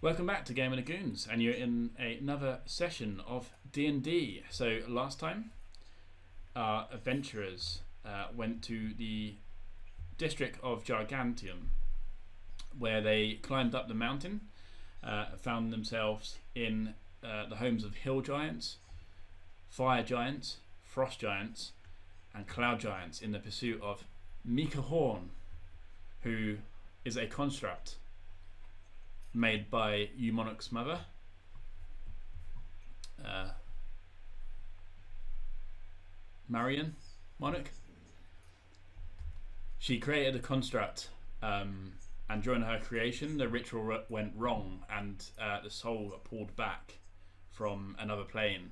Welcome back to Gaming With The Goons, and you're in another session of D&D. So last time, our adventurers went to the district of Gigantium, where they climbed up the mountain, found themselves in the homes of hill giants, fire giants, frost giants, and cloud giants in the pursuit of Mika Horn, who is a construct made by Eumonach's mother, Marion Monarch. She created a construct, and during her creation, the ritual went wrong, and the soul got pulled back from another plane,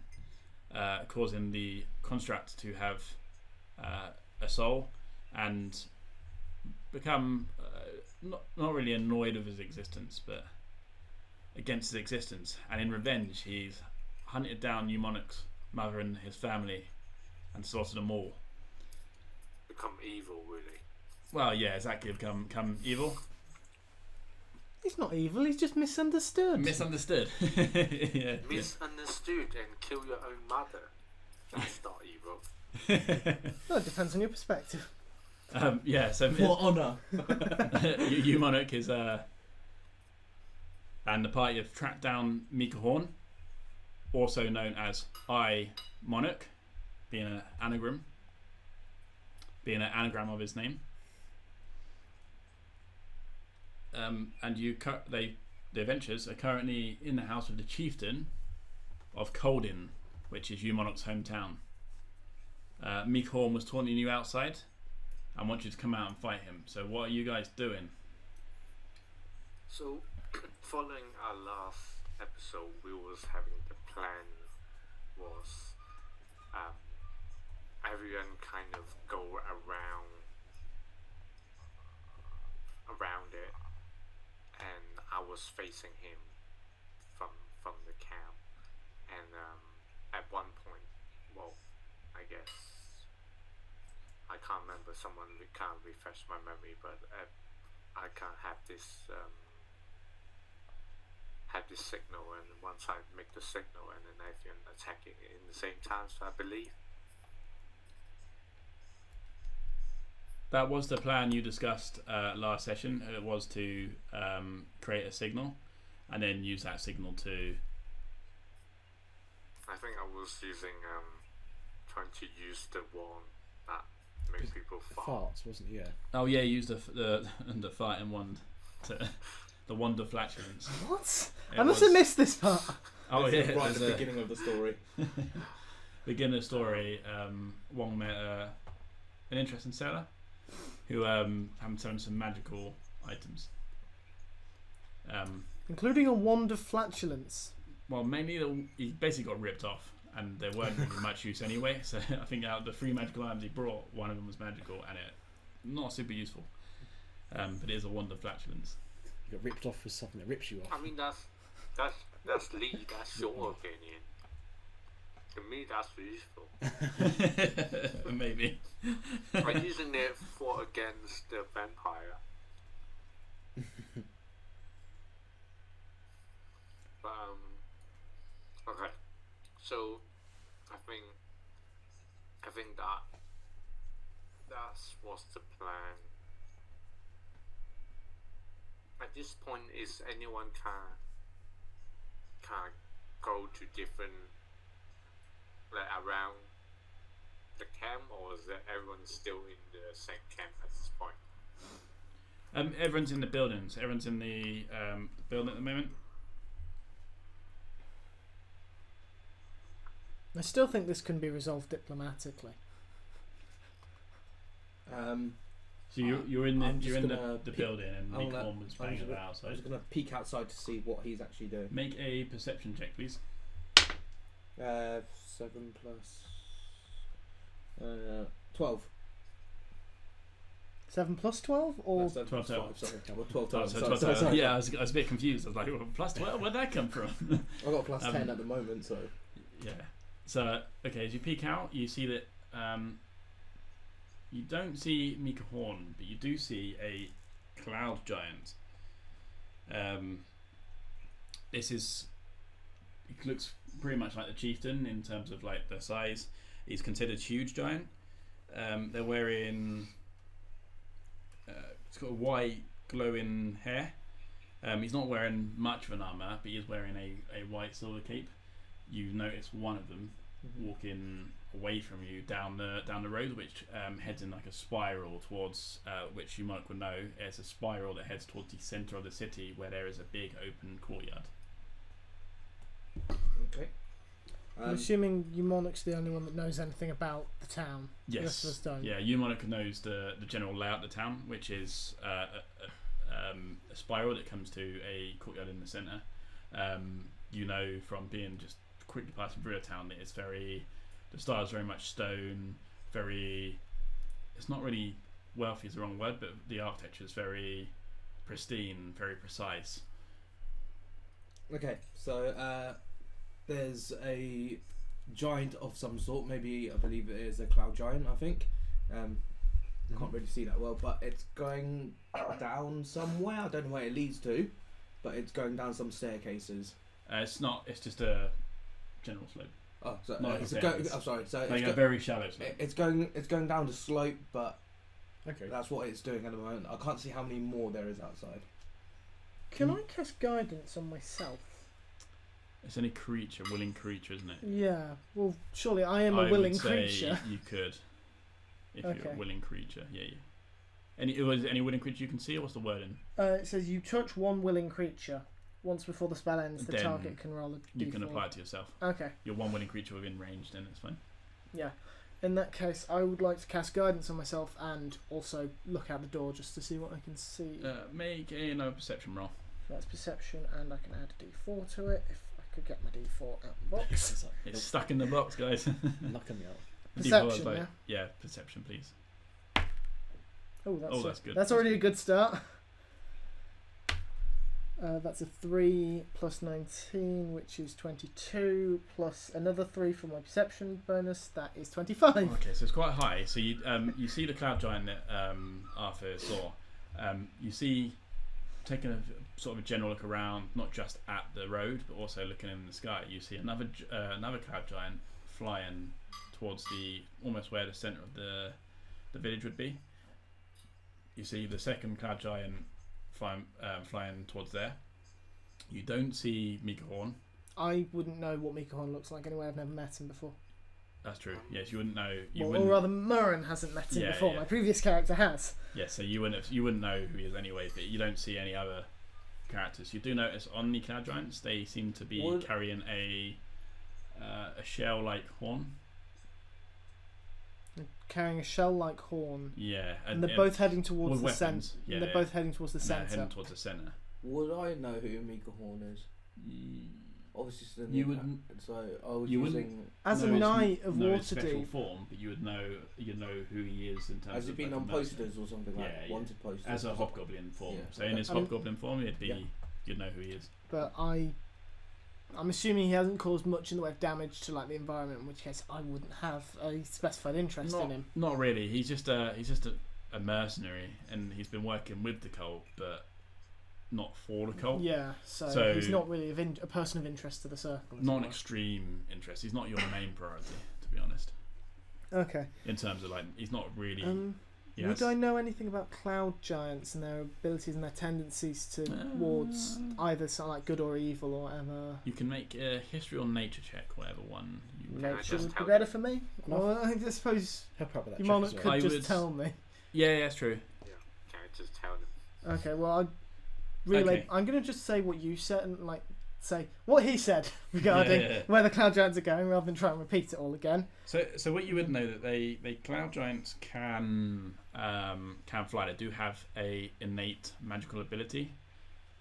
causing the construct to have a soul and become not really annoyed with his existence, but against his existence. And in revenge, he's hunted down Eumonach's mother and his family and slaughtered them all. Become evil, really. Well, yeah, exactly. Become evil. He's not evil. He's just misunderstood. Misunderstood. Yeah. Misunderstood and kill your own mother. That's not evil. Well, it depends on your perspective. Yeah. So for honour. Eumonach is and the party have tracked down Mika Horn, also known as I Monarch, being an anagram of his name. And the adventurers are currently in the house of the chieftain of Coldin, which is Eumonach's hometown. Mika Horn was taunting you outside and wants you to come out and fight him. So what are you guys doing? So, following our last episode, we was having the plan was everyone kind of go around it, and I was facing him from the camp, and at one point, well, I guess I can't remember. Someone can't refresh my memory, but I can't have this signal, and once I make the signal, and then everyone attacking it in the same time. So I believe that was the plan you discussed last session. It was to create a signal and then use that signal to. I think I was using trying to use the wand that makes people fart. Farts, wasn't it? Yeah. Oh yeah, use the fighting wand, the wand of flatulence. What? It I must have missed this part. Oh yeah, Right at the beginning of the story. Beginning of the story. Wong met an interesting seller who happened to selling some magical items. Including a wand of flatulence. Well, mainly he basically got ripped off, and there weren't really much use anyway. So I think out of the 3 magical items he brought, one of them was magical, and it not super useful. But it is a wand of flatulence. You got ripped off for something that rips you off. I mean, that's Lee. That's your opinion. To me, that's useful. Maybe. I'm using it for against the vampire. But okay. So I think that was the plan. At this point, is anyone can go to different, like, around the camp, or is that everyone still in the same camp at this point? Everyone's in the buildings. Everyone's in the building at the moment. I still think this can be resolved diplomatically. So you're in the building, and Mika Horn was playing at the I'm outside. just going to peek outside to see what he's actually doing. Make a perception check, please. 7 plus 12. 7 plus 12 or 12 12 sorry. Well, 12 Oh, times. so Sorry. yeah, I was a bit confused. I was like, well, plus 12? Where'd that come from? I've got a plus 10 at the moment, so. Yeah. So, okay, as you peek out, you see that you don't see Mika Horn, but you do see a cloud giant this is. It looks pretty much like the chieftain in terms of like the size. He's considered huge giant. They're wearing. It's got a white glowing hair. He's not wearing much of an armor, but he is wearing a white silver cape. You notice one of them walking away from you down the road, which heads in like a spiral towards which you might know is a spiral that heads towards the center of the city, where there is a big open courtyard. Okay. I'm assuming Eumonic's the only one that knows anything about the town. The rest of us Yes. don't. Yeah, Eumonich knows the general layout of the town, which is a spiral that comes to a courtyard in the center. You know from being just quickly passing through a town that it's the style is very much stone, it's not really wealthy is the wrong word, but the architecture is very pristine, very precise. Okay, so there's a giant of some sort. Maybe I believe it is a cloud giant. I think. Can't really see that well, but it's going down somewhere. I don't know where it leads to, but it's going down some staircases. It's not. It's just a general slope. Oh, so Not it's stairs. I'm sorry. So Like a very shallow slope. it's going down the slope, but Okay. that's what it's doing at the moment. I can't see how many more there is outside. Can I cast guidance on myself? It's any creature, willing creature, isn't it? Yeah. Well, surely I am a I willing would say creature. You could, if you're Okay. a willing creature. Yeah. Any willing creature you can see, or what's the wording? It says you touch one willing creature. Once before the spell ends, the Then target can roll a You d4. can apply it to yourself. Okay. You're one willing creature within range, then it's fine. Yeah. In that case, I would like to cast guidance on myself and also look out the door just to see what I can see. Make another perception roll. So that's perception, and I can add a d4 to it if I could get my d4 out of the box. It's stuck in the box, guys. Knocking me out. Perception, D4 is yeah. Yeah, perception, please. Oh, That's good. That's already a good start. That's a 3 plus 19, which is 22, plus another 3 for my perception bonus. That is 25. Okay, so it's quite high. So you see the cloud giant that Arthur saw. You see, taking a sort of a general look around, not just at the road, but also looking in the sky. You see another cloud giant flying towards almost where the center of the village would be. You see the second cloud giant flying towards there. You don't see Mika Horn. I wouldn't know what Mika Horn looks like anyway. I've never met him before. That's true. Yes, you wouldn't know. Or rather, Murren hasn't met him Yeah, before. yeah. My previous character has. Yeah, so you wouldn't know who he is anyway. But you don't see any other characters. You do notice on the cloud giants they seem to be carrying a shell-like horn. Carrying a shell-like horn. Yeah, And they're both heading towards with the centre. weapons. Yeah, They're both heading towards the centre. heading towards the center. Would I know who Mika Horn is? Obviously, it's the You new wouldn't- so I was you wouldn't- using. As a know his- knight of know his special Waterdeep, form, but you know who he is in terms Has of. it been like, on a mercenary. posters or something like that? Yeah. Wanted posters. As a hobgoblin form. Yeah. So in his I mean- hobgoblin form, it'd be Yeah. you'd know who he is. but I'm assuming he hasn't caused much in the way of damage to like the environment. In which case, I wouldn't have a specified interest in him. Not really. He's just a mercenary, and he's been working with the cult, but not for the cult. Yeah, so he's not really a person of interest to the circle. Not an extreme interest. He's not your main priority, to be honest. Okay. In terms of like, he's not really. Would I know anything about cloud giants and their abilities and their tendencies towards either sort of like good or evil or whatever? You can make a history or nature check, whatever one. Nature just would be tell better you? for me. No. Well, I suppose He'll probably that you check might as well. could I just would- tell me. Yeah, that's true. Yeah, can I just tell them? Okay, well, I relay. Okay. I'm going to just say what you said and like say what he said regarding Yeah. where the cloud giants are going, rather than try and repeat it all again. So what you would know that they cloud giants can fly. They do have a innate magical ability,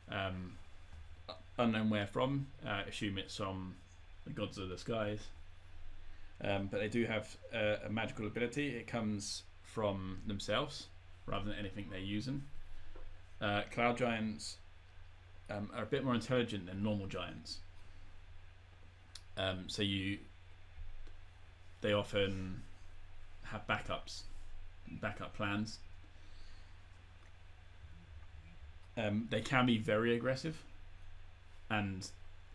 unknown where from. Assume it's from the gods of the skies, but they do have a magical ability. It comes from themselves rather than anything they're using. Cloud giants are a bit more intelligent than normal giants. So they often have backup plans. They can be very aggressive, and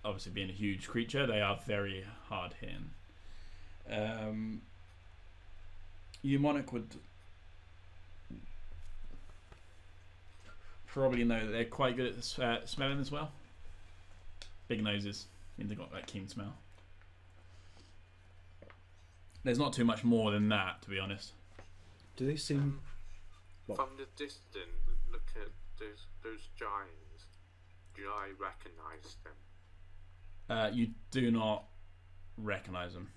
obviously being a huge creature, they are very hard hitting. Monarch would probably know that they're quite good at smelling as well. Big noses means they've got that keen smell. There's not too much more than that, to be honest. Do they seem... From the distance, look at those giants. Do I recognise them? You do not recognise them.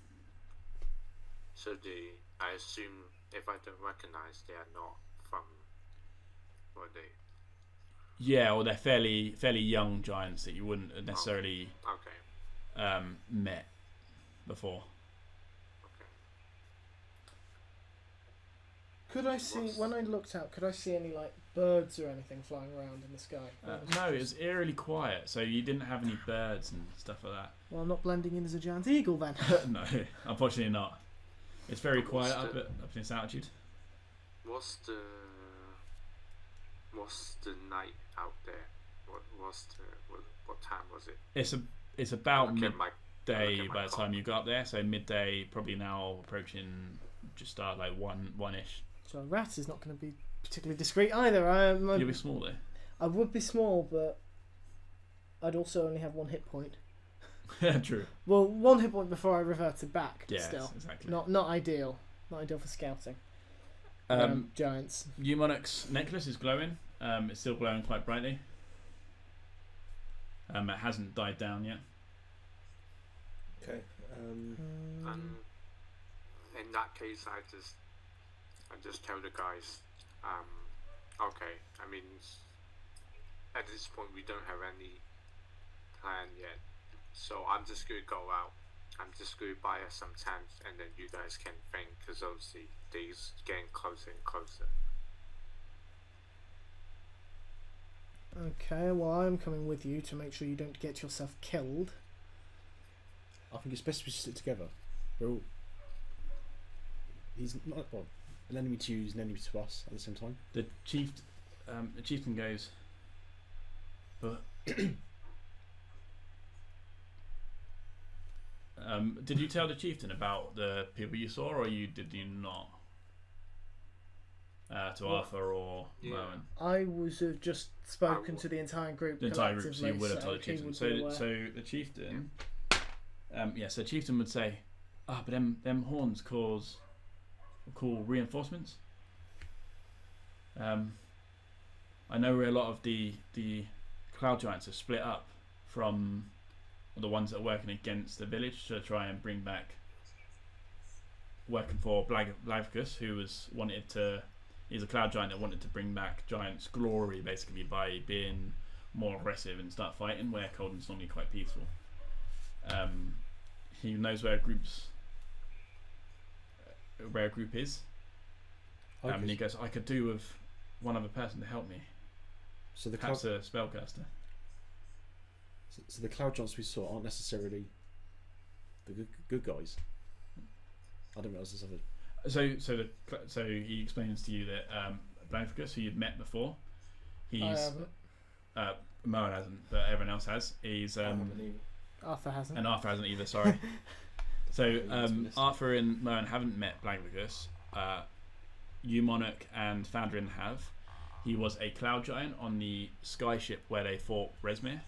So I assume if I don't recognise, they are not from... What are they? Yeah, or they're fairly young giants that you wouldn't have necessarily met before. Could I see, when I looked out, could I see any like birds or anything flying around in the sky? No, it was eerily quiet, so you didn't have any birds and stuff like that. Well, I'm not blending in as a giant eagle then. No, unfortunately not. It's very quiet up at this altitude. What's the night out there? What time was it? It's about midday by the time you got up there, so midday, probably now approaching just start like one-ish. So a rat is not going to be particularly discreet either. You'll be small though. I would be small, but I'd also only have 1 hit point. Yeah, true. Well, 1 hit point before I reverted back. Yes, still, exactly. Not ideal. Not ideal for scouting. Giants. Monarch's necklace is glowing. It's still glowing quite brightly. It hasn't died down yet. Okay. In that case, I just tell the guys, okay. I mean, at this point we don't have any plan yet, so I'm just gonna go out. I'm just gonna buy us some time, and then you guys can think, because obviously these getting closer and closer. Okay, well I'm coming with you to make sure you don't get yourself killed. I think it's best we stick together. He's not an enemy to you, he's an enemy to us at the same time. The chieftain goes, but did you tell the chieftain about the people you saw, or did you not? To Arthur or Merwin? I was have just spoken to the entire group. The entire group, so you would have told the chieftain. So the chieftain, so the chieftain would say, but them horns call reinforcements. I know where a lot of the cloud giants are split up from the ones that are working against the village to try and bring back, working for Blavicus, who he's a cloud giant that wanted to bring back Giant's glory, basically, by being more aggressive and start fighting, where Colden's normally quite peaceful. He knows where a group is. And he goes, I could do with one other person to help me. So perhaps a spellcaster. So the cloud giants we saw aren't necessarily the good guys. I didn't realise this other. So he explains to you that Blanficus, who you'd met before, Merwin hasn't, but everyone else has. He's Arthur hasn't. And Arthur hasn't either. Sorry. So Arthur and Merwin haven't met Blanficus. Monarch and Fandrin have. He was a cloud giant on the sky ship where they fought Resmir.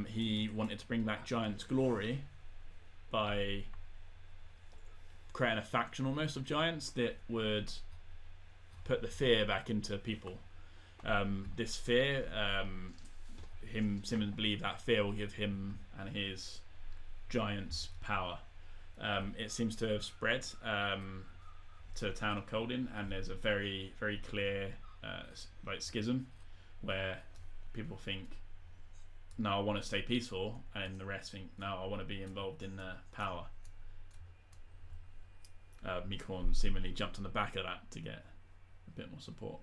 He wanted to bring back Giant's glory by creating a faction almost of giants that would put the fear back into people. This fear, him seeming to believe that fear will give him and his giants power. It seems to have spread to the town of Coldin, and there's a very, very clear schism where people think, no, I want to stay peaceful, and the rest think, no, I want to be involved in power. Mikorn seemingly jumped on the back of that to get a bit more support.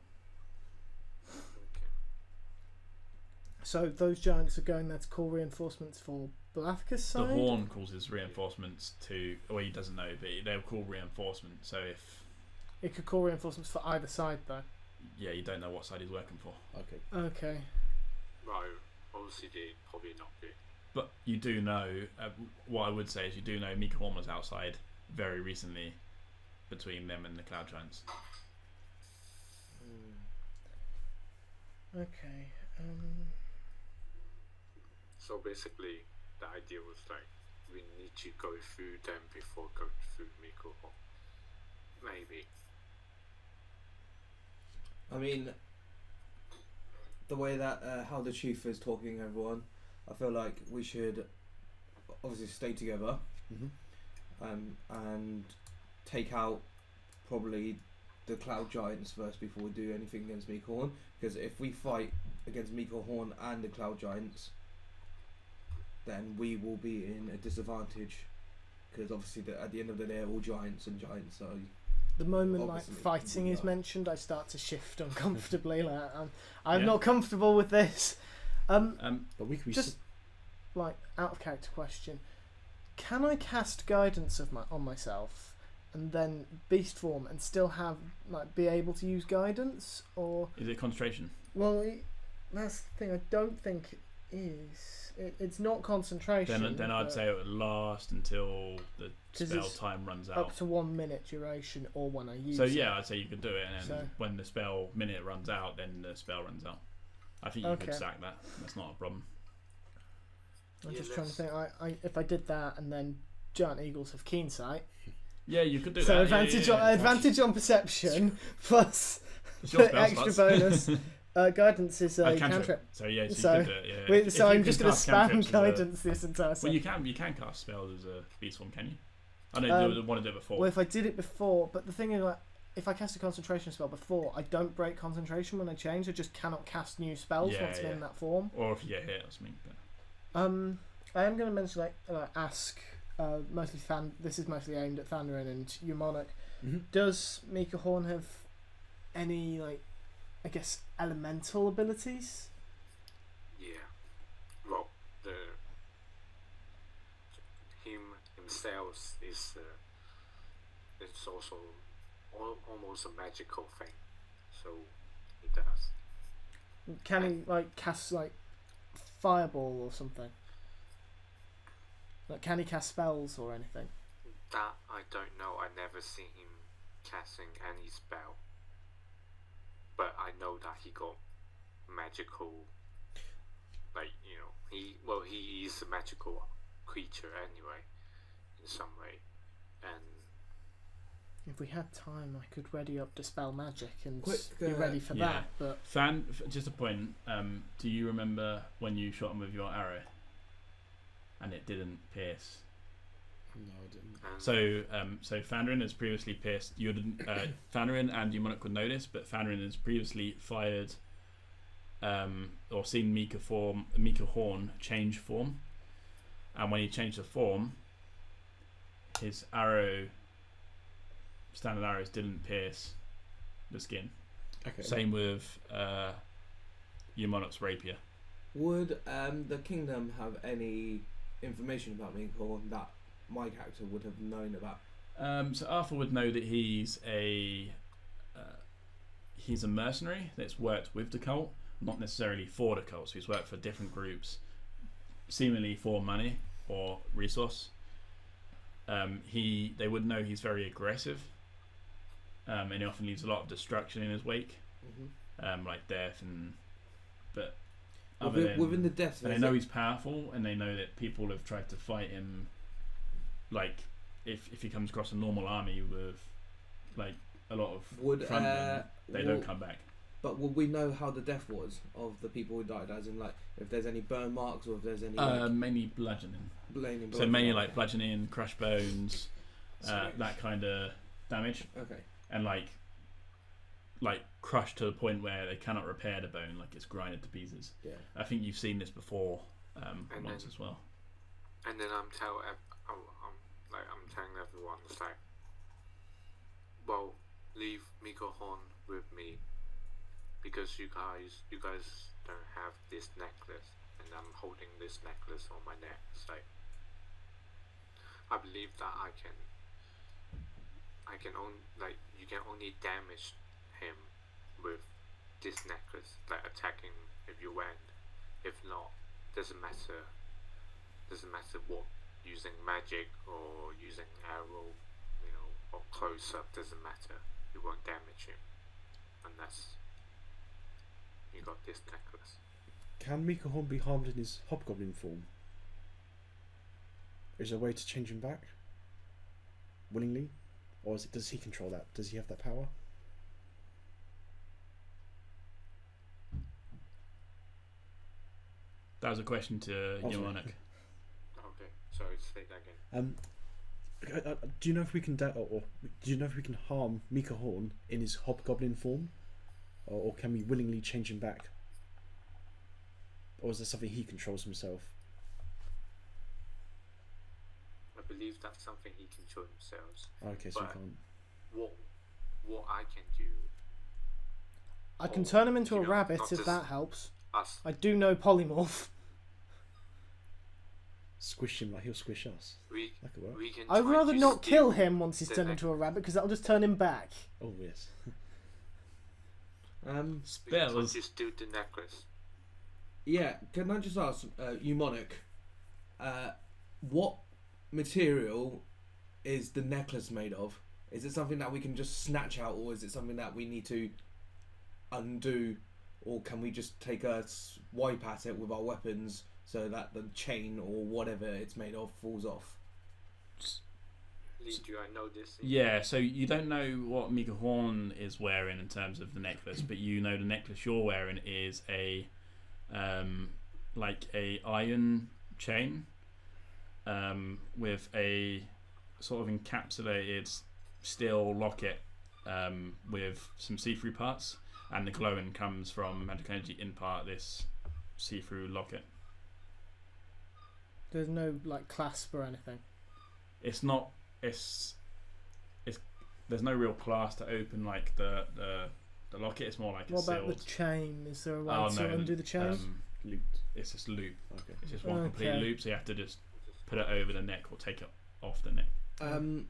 So those giants are going there to call reinforcements for Blavicus' side? The Horn causes reinforcements to... Well, he doesn't know, but they'll call reinforcements, so if... It could call reinforcements for either side, though? Yeah, you don't know what side he's working for. Okay. Okay. Right, obviously they probably not good. But you do know, what I would say is you do know Mika Horn was outside very recently between them and the Cloud Giants. Okay. So basically, the idea was like we need to go through them before going through Miko. Maybe. I mean, the way that how the chief is talking, everyone, I feel like we should obviously stay together, and take out probably the Cloud Giants first before we do anything against Miko Horn. Because if we fight against Miko Horn and the Cloud Giants, then we will be in a disadvantage. Because obviously, at the end of the day, they're all giants, and giants are. The moment like Obviously, fighting we is are. mentioned, I start to shift uncomfortably. Like I'm Yeah. not comfortable with this. But we can be Just like out of character question: can I cast guidance on myself and then beast form and still have be able to use guidance? Or Is it concentration? well, that's the thing. I don't think it is. It's not concentration. Then I'd but say it would last until the 'Cause spell it's time runs up out. to 1 minute duration, or when I use. So it. yeah, I'd say you could do it, and then So- when the spell minute runs out, then the spell runs out. I think you Okay. could sack that. That's not a problem. I'm Yeah, just trying to let's- think. If I did that and then giant eagles have keen sight, Yeah, you could do so that. advantage yeah, on advantage on perception plus It's your the spell extra slots. bonus. Guidance is a cantrip. So yeah, so, So- you could do it. Yeah. Wait, If so you I'm can just going to cast spam cantrips as a- guidance this entire Well, set. you can cast spells as a beast form, can you? I know Um, you want to do it before. Well, if I did it before, but the thing is, like, if I cast a concentration spell before, I don't break concentration when I change. I just cannot cast new spells Yeah, once I'm yeah. in that form. Or if you get hit or something. But I am going to mention ask mostly This is mostly aimed at Thanarin and Eumonach. Does Mika Horn have any I guess elemental abilities? Yeah. Well, himself is it's also almost a magical thing. So he does. Can he cast fireball or something? Can he cast spells or anything? That I don't know. I never seen him casting any spell. But I know that he got magical, he is a magical creature anyway, in some way, and If we had time, I could ready up Dispel Magic and Quick, be ready for yeah. that. But just a point. Do you remember when you shot him with your arrow, and it didn't pierce? No, I didn't. So Thanarin has previously pierced. Thanarin and Eumonach would notice, but Thanarin has previously fired, or seen Mika Horn change form, and when he changed the form, his standard arrows didn't pierce the skin. Okay. Same with Eumonach's rapier. Would the kingdom have any information about Miko Horn that my character would have known about? So Arthur would know that he's a mercenary that's worked with the cult, not necessarily for the cult. So he's worked for different groups, seemingly for money or resource. They would know he's very aggressive, and he often leaves a lot of destruction in his wake, like death but Within the death, and they know he's powerful, and they know that people have tried to fight him. If he comes across a normal army with a lot of front men, they don't come back. But would we know how the death was of the people who died? As in, if there's any burn marks or if there's any Mainly bludgeoning. blaming. So mainly bludgeoning, crushed bones, that kind of damage, Okay. and crushed to the point where they cannot repair the bone, it's grinded to pieces. Yeah. I think you've seen this before once then- as well. And then I'm telling everyone, it's well, leave Miko Horn with me because you guys don't have this necklace, and I'm holding this necklace on my neck. So I believe that you can only damage him with this necklace, attacking if you went. If not, doesn't matter doesn't matter what, using magic or using arrow, or close up, doesn't matter. It won't damage you unless you got this necklace. Can Mika Horn be harmed in his hobgoblin form? Is there a way to change him back willingly, or does he control that? Does he have that power? That was a question to Yamonic. Okay, sorry, say that again. Do you know if we can or do you know if we can harm Mika Horn in his hobgoblin form, or can we willingly change him back, or is there something he controls himself? I believe that's something he can show himself. Okay, so but we can't. What I can do, I can turn him into a rabbit not if just that helps. us. I do know polymorph. Squish him like he'll squish us. That could work. We can. I'd try rather to not steal kill him once he's the turned into a rabbit, because that'll just turn him back. Oh yes. We can Spells. just do the necklace. Yeah, can I just ask, Eumonic, what material is the necklace made of? Is it something that we can just snatch out, or is it something that we need to undo, or can we just take a swipe at it with our weapons so that the chain or whatever it's made of falls off? Lee, do I know this? Yeah, so you don't know what Mika Horn is wearing in terms of the necklace, but you know the necklace you're wearing is a like a iron chain with a sort of encapsulated steel locket with some see-through parts, and the glowing comes from magic energy in part this see-through locket. There's no like clasp or anything. It's not. It's there's no real clasp to open like the locket. It's more like What a about sealed. the chain? Is there a way Oh to no, undo the chain? Looped. It's just loop. Okay. It's just one complete Okay. loop, so you have to just put it over the neck or take it off the neck. Can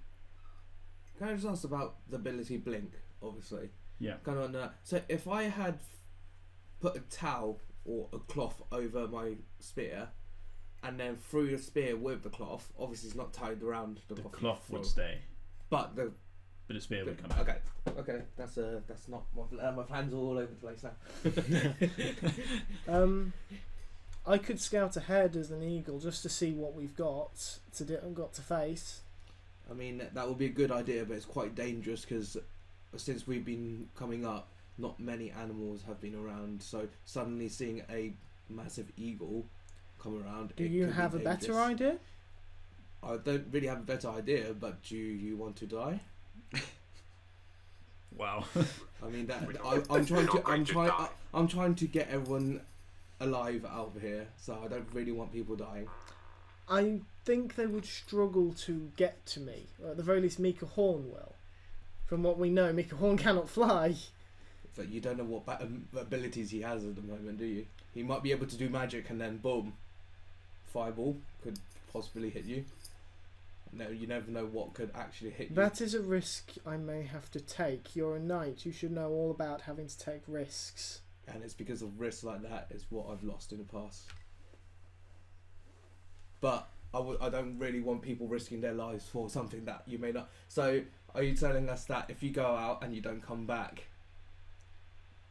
I just ask about the ability blink? Obviously, Yeah. kind of. So if I had put a towel or a cloth over my spear, and then threw the spear with the cloth, obviously it's not tied around the The cloth. cloth would throw. stay, But the but the spear would come out. okay, that's not my plans are all over the place now. I could scout ahead as an eagle just to see what we've got to face. I mean, that would be a good idea, but it's quite dangerous because since we've been coming up, not many animals have been around. So suddenly seeing a massive eagle come around. Do it you could be have a better dangerous. idea? I don't really have a better idea, but do you want to die? Wow. I mean, that We're I'm trying to get everyone alive out of here, so I don't really want people dying. I think they would struggle to get to me. Or at the very least, Mika Horn will. From what we know, Mika Horn cannot fly. But you don't know what abilities he has at the moment, do you? He might be able to do magic and then boom, fireball could possibly hit you. No, you never know what could actually hit you. That is a risk I may have to take. You're a knight. You should know all about having to take risks. And it's because of risks like that is what I've lost in the past. But I don't really want people risking their lives for something that you may not. So are you telling us that if you go out and you don't come back,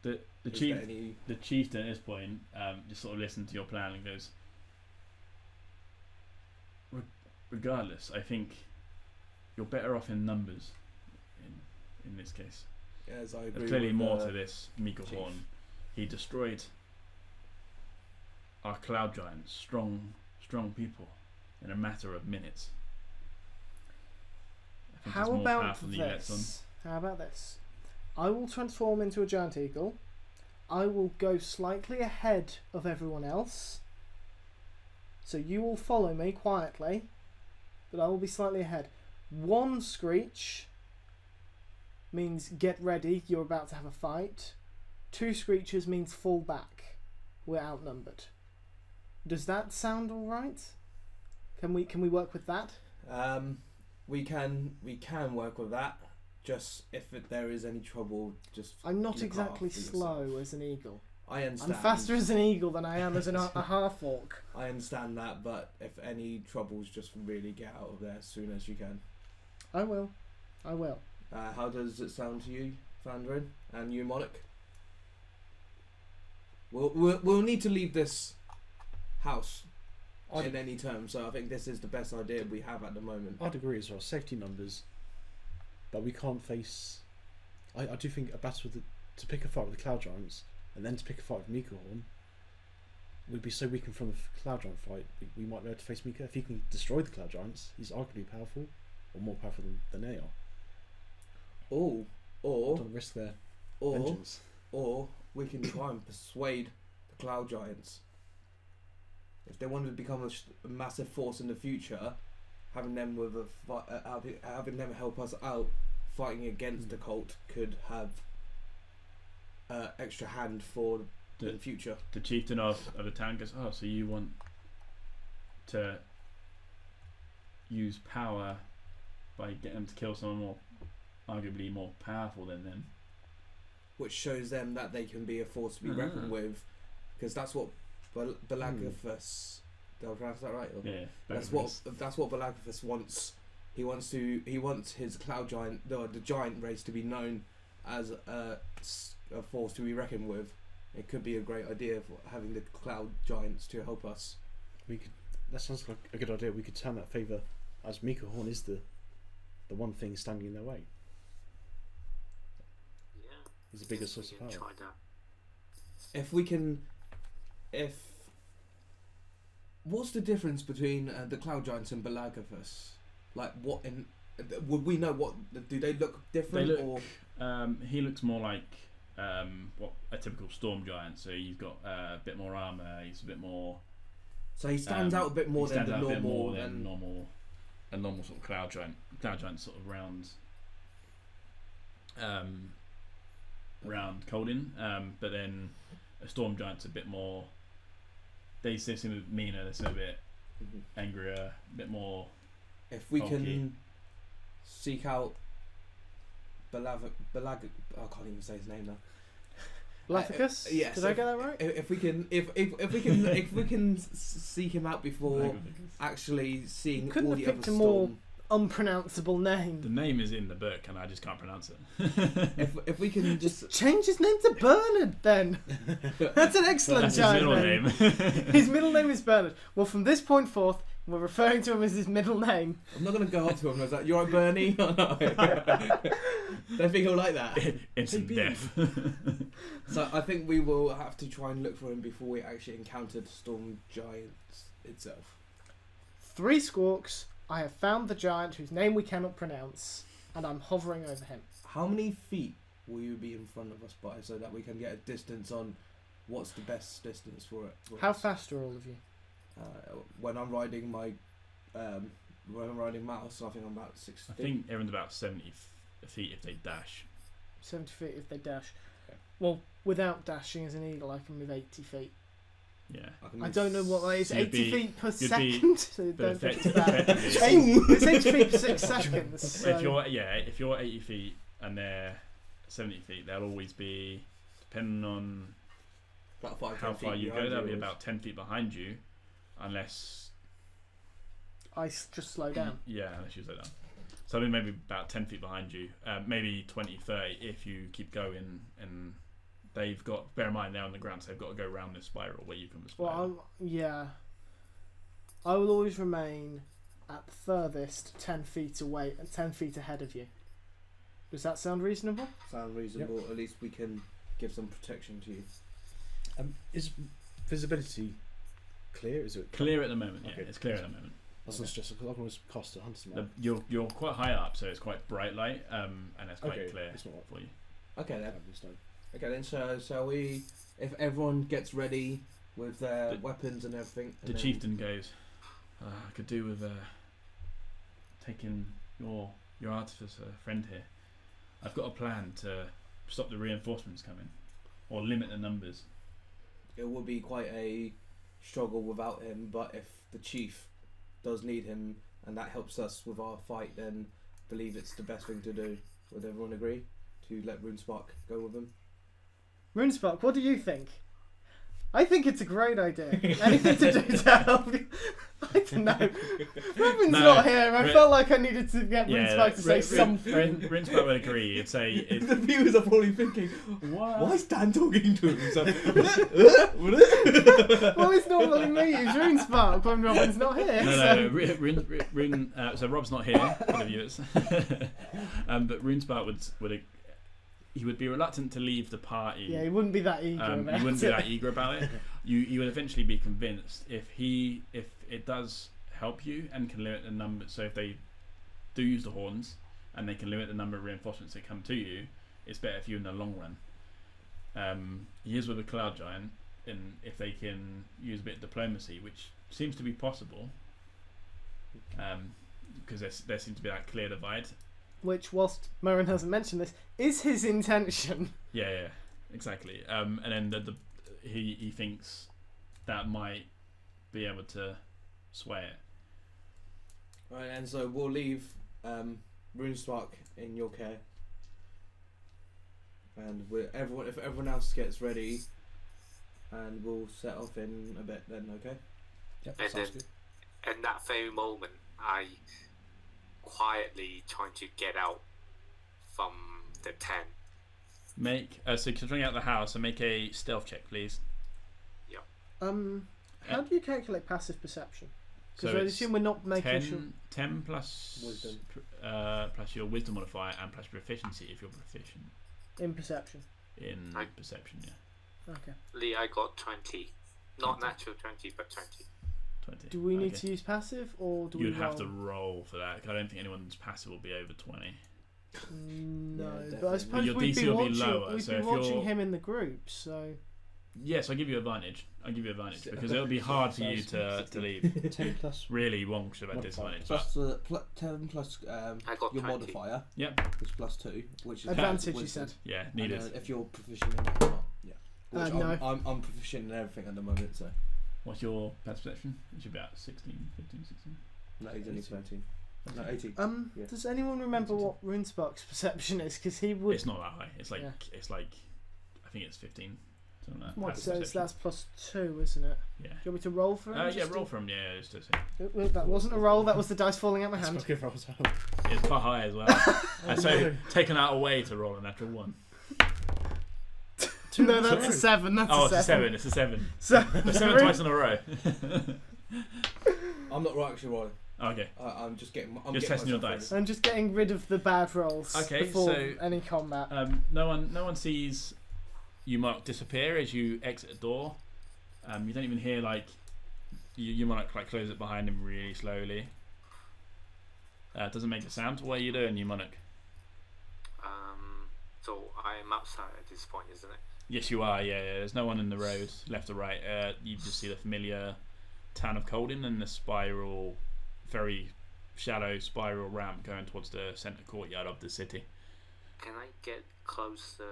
The is chief there any... the chieftain at this point just sort of listens to your plan and goes, regardless, I think you're better off in numbers in this case. Yes, I agree. There's clearly with, more to this Mika chief. Horn. He destroyed our cloud giants, strong people, in a matter of minutes. I think How it's more about powerful than you let on. this? How about this? I will transform into a giant eagle. I will go slightly ahead of everyone else. So you will follow me quietly, but I will be slightly ahead. One screech means get ready, you're about to have a fight. Two screeches means fall back. We're outnumbered. Does that sound alright? Can we work with that? We can work with that. Just if there is any trouble, just I'm not look exactly after slow yourself. as an eagle. I understand. I'm faster as an eagle than I am as a half orc. I understand that, but if any troubles, just really get out of there as soon as you can. I will. How does it sound to you, Fandrin, and you, Monarch? We'll need to leave this house in any terms, so I think this is the best idea we have at the moment. I'd agree as well. Safety numbers, but we can't face. I do think a battle to pick a fight with the Cloud Giants and then to pick a fight with Mika Horn, we'd be so weakened from the Cloud Giant fight. We might be able to face Mika if he can destroy the Cloud Giants. He's arguably powerful, or more powerful than they are. Or don't risk their or vengeance. or we can try and persuade the Cloud Giants. If they wanted to become a massive force in the future, having them with having them help us out fighting against the cult could have extra hand for the future. The chieftain of the town goes, oh, so you want to use power by getting them to kill someone more, arguably more powerful than them. Which shows them that they can be a force to be reckoned with, because that's what Belagathus. Did I pronounce that right? Or? Yeah, that's what Belagathus wants. He wants his Cloud Giant, the giant race, to be known as a force to be reckoned with. It could be a great idea for having the Cloud Giants to help us. That sounds like a good idea. We could turn that favour, as Mika Horn is the one thing standing in their way. Yeah. He's the biggest source of power. Try that. What's the difference between the Cloud Giants and Belagathus? Like, would we know what? Do they look different? He looks more like what a typical storm giant. So you've got a bit more armor. He's a bit more. So he stands out a bit more than the normal. A normal sort of cloud giant. Cloud giant sort of round Coldin. But then a storm giant's a bit more. They seem a bit meaner. They seem a bit angrier. A bit more. If we bulky. can seek out I can't even say his name now. Lathicus? Yes. Did I get that right? If we can seek him out before actually seeing Couldn't all have the other picked a more storm. unpronounceable The name. name is in the book, and I just can't pronounce it. If we can just Change his name to Bernard then. That's an excellent That's his giant middle name. name. His middle name is Bernard. Well, from this point forth, we're referring to him as his middle name. I'm not gonna go up to him and say, "You alright, Bernie?" Or no? Don't think he'll like that. Instant Hey, death. So I think we will have to try and look for him before we actually encounter the storm giant itself. 3 squawks. I have found the giant whose name we cannot pronounce, and I'm hovering over him. How many feet will you be in front of us by, so that we can get a distance on what's the best distance for it? How fast are all of you? When I'm riding my mouse, I think I'm about 60. I think everyone's about 70 feet if they dash. 70 feet if they dash. Okay. Well, without dashing as an eagle, I can move 80 feet. Yeah. I don't know what that is. So you'd 80 be- feet per you'd be- second. So but don't think it's that. effectively- It's 80 feet per 6 seconds. So So if you're 80 feet and they're 70 feet, they'll always be, depending on about 5 how far you go, they'll be yours. about 10 feet behind you, unless I just slow down. unless you slow down. So I mean, maybe about 10 feet behind you, maybe 20, 30 if you keep going. And they've got, bear in mind they're on the ground, so they've got to go around this spiral where you come this spiral. Well, I will always remain at the furthest 10 feet away and 10 feet ahead of you. Does that sound reasonable? Sound reasonable? At least we can give some protection to you. Is visibility clear? Is it Clear at the moment, yeah. Okay. It's clear at the moment. That's not just because I can always cast a hunter's mark. You're quite high up, so it's quite bright light, and it's quite Okay, clear it's not like for you. Okay then. Obvious, no. Okay then. So shall we? If everyone gets ready with their weapons and everything. The chieftain goes, I could do with taking your artificer friend here. I've got a plan to stop the reinforcements coming, or limit the numbers. It will be quite a struggle without him, but if the chief does need him and that helps us with our fight, then I believe it's the best thing to do. Would everyone agree to let RuneSpark go with him? Runespark, what do you think? I think it's a great idea. Anything to do to help you. I don't know. Robin's not here. I felt like I needed to get Rinspark to say something. Rinspark would agree. It's the viewers are probably thinking, why is Dan talking to himself? Well, it's normally me who's Rinspark when Robin's not here. So Rob's not here for the viewers. But Rinspark would be reluctant to leave the party. Yeah, he wouldn't be that eager about it. He wouldn't be that eager about it. You would eventually be convinced if it does help you and can limit the number. So if they do use the horns and they can limit the number of reinforcements that come to you, it's better for you in the long run. He is with a Cloud Giant, and if they can use a bit of diplomacy, which seems to be possible, because there seems to be that clear divide. Which, whilst Moran hasn't mentioned this, is his intention. Yeah, exactly. And then he thinks that might be able to sway it. Right, and so we'll leave Runespark in your care, and if everyone else gets ready, and we'll set off in a bit. Then, okay. Yep, And sounds then, good. in that very moment, I quietly trying to get out from the tent. So considering out the house, and make a stealth check, please. How do you calculate passive perception? Because So I it's assume we're not making 10 plus Wisdom. Plus your wisdom modifier and plus proficiency if you're proficient in perception. in I- perception. Yeah, Okay. Lee, I got 20. Not natural 20, but 20. 20. Do we need Okay. to use passive, or do You'd we have to roll? roll for that. 'Cause I don't think anyone's passive will be over 20. No, Yeah, but I definitely. suppose But your we'd DC be will be watching. lower, We'd so be if watching you're- him in the group, so Yes, I'll give you advantage. Because Okay. it'll be hard for you to leave. 10 plus. Really, one should have had Modifier. disadvantage. Plus 10 plus I got your 20. modifier, Yep. which is plus 2, which is advantage. You wisdom. said. Yeah, And, needed. if you're proficient in it or not, yeah. Which No. I'm proficient in everything at the moment, so What's your perception? It should be about 16, 15, 16. no, he's only 13. No, 18. Yeah. Does anyone remember what Runespark's perception is? Because he would. It's not that high. It's like Yeah. I think it's 15. Something like that. What? Passive So perception. that's plus 2, isn't it? Yeah. Do you want me to roll for him? Yeah, just roll to- for him. Yeah, just to see. That wasn't a roll. That was the dice falling out my That's hand. fucking rolls out. It's quite high as well. And so taking that away to roll a natural 1. No, that's a 7. That's Oh, a it's a 7. 7. It's a 7. So A 7 twice in a row. I'm not actually rolling. Okay. I'm just getting. I'm Just getting testing your myself dice. I'm just getting rid of the bad rolls Okay, before so- any combat. No one sees you might disappear as you exit the door. You don't even hear you might like close it behind him really slowly. It doesn't make a sound. What are you doing, you monarch? So I am outside at this point, isn't it? Yes, you are. Yeah. There's no one in the road, left or right. You just see the familiar town of Colden and the spiral, very shallow spiral ramp going towards the centre courtyard of the city. Can I get closer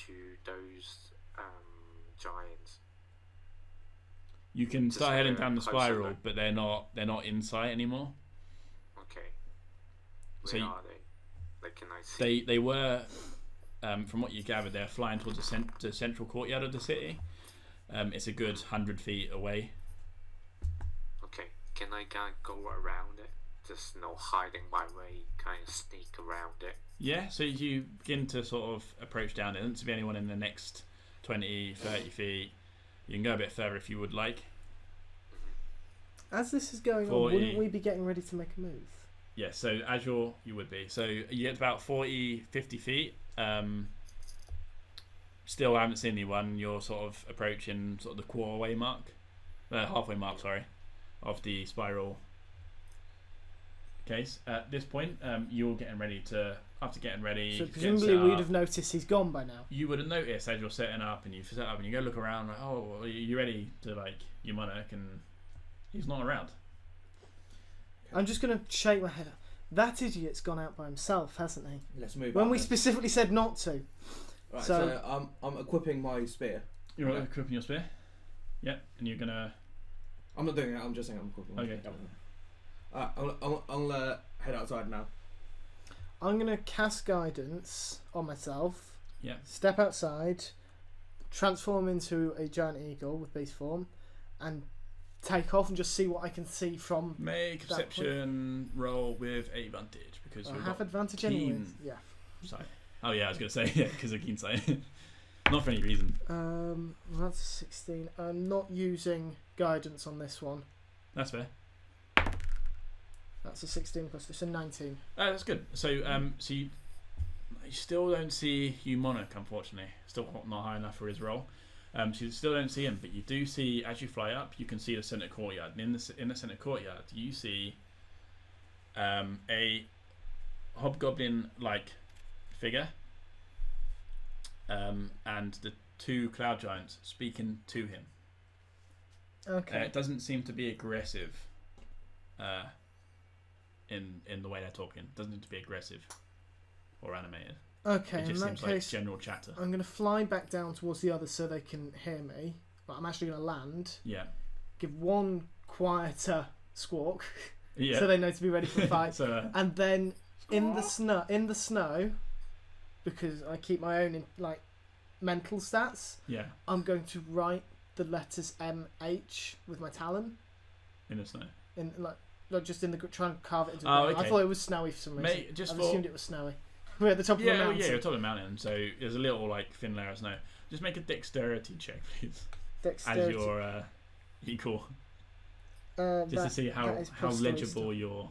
to those giants? You can Just start like heading a down the closer spiral, look. but they're not in sight anymore. Okay. So Where are they? Like, can I see? They were, from what you gathered, they're flying towards the central courtyard of the city. It's a good 100 feet away. Okay. Can I kind of go around it? Just hiding my way, kind of sneak around it. Yeah, so you begin to sort of approach down. There doesn't seem to be anyone in the next 20, 30 feet. You can go a bit further if you would like. As this is going on, 40. wouldn't we be getting ready to make a move? Yeah, so as you would be. So you get to about 40, 50 feet. Still haven't seen anyone. You're sort of approaching sort of the halfway mark, sorry, of the spiral case. At this point, you're getting ready to, after getting ready, So getting presumably set we'd up, have noticed he's gone by now. you would have noticed as you're setting up and you set up and you go look around, like, oh, are you ready to your monarch, and he's not around. I'm just going to shake my head. That idiot's gone out by himself, hasn't he? Let's move. When on we then. specifically said not to. Right, so- so I'm equipping my spear. You're Okay. equipping your spear. Yep, and you're gonna. I'm not doing it. I'm just saying I'm equipping. my Okay. spear. I'm gonna head outside now. I'm going to cast guidance on myself. Yeah. Step outside. transform into a giant eagle with beast form, and take off and just see what I can see from. Make a that perception roll with advantage because I you've have got advantage anyway. keen Yeah. sight. Oh yeah, I was gonna say yeah because of keen sight. Not for any reason. That's a 16. I'm not using guidance on this one. That's fair. That's a 16 plus this, so 19. That's good. So so you still don't see Hugh Monarch, unfortunately. Still not high enough for his role. So you still don't see him, but you do see as you fly up, you can see the Senate courtyard. And in the Senate courtyard, you see a hobgoblin-like figure, and the two cloud giants speaking to him. Okay. It doesn't seem to be aggressive. In the way they're talking, doesn't seem to be aggressive or animated. Okay, It in just that seems case, like general chatter. I'm going to fly back down towards the others so they can hear me. But I'm actually going to land, Yeah. give one quieter squawk, Yeah. so they know to be ready for the fight. So And then in the snow, because I keep my own mental stats, yeah, I'm going to write the letters MH with my talon in the snow. in just in the try and carve it into the Oh, ground. I okay. thought it was snowy for some reason. Mate, just I've for assumed it was snowy. We're at the top of the yeah, mountain. yeah, you're top of the mountain, so there's a little thin layer of snow. Just make a dexterity check, please, Dexterity. as your equal, just to see how that is plus 3 legible still. your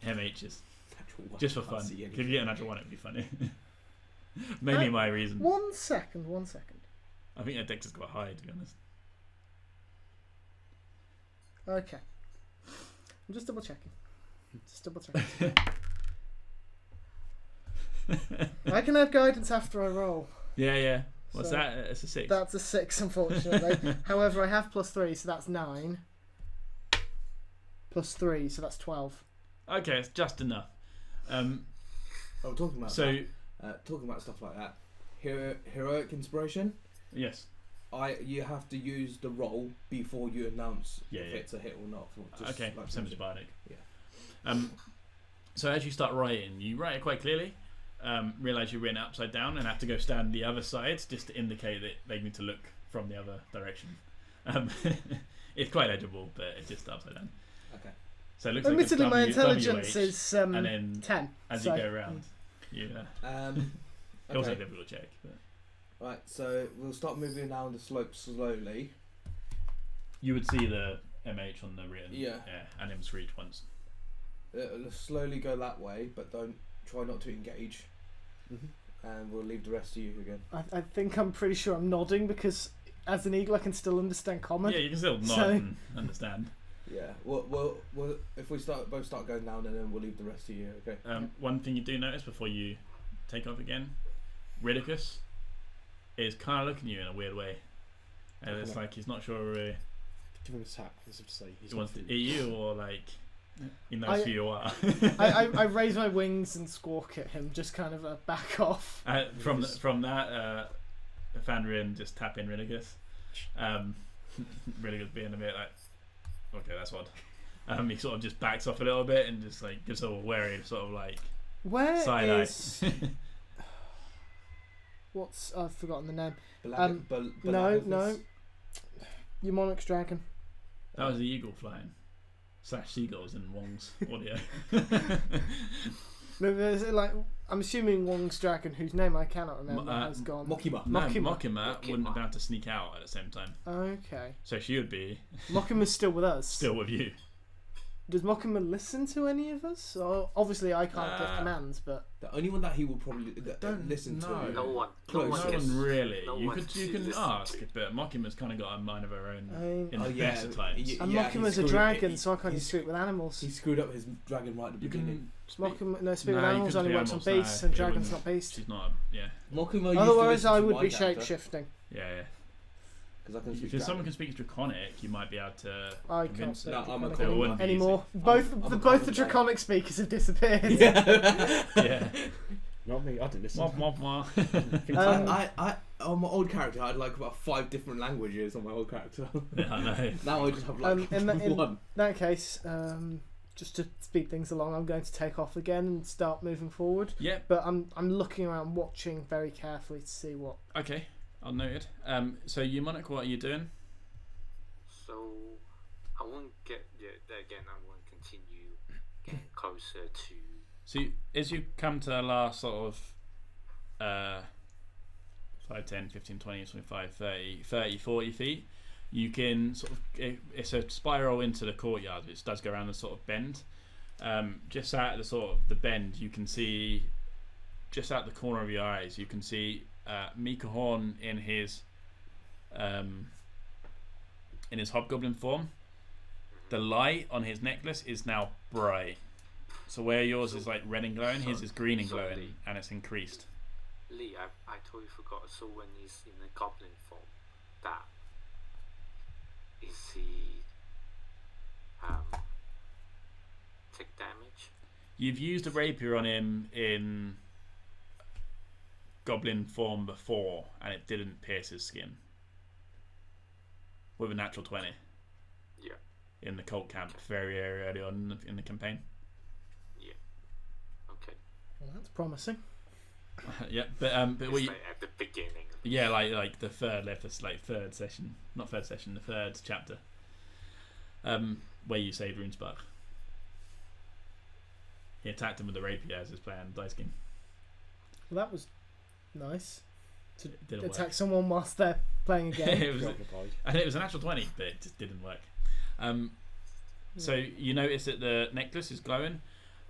MH is. Natural one. Just for Can't fun. see If anything. you get a natural one, it'd be funny. Mainly my reason. 1 second. I think their dex is quite high, to be honest. Okay. I'm just double checking. I can add guidance after I roll. Yeah. What's So that? It's a 6. That's a 6, unfortunately. However, I have plus 3, so that's 9. Plus 3, so that's 12. Okay, it's just enough. Talking about So talking about stuff like that. Heroic inspiration. yes. You have to use the roll before you announce Yeah, if yeah. it's a hit or not. Just Okay, like same as mentioned. Bardic. Yeah. So as you start writing, you write it quite clearly. Realise you've written it upside down and have to go stand the other side just to indicate that they need to look from the other direction. It's quite legible, but it's just upside down. Okay. So it looks Admittedly, like my a intelligence WH, is and then 10. as so, you go around, you it's also a Okay. difficult check. But Right. So we'll start moving down the slope slowly. you would see the MH on the written, Yeah. and him screech once. It'll slowly go that way, but don't try not to engage. And we'll leave the rest to you again. I think I'm pretty sure I'm nodding because as an eagle I can still understand common. Yeah, you can still nod So- and understand. Yeah. We'll if we both start going down, and then we'll leave the rest to you. Okay. One thing you do notice before you take off again, Ridicus is kind of looking at you in a weird way. And it's like he's not sure Give him a tap. As if to say he's he wants to eat you or like he knows I- who you are. I raise my wings and squawk at him, just kind of a back off. From that, Fandrian just tap in Ridicus. Ridicus being a bit like, okay, that's odd. He sort of just backs off a little bit and just like gives a wary sort of like Where side is eye. what's I've forgotten the name. No. No. Your monarch's dragon. That was the eagle flying. / seagulls in Wong's audio. No, is it like I'm assuming Wong's dragon, whose name I cannot remember, has gone. Mokima. No, Mokima. Mokima wouldn't have been able to sneak out at the same time. Okay. So she would be Mokima's still with us. still with you. Does Mokima listen to any of us? Or, obviously, I can't give commands, but The only one that he will probably listen no. to. No one. Close. No gets- one really. no you one can listens ask, to- but Mokima's kind of got a mind of her own I mean, in the best of times. and Yeah, Mokima's he a screwed- dragon, he- so I can't he even speak with animals. He screwed up his dragon right at the You beginning. can speak. Mokima, no, speak with No, you animals couldn't only speak works on animals, no, beasts, and it dragons wouldn't- not beasts. She's not. Yeah. Mokima used Otherwise, to I listen would to be my character, shape-shifting. Yeah. because I can speak If someone dragon. can speak Draconic, you might be able to I can't convince speak her. No, I'm a Draconic common wouldn't one. be anymore. easy. Both I'm a the common one. Draconic speakers have disappeared. Yeah. Yeah. Not me. I didn't listen. Wah, wah, wah. I on my old character I had like about 5 different languages on my old character. Yeah, I know. Now I just have like in one. that case, just to speed things along, I'm going to take off again and start moving forward. Yeah. But I'm looking around, watching very carefully to see what. Okay. I'll note it. So you, Monarch, what are you doing? So I won't get again. I won't continue getting closer to. So as you come to the last sort of 5, 10, 15, 20, 25, 30, 40 feet, you can sort of, it's a spiral into the courtyard, which does go around a sort of bend. Just out of the sort of the bend, you can see, just out the corner of your eyes, you can see Mika Horn in his hobgoblin form. The light on his necklace is now bright. So where yours is like red and glowing, his is green and glowing, and it's increased. Lee, I totally forgot. So when he's in the goblin form, that is he take damage? You've used a rapier on him in goblin form before, and it didn't pierce his skin. With a natural 20. Yeah. In the cult camp, very early on in the campaign. Yeah. Okay. Well, that's promising. Yeah, but what you, like at the beginning. yeah, like the third session, not third session, the third chapter, where you saved Runespark. He attacked him with the rapier as his plan, dice game. Well, that was nice. To It didn't attack work. someone whilst they're playing a game. it was, and it was a natural 20, but it just didn't work. So you notice that the necklace is glowing.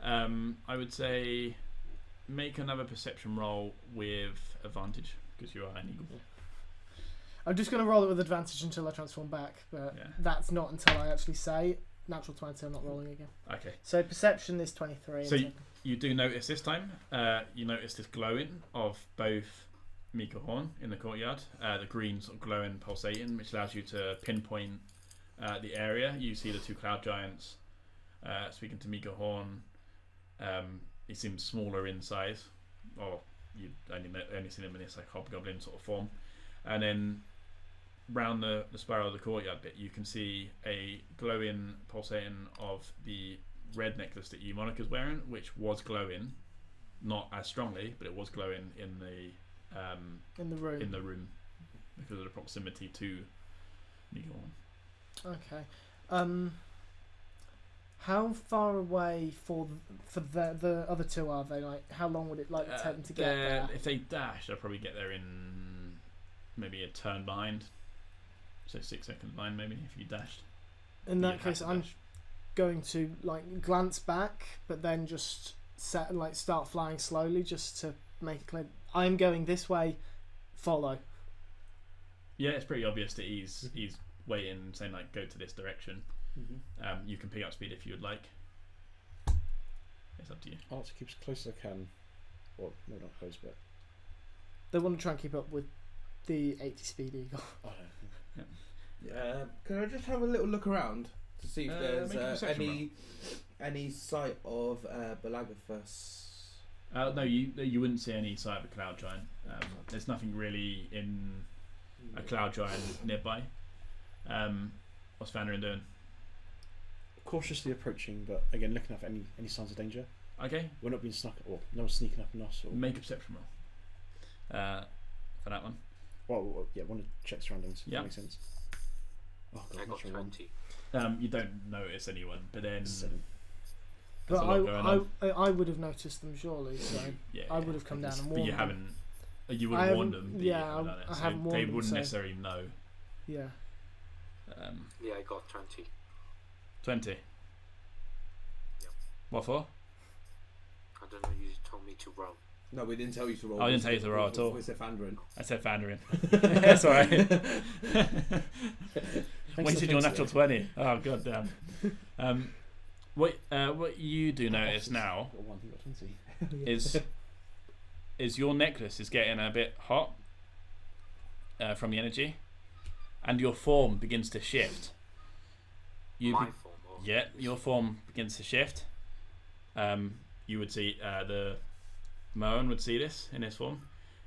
I would say make another perception roll with advantage because you are an eagle. I'm just going to roll it with advantage until I transform back, but Yeah. that's not until I actually say natural 20. I'm not rolling again. Okay. So perception is 23. So you do notice this time. You notice this glowing of both Mika Horn in the courtyard, the green sort of glowing, pulsating, which allows you to pinpoint the area. You see the two cloud giants speaking to Mika Horn. He seems smaller in size, or you only seen him in this like hobgoblin sort of form. And then round the spiral of the courtyard bit, you can see a glowing, pulsating of the red necklace that you, Monica's wearing, which was glowing, not as strongly, but it was glowing in the room because of the proximity to Mika Horn. Okay. How far away for the other two are they? Like, how long would it take them to get there? If they dash, they'll probably get there in maybe a turn behind. So 6 seconds behind, maybe, if you dashed. In that case, I'm going to like glance back, but then just start flying slowly, just to make it clear. I'm going this way. Follow. Yeah, it's pretty obvious that he's waiting, saying like go to this direction. Mm-hmm. You can pick up speed if you would like. It's up to you. I like to keep as close as I can, or maybe not close, but They want to try and keep up with the 80 speed eagle. I don't know. Can I just have a little look around to see if Make a there's perception any sight of Belagathus? No, you wouldn't see any sight of a cloud giant. There's nothing really in a cloud giant nearby. What's Vandarin doing? Cautiously approaching, but again looking out for any signs of danger. Okay, We're not being snuck, or no one's sneaking up on us. Or make a perception roll for that one. well, yeah, want to check surroundings. If Yeah. that makes sense. Oh god, I got natural one. 20. You don't notice anyone, but then 7. there's But a lot going on. I would have noticed them surely, so Yeah, I would have come down and but warned you them. haven't. You would I have warned haven't- them. But yeah, you haven't done it, I so haven't warned they them, wouldn't so- necessarily know. Yeah. Yeah, I got 20. 20. Yep. What for? I don't know. You told me to roll. No, we didn't tell you to roll. I didn't tell you to roll at all. We said Fandarin. I said Vandarin. That's alright. Thanks When for did the your hints natural there. 20? Oh god damn. What you do notice now Got 1, he got 20. is your necklace is getting a bit hot from the energy, and your form begins to shift. My form. Or Yeah, your form begins to shift. You would see the Moen would see this in his form.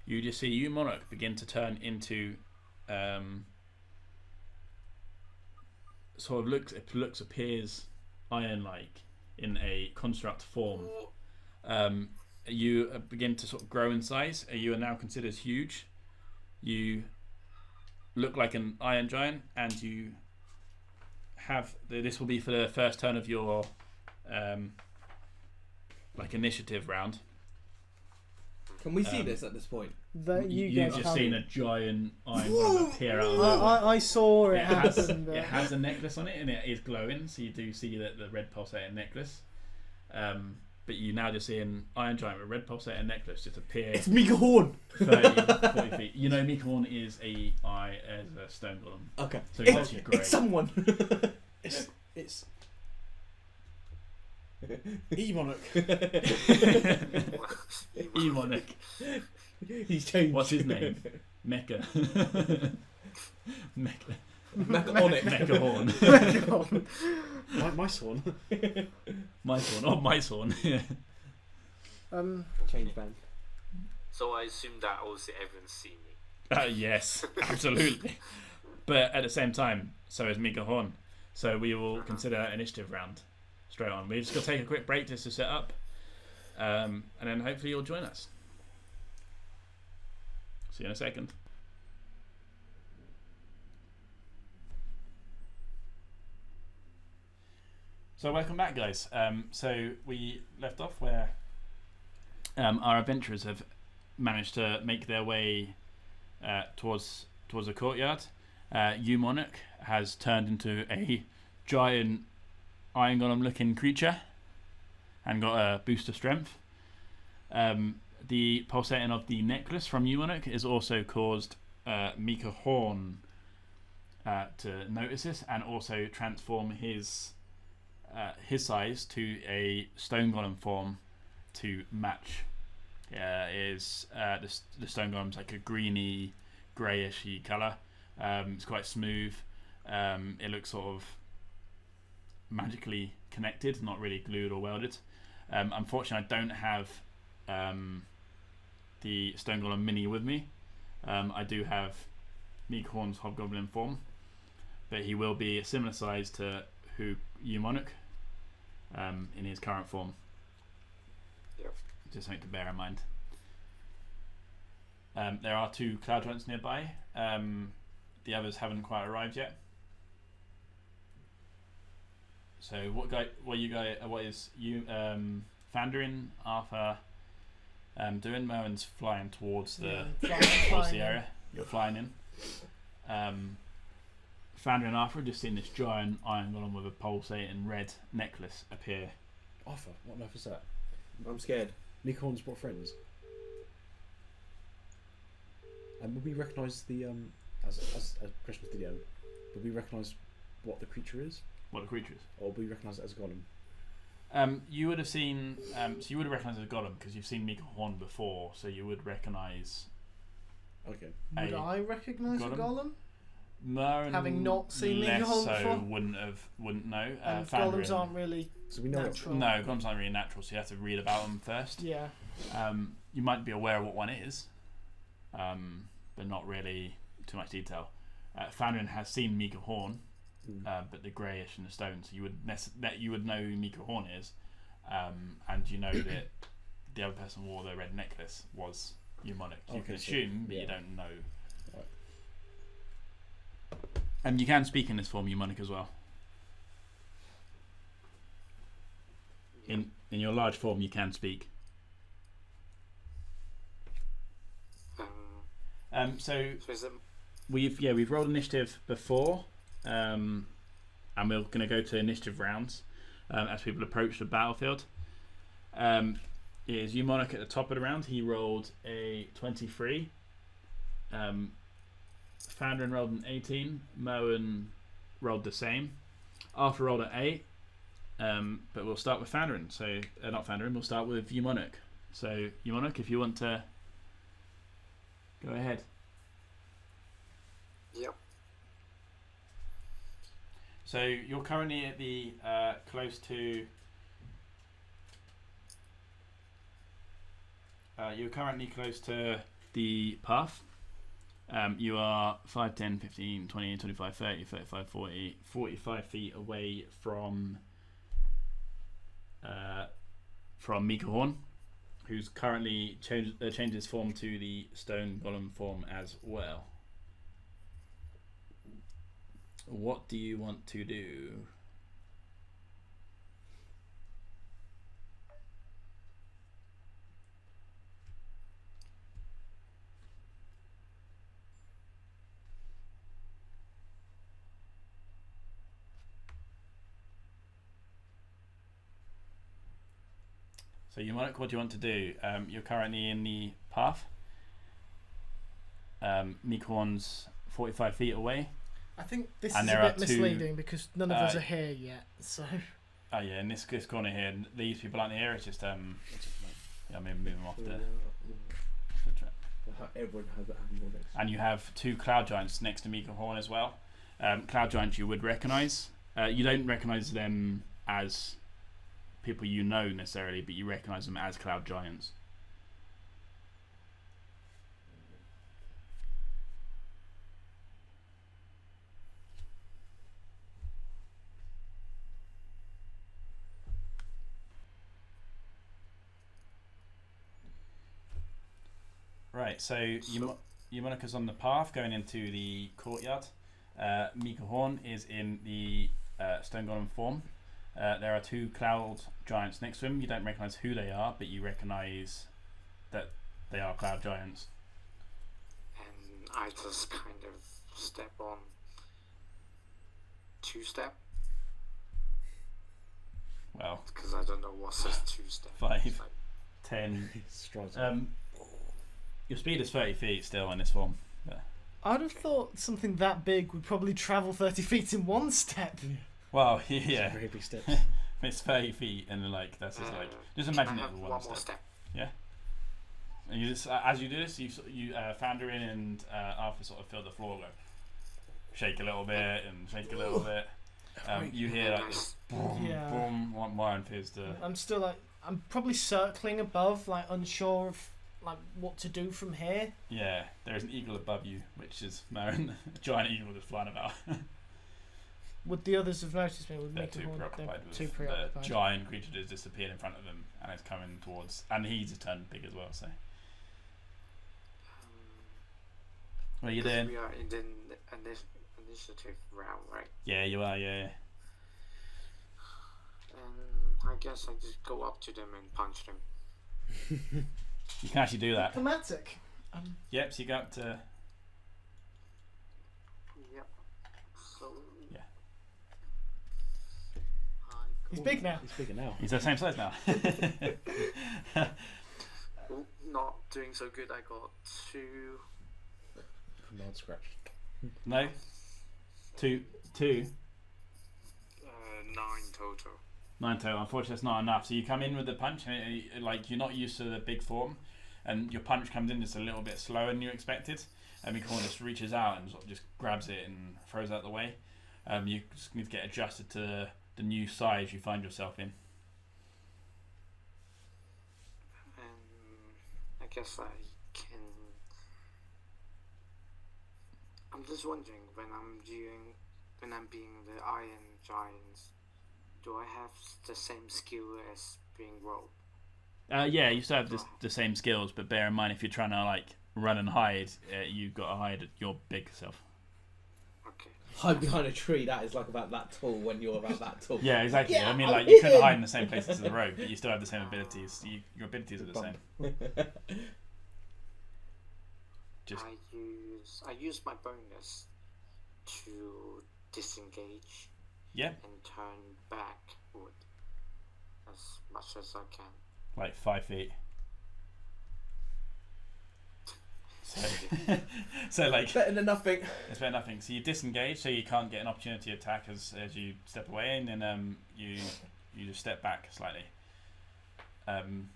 You just see you, Monarch, begin to turn into sort of appears iron-like in a construct form. You begin to sort of grow in size. You are now considered huge. You look like an iron giant, and you have this will be for the first turn of your like initiative round. Can we see this at this point? That you You've guys just have. seen a giant iron golem appear out of nowhere. I saw it It has, happen. it has a necklace on it, and it is glowing, so you do see that the red pulsating necklace. But you now just see an iron giant with a red pulsating necklace just appear It's Mika Horn. 40 feet. You know, Mika Horn is a stone golem, Okay. so he's actually great. It's someone. it's E-Monarch. Emonic. He's changed. What's his name? Mecha. Mecha. Mechanic. Mecha Horn. My swan. My Horn. Oh, my Horn. Change band. So I assume that also everyone's seen me. Yes, absolutely. But at the same time, so is Mika Horn. So we will consider initiative round straight on. We're just going to take a quick break just to set up. And then hopefully you'll join us. See you in a second. So welcome back, guys. So we left off where our adventurers have managed to make their way towards the courtyard. Monarch has turned into a giant iron golem looking creature and got a boost of strength. The pulsating of the necklace from Monarch has also caused Mika Horn to notice this and also transform his size to a stone golem form to match. The stone golem's like a greeny, greyishy colour. It's quite smooth. It looks sort of magically connected, not really glued or welded. Unfortunately, I don't have the stone golem mini with me. I do have Mika Horn's hobgoblin form, but he will be a similar size to Monarch in his current form. Yep. Just something to bear in mind. There are 2 cloud giants nearby. The others haven't quite arrived yet. So what is Fandarin, Arthur doing? Merwin's flying towards the area. You're flying in. Fandarin and Arthur have just seen this giant iron golem with a pulsating red necklace appear. Arthur, what on earth is that? I'm scared. Mika Horn's brought friends. And would we recognise the as a Christmas video? Would we recognise what the creature is, What the creature is? or would we recognise it as a golem? You would have seen. So you would have recognised it as a golem because you've seen Mika Horn before. So you would recognise. Okay. Would I recognise a golem? golem? Merwin, Having not seen Mika less Horn so before? wouldn't know. And Fandarin- golems aren't really So we know natural. No, golems aren't really natural, so you have to read about them first. Yeah. You might be aware of what one is, but not really too much detail. Fandarin has seen Mika Horn, but the greyish and the stone, so you would know who Mika Horn is, and you know that the other person who wore the red necklace was Monarch. You Okay, can so- assume, but you yeah. don't know. Right. And you can speak in this form, Monarch, as well. In your large form, you can speak. So So is it? we've rolled initiative before, and we're going to go to initiative rounds as people approach the battlefield. It is Monarch at the top of the round. He rolled a 23. Fandarin rolled an 18. Merwin rolled the same. Arthur rolled an 8. But we'll start with Fandarin. So not Fandarin. We'll start with Monarch. So Monarch, if you want to go ahead. Yep. So you're currently at the close to. You're currently close to the path. You are 5, 10, 15, 20, 25, 30, 35, 40, 45 feet away from Mika Horn, who's currently changed his form to the stone golem form as well. What do you want to do? So Eumonich, what do you want to do? You're currently in the path. Mikhorn's 45 feet away. I think this And is a there are bit misleading because none of us are here yet. So Oh yeah, in this corner here, these people aren't here. It's just yeah, maybe move them off the track. Everyone has that animal next. And you have two cloud giants next to Mikhorn as well. Cloud giants you would recognise. You don't recognise them as people you know necessarily, but you recognise them as cloud giants. Right, so Eumonika's on the path going into the courtyard. Mikhorn is in the stone golem form. There are two cloud giants next to him. You don't recognise who they are, but you recognise that they are cloud giants. And I just kind of step on 2-step. Well, because I don't know what says 2-step. 5, 10. Strides. Your speed is 30 feet still in this form. But I'd have thought something that big would probably travel 30 feet in one step. well, yeah, Very big steps. it's 30 feet, and then like that's just like just imagine Can I it have as one one more step. step? Yeah. And you just as you do this, you Fandarin and Arthur sort of feel the floor go shake a little bit and shake a little bit. You hear like this boom, Yeah. boom. Warren appears to. I'm still like, I'm probably circling above, like unsure of like what to do from here. Yeah, there is an eagle above you, which is Marin, a giant eagle just flying about. Would the others have noticed me? Would They're make too preoccupied with too the preoccupied. giant creature that has disappeared in front of them and is coming towards. And he's a turn big as well. So, what are you doing? We are in the initiative round, right? Yeah, you are. Yeah. And I guess I just go up to them and punch them. You can actually do that. Diplomatic. Yep. So you go up to. Yep. So Yeah. He's big now. He's bigger now. He's the same size now. Not doing so good. I got 2. Command scratch. No. Two. 9 total. 9 total. Unfortunately, that's not enough. So you come in with the punch, and like you're not used to the big form, and your punch comes in just a little bit slower than you expected. And Mikhorn just reaches out and sort of just grabs it and throws it out the way. You just need to get adjusted to the new size you find yourself in. I guess I can. I'm just wondering when I'm being the Iron Giants, do I have the same skill as being rogue? Yeah, you still have the same skills, but bear in mind if you're trying to like run and hide, you've got to hide your big self. Okay. Hide behind a tree. That is like about that tall when you're about that tall. Yeah, exactly. Yeah, I mean, I'm like you couldn't in. hide in the same places as the rogue, but you still have the same abilities. Your abilities are the same. Just I use my bonus to disengage. Yeah. And turn backward as much as I can. Like 5 feet. So like Better than nothing. it's better than nothing. So you disengage, so you can't get an opportunity attack as you step away, and then you just step back slightly. And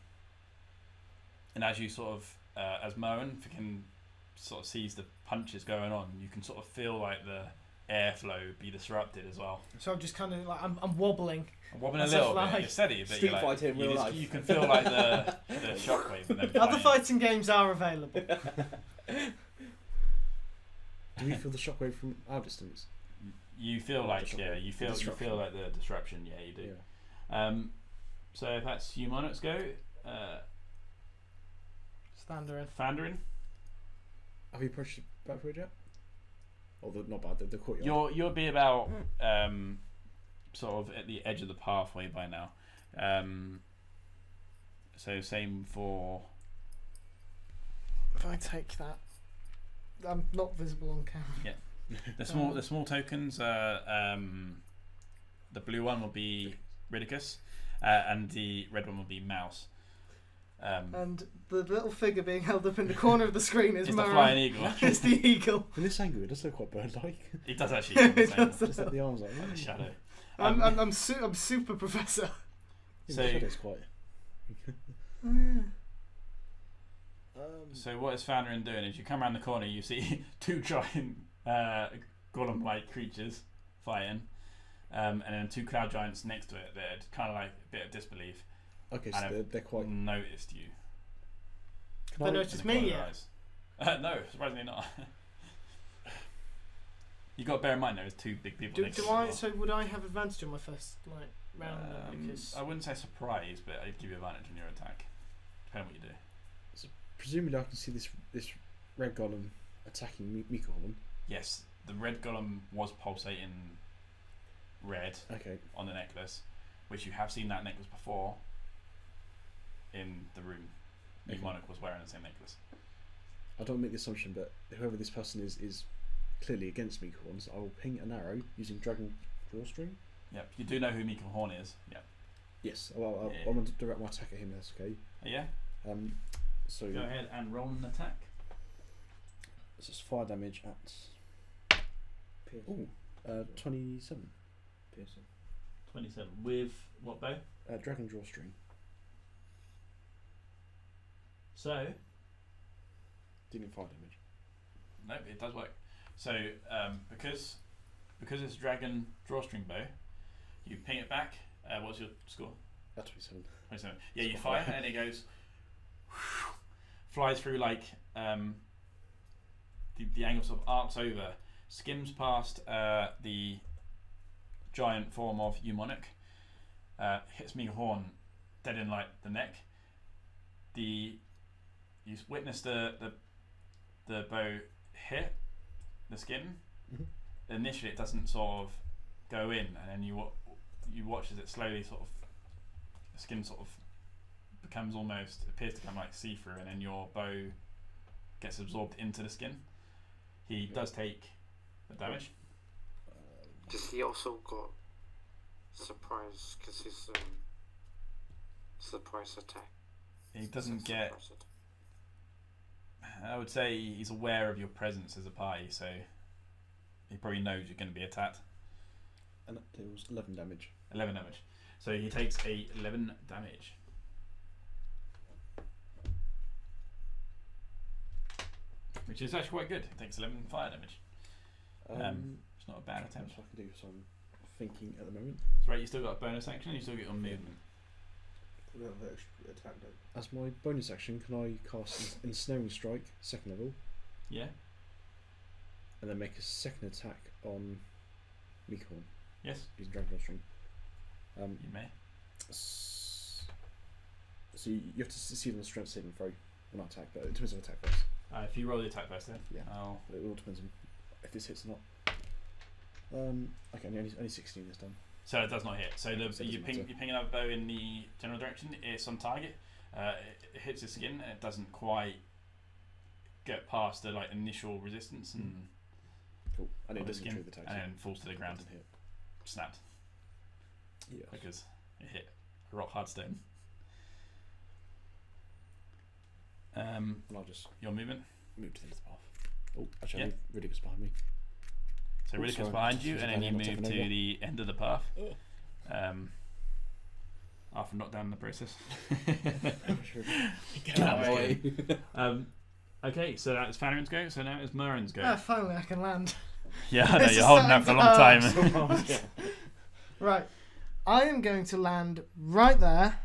as you sort of as Moen can sort of sees the punches going on, you can sort of feel like the airflow be disrupted as well. So I'm just kind of like I'm wobbling. I'm wobbling a As little if bit. like You're steady, but Street you're like, Fighter in real life. you can feel like the shockwave. And then Other flying. fighting games are available. Do we feel the shockwave from our distance? You feel like you feel disruption. like the disruption. Yeah, you do. Yeah. So if that's Humon, let's go. Standard. Fandarin. Have we approached the battlefield yet? or the courtyard. You'll be about sort of at the edge of the pathway by now. So same for. If I take that, I'm not visible on camera. Yeah. The small tokens. The blue one will be Ridicus, and the red one will be Mouse. And the little figure being held up in the corner of the screen is It's Murray. the flying eagle. It's the eagle. From this angle, it does look quite bird-like. It does actually. Look the same. Just like the arms, like Like the shadow. I'm super professor. So- the shadow's quite. So what is Founder doing is you come around the corner, you see two giant golem-like creatures fighting, and then two cloud giants next to it. They're kind of like a bit of disbelief. Okay, And so they're quite. noticed you. Can They I- noticed in the corner me of their yet? eyes. No, surprisingly not. You got to bear in mind there is two big people. next to Do you I? as So would I have advantage on my first round? well. Because I wouldn't say surprise, but I'd give you advantage on your attack. Depending on what you do. Presumably, I can see this red golem attacking Mika Horn. Yes, the red golem was pulsating red Okay. on the necklace, which you have seen that necklace before in the room. The Okay. monarch was wearing the same necklace. I don't make the assumption, but whoever this person is clearly against Mika Horn, so I will ping an arrow using Dragon Drawstring. Yep, you do know who Mika Horn is. Yep. Yes. Well, Yeah. I'm going to direct my attack at him. That's okay. Yeah. So Go ahead and roll an attack. this is fire damage at. Piercing. 27. Piercing. 27 with what bow? Dragon Drawstring. So Dealing fire damage. no, it does work. So because it's dragon drawstring bow, you ping it back. What's your score? 27. 27. Yeah, you fire and it goes flies through like the angle sort of arcs over, skims past the giant form of Eumonic, hits Mega Horn dead in like the neck. You witness the bow hit the skin. Mhm. Initially, it doesn't sort of go in, and then you watch as it slowly sort of the skin sort of becomes almost appears to become like see-through, and then your bow gets absorbed into the skin. He does take the damage. Does he also got surprise? Because his surprise attack. He doesn't Surprise get. attack. I would say he's aware of your presence as a party, so he probably knows you're going to be attacked. And that deals 11 damage. 11 damage. So he takes 11 damage. Which is actually quite good. He takes 11 fire damage. It's not a bad That's attempt. what I can do, so I'm thinking at the moment. That's right, you still got a bonus action, you still get your movement. We have the extra attack though. As my bonus action, can I cast Ensnaring Strike, 2nd level, Yeah? and then make a second attack on Mikael Yes? using Dragon Drawstring? You may. So you have to see them strength saving throw when I attack, but it depends on attack first. If you roll the attack first then. Yeah. I'll... It all depends on if this hits or not. Okay, only 16 this time. So it does not hit. So Okay, the, so it you doesn't matter. ping another bow in the general direction. It's on target. It hits his skin and it doesn't quite get past the like initial resistance and Cool. And of it the doesn't skin, trigger the attack. and then falls to the ground. Doesn't hit. Snapped Yes. because it hit a rock hard stone. And I'll just Your movement. move to the end of the path. Oh, actually, Yeah. I need Ridicus behind me. So Oh, Ridicus sorry. behind you, Just and then you not move taken to over. the end of the path. After knock down in the process. Get out of my way. Okay, so that was Fanarin's go. So now it's Murren's go. Finally I can land. Yeah, I know This you're is holding out for a long time. Right. I am going to land right there.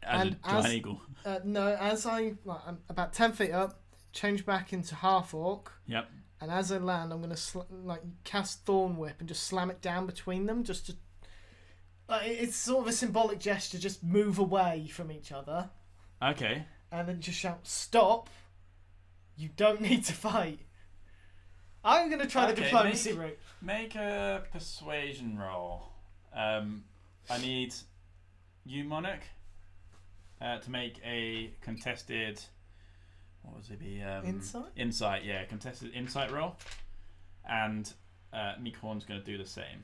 As a And giant as- eagle. No, as I'm about 10 feet up, change back into half orc, Yep. and as I land, I'm going to cast Thorn Whip and just slam it down between them, just to. It's sort of a symbolic gesture, just move away from each other, Okay. and then just shout, "Stop! You don't need to fight." I'm going to try the Okay, diplomacy route. Make a persuasion roll. I need you, Monarch, to make a contested. What was it? Be Insight? Insight, yeah, contested insight roll, and Nikorn's going to do the same.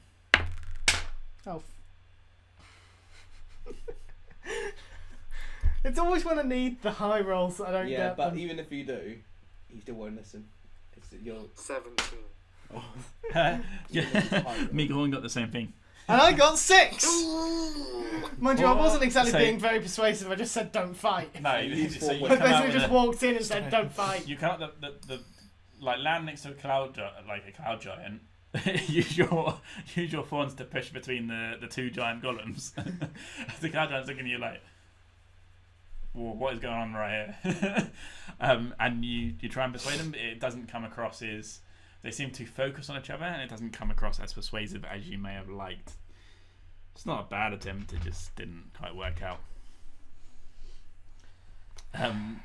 Oh. It's always when I need the high rolls that I don't Yeah, get but them. even if you do, he still won't listen. It's your 17. Yeah, Nikorn got the same thing. And I got 6! Mind you, I wasn't exactly So- being very persuasive. I just said don't fight. No, He's so you forward. I come out basically with just a, walked in and said don't fight. you come out the like land next to a cloud like a cloud giant. use your thorns to push between the two giant golems. The cloud giant's looking at you like, well, what is going on right here? And you try and persuade them, but it doesn't come across as they seem to focus on each other, and it doesn't come across as persuasive as you may have liked. It's not a bad attempt; it just didn't quite work out. I'm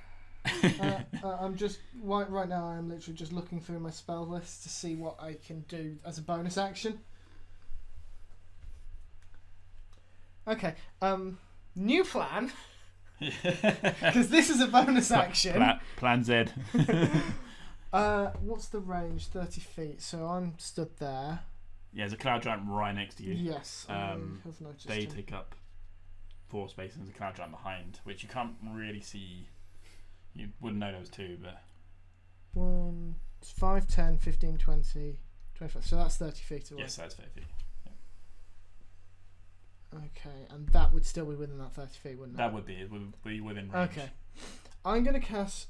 just right now. I'm literally just looking through my spell list to see what I can do as a bonus action. Okay. New plan. Because this is a bonus action. Plan Z. What's the range? 30 feet. So I'm stood there. Yeah, there's a cloud giant right next to you. Yes. I have noticed They him. take up 4 spaces, and there's a cloud giant behind, which you can't really see. You wouldn't know there was 2, but 1, 5, 10, 15, 20, 25. So that's 30 feet away. yes, that's 50. Okay, and that would still be within that 30 feet, wouldn't it? That would be within range. Okay. I'm going to cast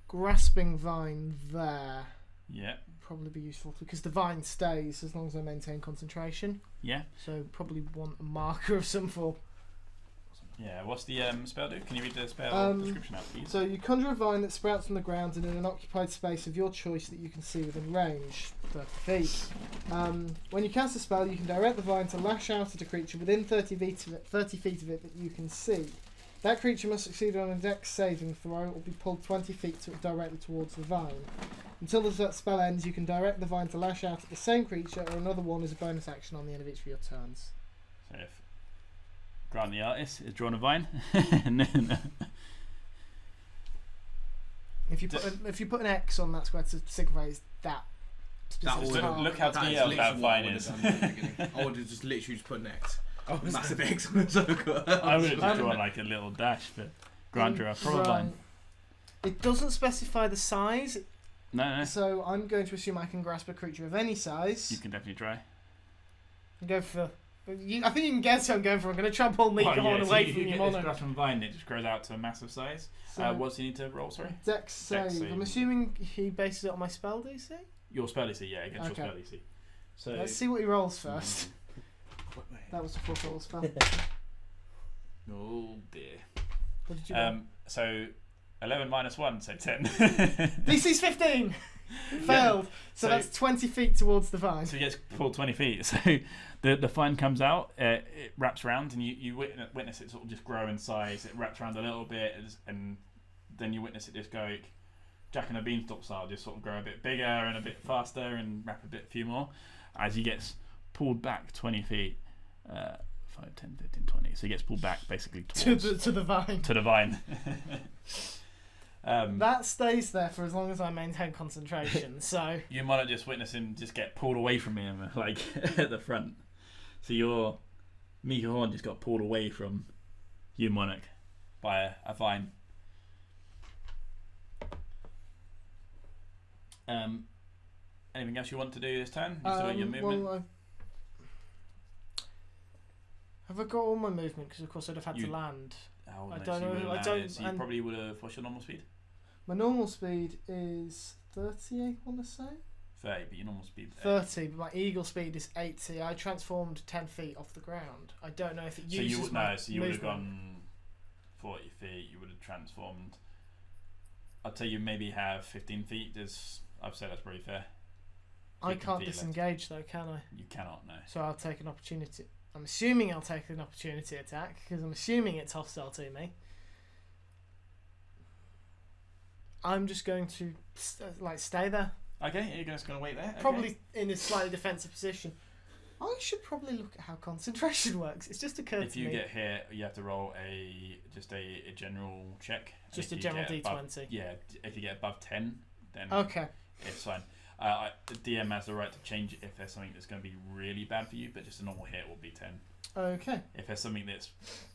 Grasping Vine there. Yeah. Probably be useful because the vine stays as long as I maintain concentration. Yeah. So probably want a marker of some form. Yeah. What's the spell do? Can you read the spell description out, please? So you conjure a vine that sprouts from the ground and in an occupied space of your choice that you can see within range, 30 feet. When you cast a spell, you can direct the vine to lash out at a creature within 30 feet of it that you can see. That creature must succeed on a dex saving throw or be pulled 20 feet directly towards the vine. Until the spell ends, you can direct the vine to lash out at the same creature or another one as a bonus action on the end of each of your turns. So if Grant the artist is drawn a vine. No. If you put an X on that square to signify that specific would- target. Look how That is detailed literally that what I vine would is. have done at the beginning. I would have just literally just put an X. Oh, Massive X on the circle. I would have just drawn like a little dash, but Grant drew a proper vine. It doesn't specify the size, No. so I'm going to assume I can grasp a creature of any size. You can definitely try. And go for. I think you can guess who I'm going for. I'm going to try and pull Meek on away from you your get this mono. grass from vine, it just grows out to a massive size. So, What's he need to roll? Sorry. Dex save. save. I'm assuming he bases it on my spell DC. Your spell DC, yeah, against Okay. your spell DC. So Let's see what he rolls first. That was a 4-level spell. Oh dear. What did you roll? So 11 minus 1, so 10. DC's 15. Failed. So that's 20 feet towards the vine. So he gets pulled 20 feet. So the vine comes out, it wraps around, and you witness it sort of just grow in size. It wraps around a little bit, and then you witness it just go like Jack and a Beanstalk style, just sort of grow a bit bigger and a bit faster and wrap a few more as he gets pulled back 20 feet. 5, 10, 15, 20. So he gets pulled back basically towards to the vine. to the vine. That stays there for as long as I maintain concentration. So You might not just witness him just get pulled away from him, like at the front. So your Mika Horn just got pulled away from you, Monarch, by a vine. Anything else you want to do this turn? You still got your movement? well, have I got all my movement? Because of course I'd have had to land. Oh, I no, don't so you know, would've I landed, don't- So you and- probably would have. What's your normal speed? My normal speed is 30. I want to say 30, but your normal speed. 30, but my eagle speed is 80. I transformed 10 feet off the ground. I don't know if it So uses you my so you would have movement. gone 40 feet. You would have transformed. I'd say you maybe have 15 feet. I'd say that's pretty fair. I 15 can't feet left. disengage though, can I? You cannot, no. So I'll take an opportunity. I'm assuming I'll take an opportunity attack because I'm assuming it's hostile to me. I'm just going to stay there. Okay, you're just going to wait there? Okay. Probably in a slightly defensive position. I should probably look at how concentration works. It's just occurred If to you me. get hit, you have to roll a general check. And Just if a you general get D20. above, yeah, if you get above 10, then Okay. it's fine. The DM has the right to change it if there's something that's going to be really bad for you, but just a normal hit will be 10. Okay. If there's something that's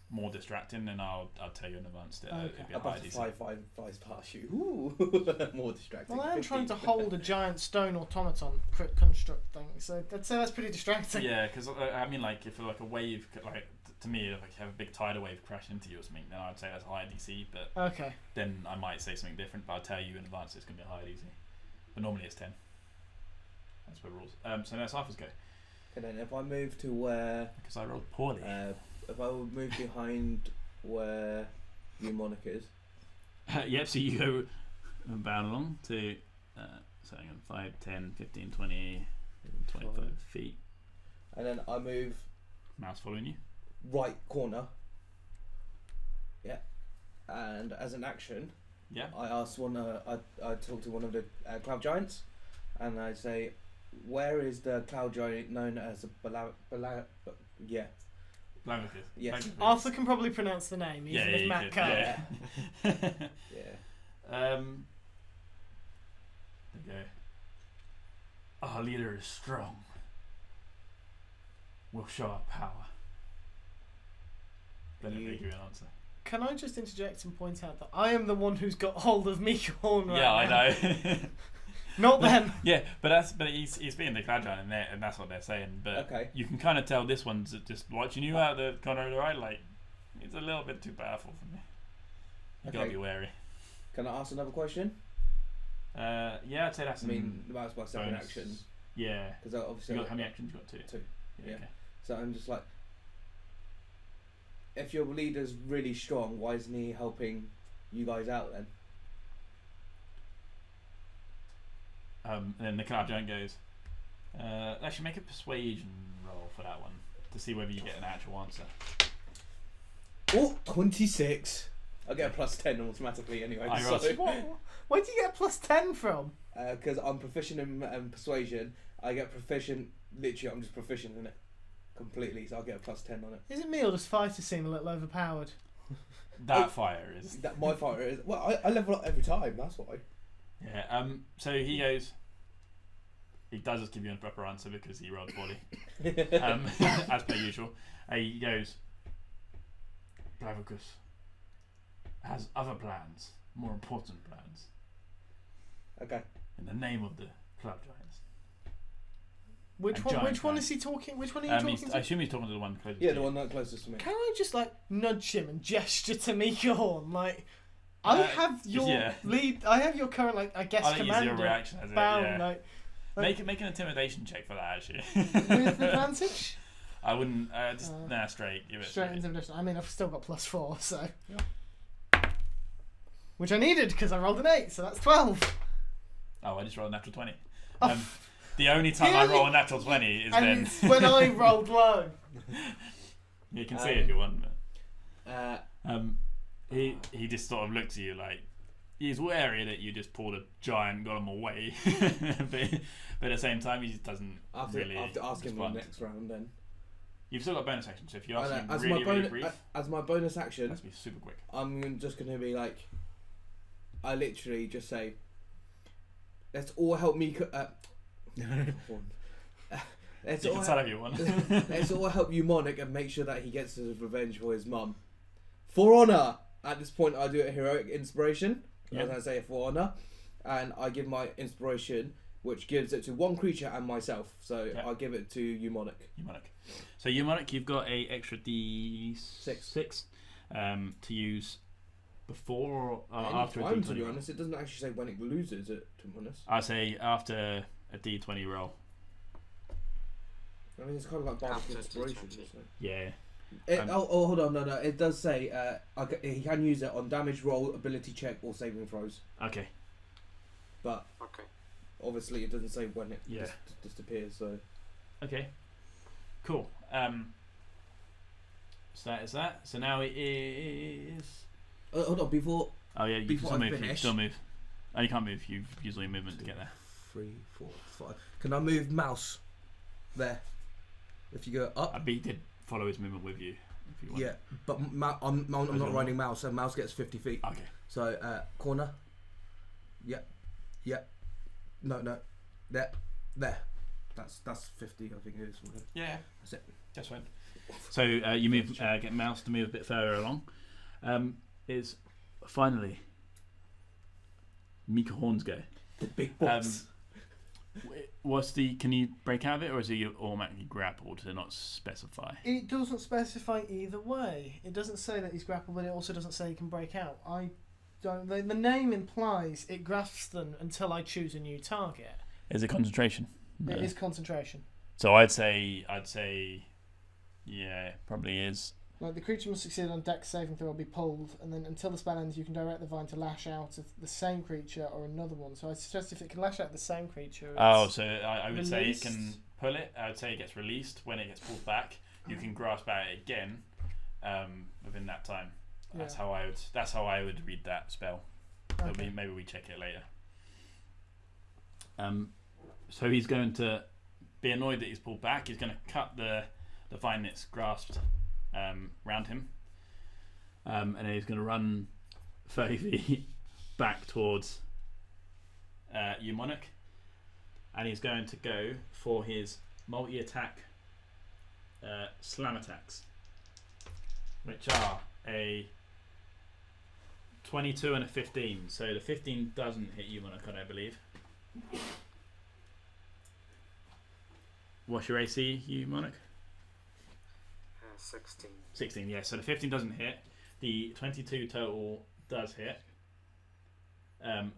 more distracting, then I'll tell you in advance that Okay. it'll be a About high to DC. flies past you. Ooh, more distracting. Well, I am 50. trying to hold a giant stone automaton construct thing, so I'd say that's pretty distracting. Yeah, because I mean, like if like a wave, like to me, if I have a big tidal wave crash into you or something, then I'd say that's high DC. But Okay. then I might say something different. But I'll tell you in advance it's going to be a high DC. But normally it's 10. That's the rules. So now Cypher's go. And then if I move to where, Because I rolled poorly. if I would move behind where Mnemonic is, Yep, so you go bound along to so hang on, 5, 10, 15, 20, 25 feet. and then I move Mouse following you. right corner. Yeah, and as an action, Yeah. I ask I talk to one of the cloud giants, and I say, "Where is the cloud giant known as a yeah, Blavicus. Yes. Blavicus. Arthur can probably pronounce the name, even if you Matt could, can't. yeah. yeah." There you go. Our leader is strong. We'll show our power. Then You- they give you an answer. Can I just interject and point out that I am the one who's got hold of Mika Horn right Yeah, now? I know. Not them. Yeah, but he's being the cloud giant, and that's what they're saying. But Okay. you can kind of tell this one's just watching you out the corner of the eye. Like, it's a little bit too powerful for me. You gotta Okay. be wary. Can I ask another question? Yeah, I'd say that's. I mean, that's my second bonus. action, Yeah. because obviously You got how many actions? You got 2. 2. Yeah. Okay. So I'm just like, if your leader's really strong, why isn't he helping you guys out then? And then the cloud giant goes. Actually, make a persuasion roll for that one to see whether you get an actual answer. Oh, 26. I get a plus 10 automatically anyway. I rolled- Where do you get a plus 10 from? Because I'm proficient in persuasion, I get proficient. Literally, I'm just proficient in it completely, so I'll get a plus 10 on it. Is it me or does fighter seem a little overpowered? That fire is. That my fighter is. Well, I level up every time. That's why. Yeah. So he goes. He does just give you a proper answer because he rolled poorly. As per usual. He goes. Blavicus has other plans, more important plans. Okay. In the name of the cloud giants. Which And one? giant Which one man. is he talking? Which one are you talking I to? assume he's talking to the one closest Yeah, to the you. one that closest to me. Can I just like nudge him and gesture to Mika Horn? Like, I have your yeah. lead. I have your current like I guess I'll use commander your reaction as it. bound. Yeah. Like Make an intimidation check for that actually. with advantage. I wouldn't. Straight. Give it Straight straight. intimidation. I mean, I've still got plus 4, so. Yeah. Which I needed because I rolled an 8, so that's 12. Oh, I just rolled a natural 20. Oh. The only time The I only- roll a natural 20 is And then. it's when I rolled low. You can see it if you want. Uh, But, he just sort of looks at you like he's wary that you just pulled a giant, got him away. but at the same time, he just doesn't after really asking him respond. the next round, then. You've still got bonus action, so if you ask him as really, my really brief, as my bonus action, let's be super quick. I'm just gonna be like, I literally just say, let's all help me. Let's You all can tell if you want. let's all help Mnemonic and make sure that he gets his revenge for his mum. For honor. At this point, I do a heroic inspiration. Yeah. As I say, for honor, and I give my inspiration, which gives it to one creature and myself. So Yeah. I give it to Mnemonic. Eumonic. So Eumonic, you've got a extra D6 to use before or after a Time, D20 to be roll. honest, it doesn't actually say when it loses it. To be honest, I say after a D20 roll. I mean it's kind of like bardic After inspiration. D20. isn't it? Yeah. Hold on, no, it does say he can use it on damage roll, ability check, or saving throws. Okay. But Okay. obviously, it doesn't say when it Yeah. disappears. So Okay. Cool. So that is that. So now it is. hold on before. Oh yeah, you can Before still I move. You can finish. still move. Oh, you can't move. You've used all your movement to get there. 3, 4, 5. Can I move mouse there? If you go up. I did follow his movement with you. If you want. Yeah, but I'm not riding mouse, so mouse gets 50 feet. Okay. So corner. Yep. No. There. That's 50. I think it is. Yeah. That's it. That's fine. So you move, get mouse to move a bit further along. Is finally Mika Horn's go. The big boss. Can you break out of it, or is he automatically grappled? Does it not specify? It doesn't specify either way. It doesn't say that he's grappled, but it also doesn't say he can break out. I don't. The name implies it grasps them until I choose a new target. Is it concentration? No. It is concentration. So I'd say, yeah, it probably is. Like the creature must succeed on Dex saving throw or be pulled, and then until the spell ends, you can direct the vine to lash out at the same creature or another one. So I suggest if it can lash out the same creature. So I would say it can pull it. I would say it gets released. When it gets pulled back, you can grasp at it again within that time. That's how I would read that spell. Okay. Maybe we check it later. So he's going to be annoyed that he's pulled back. He's going to cut the vine that's grasped round him, and then he's going to run 30 feet back towards you, Monarch, and he's going to go for his multi-attack slam attacks, which are a 22 and a 15. So the 15 doesn't hit you, Monarch, I believe. What's your AC, you, Monarch? 16. 16, yeah. So the 15 doesn't hit. The 22 total does hit.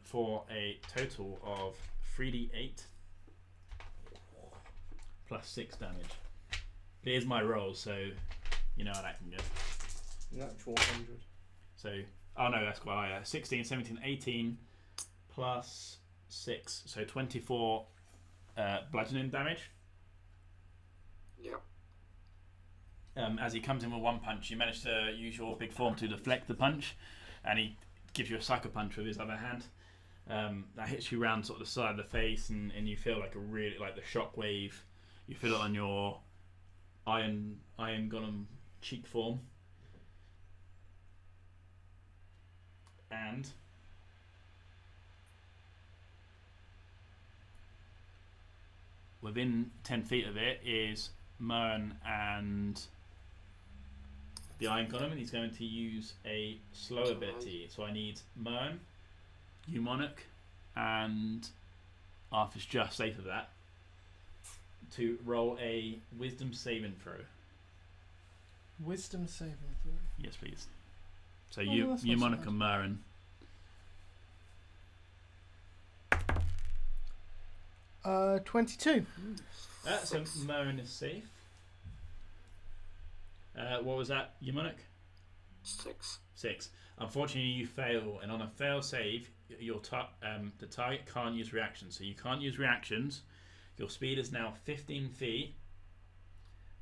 For a total of 3d8 plus 6 damage. It is my roll, so you know how that can go. Natural 100. So, oh no, that's quite higher. 16, 17, 18 plus 6. So 24 bludgeoning damage. Yep. As he comes in with one punch, you manage to use your big form to deflect the punch, and he gives you a sucker punch with his other hand. That hits you round sort of the side of the face, and you feel like the shock wave. You feel it on your iron golem cheek form, and within 10 feet of it is Mern and the Iron Golem, and he's going to use a slow ability. So I need Mern, you Monarch, and Arthur's just safe of that, to roll a Wisdom saving throw. Wisdom saving throw. Yes, please. So you Monarch and Mern. Uh, 22. So Mern is safe. What was that, you Monarch? 6. 6. Unfortunately, you fail, and on a fail save, the target can't use reactions. So you can't use reactions. Your speed is now 15 feet,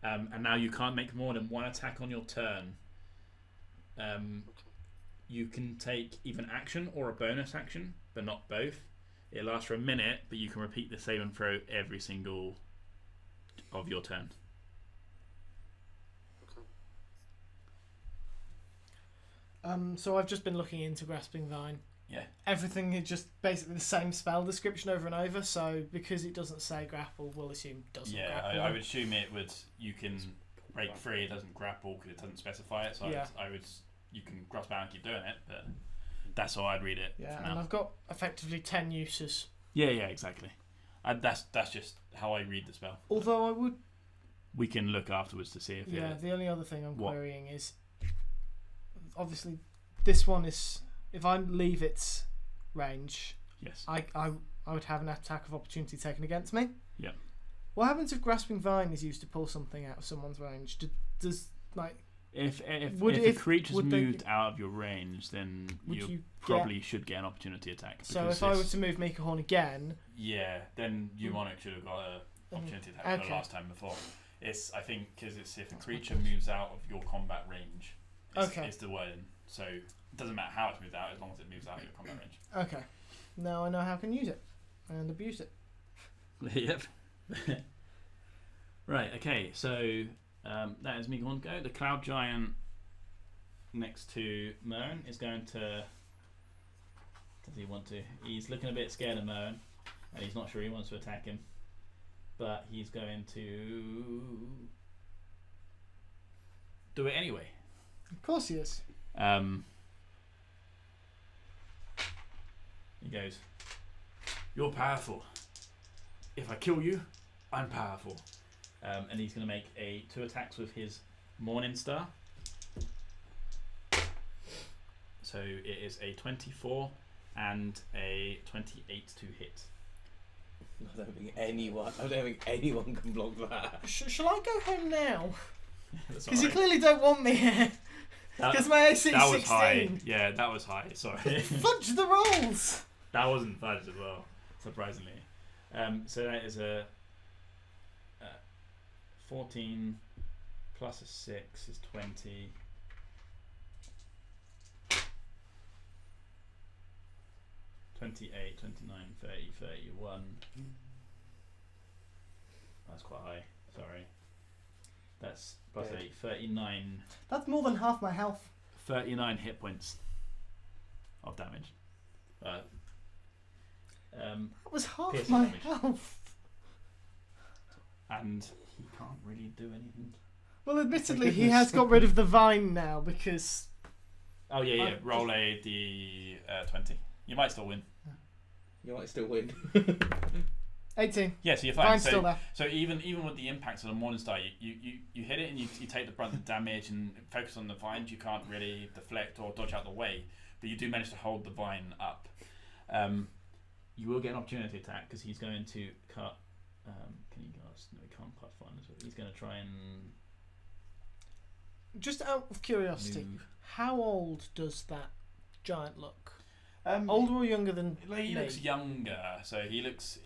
and now you can't make more than one attack on your turn. You can take either an action or a bonus action, but not both. It lasts for a minute, but you can repeat the save and throw every single of your turn. So I've just been looking into Grasping Vine. Yeah. Everything is just basically the same spell description over and over, so because it doesn't say grapple, we'll assume it doesn't grapple. I would assume it would. You can break free, it doesn't grapple because it doesn't specify it, so you can grasp out and keep doing it, but that's how I'd read it. Yeah, for and now. I've got effectively 10 uses. Yeah, exactly. That's just how I read the spell. Although I would... We can look afterwards to see if the only other thing I'm What? querying is... Obviously, this one is... If I leave its range, yes, I would have an attack of opportunity taken against me. Yeah. What happens if Grasping Vine is used to pull something out of someone's range? Does like... If Would- a creature's would they- moved out of your range, then Would you you probably should get an opportunity attack. So because if I were to move Mika Horn again... Yeah, then you Monarch should have got an opportunity attack the last time before. I think because it's if a creature moves out of your combat range, it's the wording. So it doesn't matter how it's moved out as long as it moves out of your combat range. Okay. Now I know how I can use it and abuse it. Yep. Right. Okay. So that is Migahorn go. The Cloud Giant next to Merrin is going to. Does he want to? He's looking a bit scared of Merrin, and he's not sure he wants to attack him. But he's going to do it anyway. Of course he is. He goes, "You're powerful. If I kill you, I'm powerful." And he's going to make 2 attacks with his Morning Star. So it is a 24 and a 28 to hit. I don't think anyone can block that. Shall I go home now? That's Because you alright. clearly don't want me here. Because my AC is That 16. was high. Yeah, that was high. Sorry. Fudge the rolls. That wasn't fudged as well, surprisingly. So that is a 14 plus a 6 is 20. $28, 29, 30, 31. That's quite high. Sorry. That's plus Yeah. 8, 39. That's more than half my health. 39 hit points of damage. That was half Piercing my damage. health. And he can't really do anything. Well, admittedly, he goodness. has got rid of the vine now because. Oh yeah. Roll a d20. You might still win. You might still win. 18. Yeah, so you're fine. Vine's still there. So even with the impacts of the Morningstar, you hit it and you take the brunt of the damage and focus on the vines. You can't really deflect or dodge out the way, but you do manage to hold the vine up. You will get an opportunity attack because he's going to cut. Can he cast? No, he can't cut finals. He's going to try and Just out of curiosity, move. how old does that giant look? Older or younger than He me? looks younger, so he looks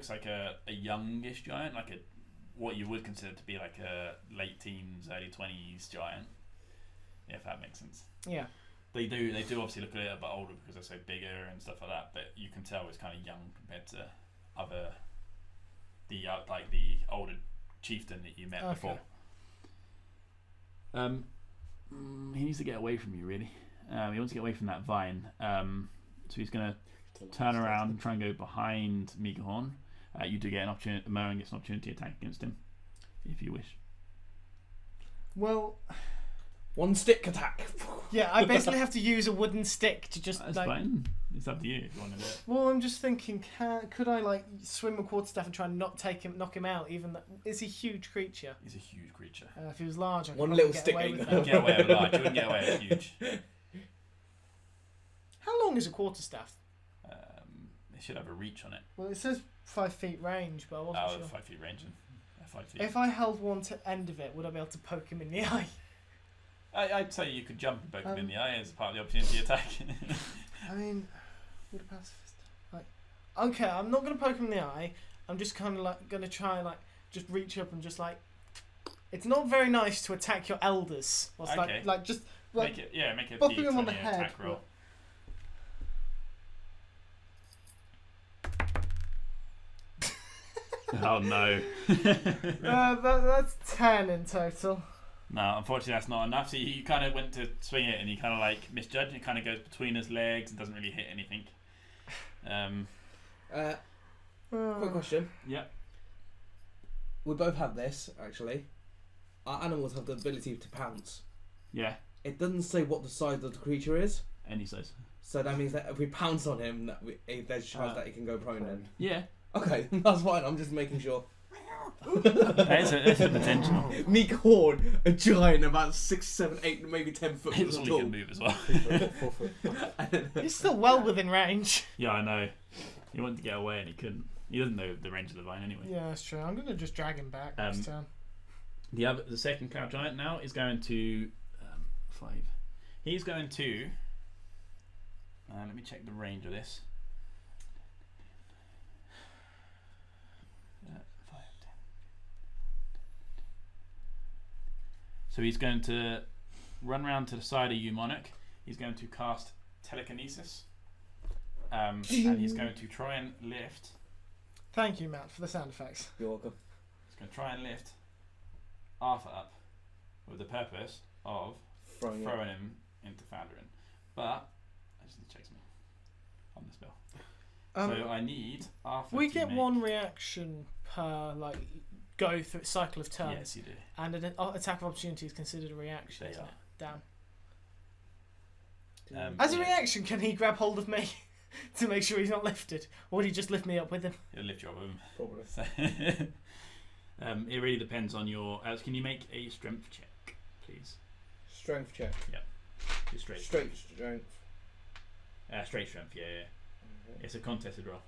like a youngish giant, like what you would consider to be like a late teens, early 20s giant. Yeah, if that makes sense. Yeah. They do obviously look a little bit older because they're so bigger and stuff like that, but you can tell it's kind of young compared to like the older chieftain that you met before. He needs to get away from you, really. He wants to get away from that vine. So he's going to turn around and try and go behind Migahorn. You do get an opportunity. Merrin gets an opportunity attack against him, if you wish. Well, One stick attack. yeah, I basically have to use a wooden stick to just That's like. fine. It's up to you if you want to do it. Well, I'm just thinking, could I like swim a quarterstaff and try and knock him out? Even though, is he a huge creature? He's a huge creature. If he was large, I could One probably little get stick away ain't with gonna- that. Get away with large. You wouldn't get away with huge. How long is a quarterstaff? They should have a reach on it. Well, it says 5 feet range, but I wasn't sure. 5 feet range and 5 feet. If I held one to end of it, would I be able to poke him in the eye? I'd say you could jump and poke him in the eye as part of the opportunity attack. I mean, would a pacifist like? Okay, I'm not gonna poke him in the eye. I'm just kind of like gonna try and like just reach up and just like. It's not very nice to attack your elders. Or it's Okay. like just like make a bopping him on D20 the head. attack roll. Oh no. That's 10 in total. No, unfortunately that's not enough. So you kind of went to swing it and you kind of like misjudged. It kind of goes between his legs and doesn't really hit anything. Quick question. Yeah. We both have this, actually. Our animals have the ability to pounce. Yeah. It doesn't say what the size of the creature is. Any size. So that means that if we pounce on him, there's a chance that he can go prone then. Yeah. Okay, that's fine. I'm just making sure. There's a potential. Meek Horn, a giant about 6, 7, 8, maybe 10 foot It's all he tall. can move as well. 4 foot. He's still well within range. Yeah, I know. He wanted to get away and he couldn't. He doesn't know the range of the vine anyway. Yeah, that's true. I'm gonna just drag him back this turn. The second cloud giant now is going to 5. He's going to. Let me check the range of this. 5, 10. So he's going to run round to the side of you, Monarch. He's going to cast telekinesis, and he's going to try and lift Thank you, Matt, for the sound effects. You're welcome. It's going to try and lift Arthur up with the purpose of throwing him into Foundering. But I just need to check something on the spell. So I need Arthur We to get make... one reaction per go through cycle of turns. Yes, you do. And an attack of opportunity is considered a reaction. They isn't are. it? Damn. As a reaction, can he grab hold of me to make sure he's not lifted, or would he just lift me up with him? He'll lift you up with him. Probably. So, it really depends on your. Can you make a strength check, please? Strength check. Just straight. Straight strength. Straight strength. Yeah. It's a contested roll.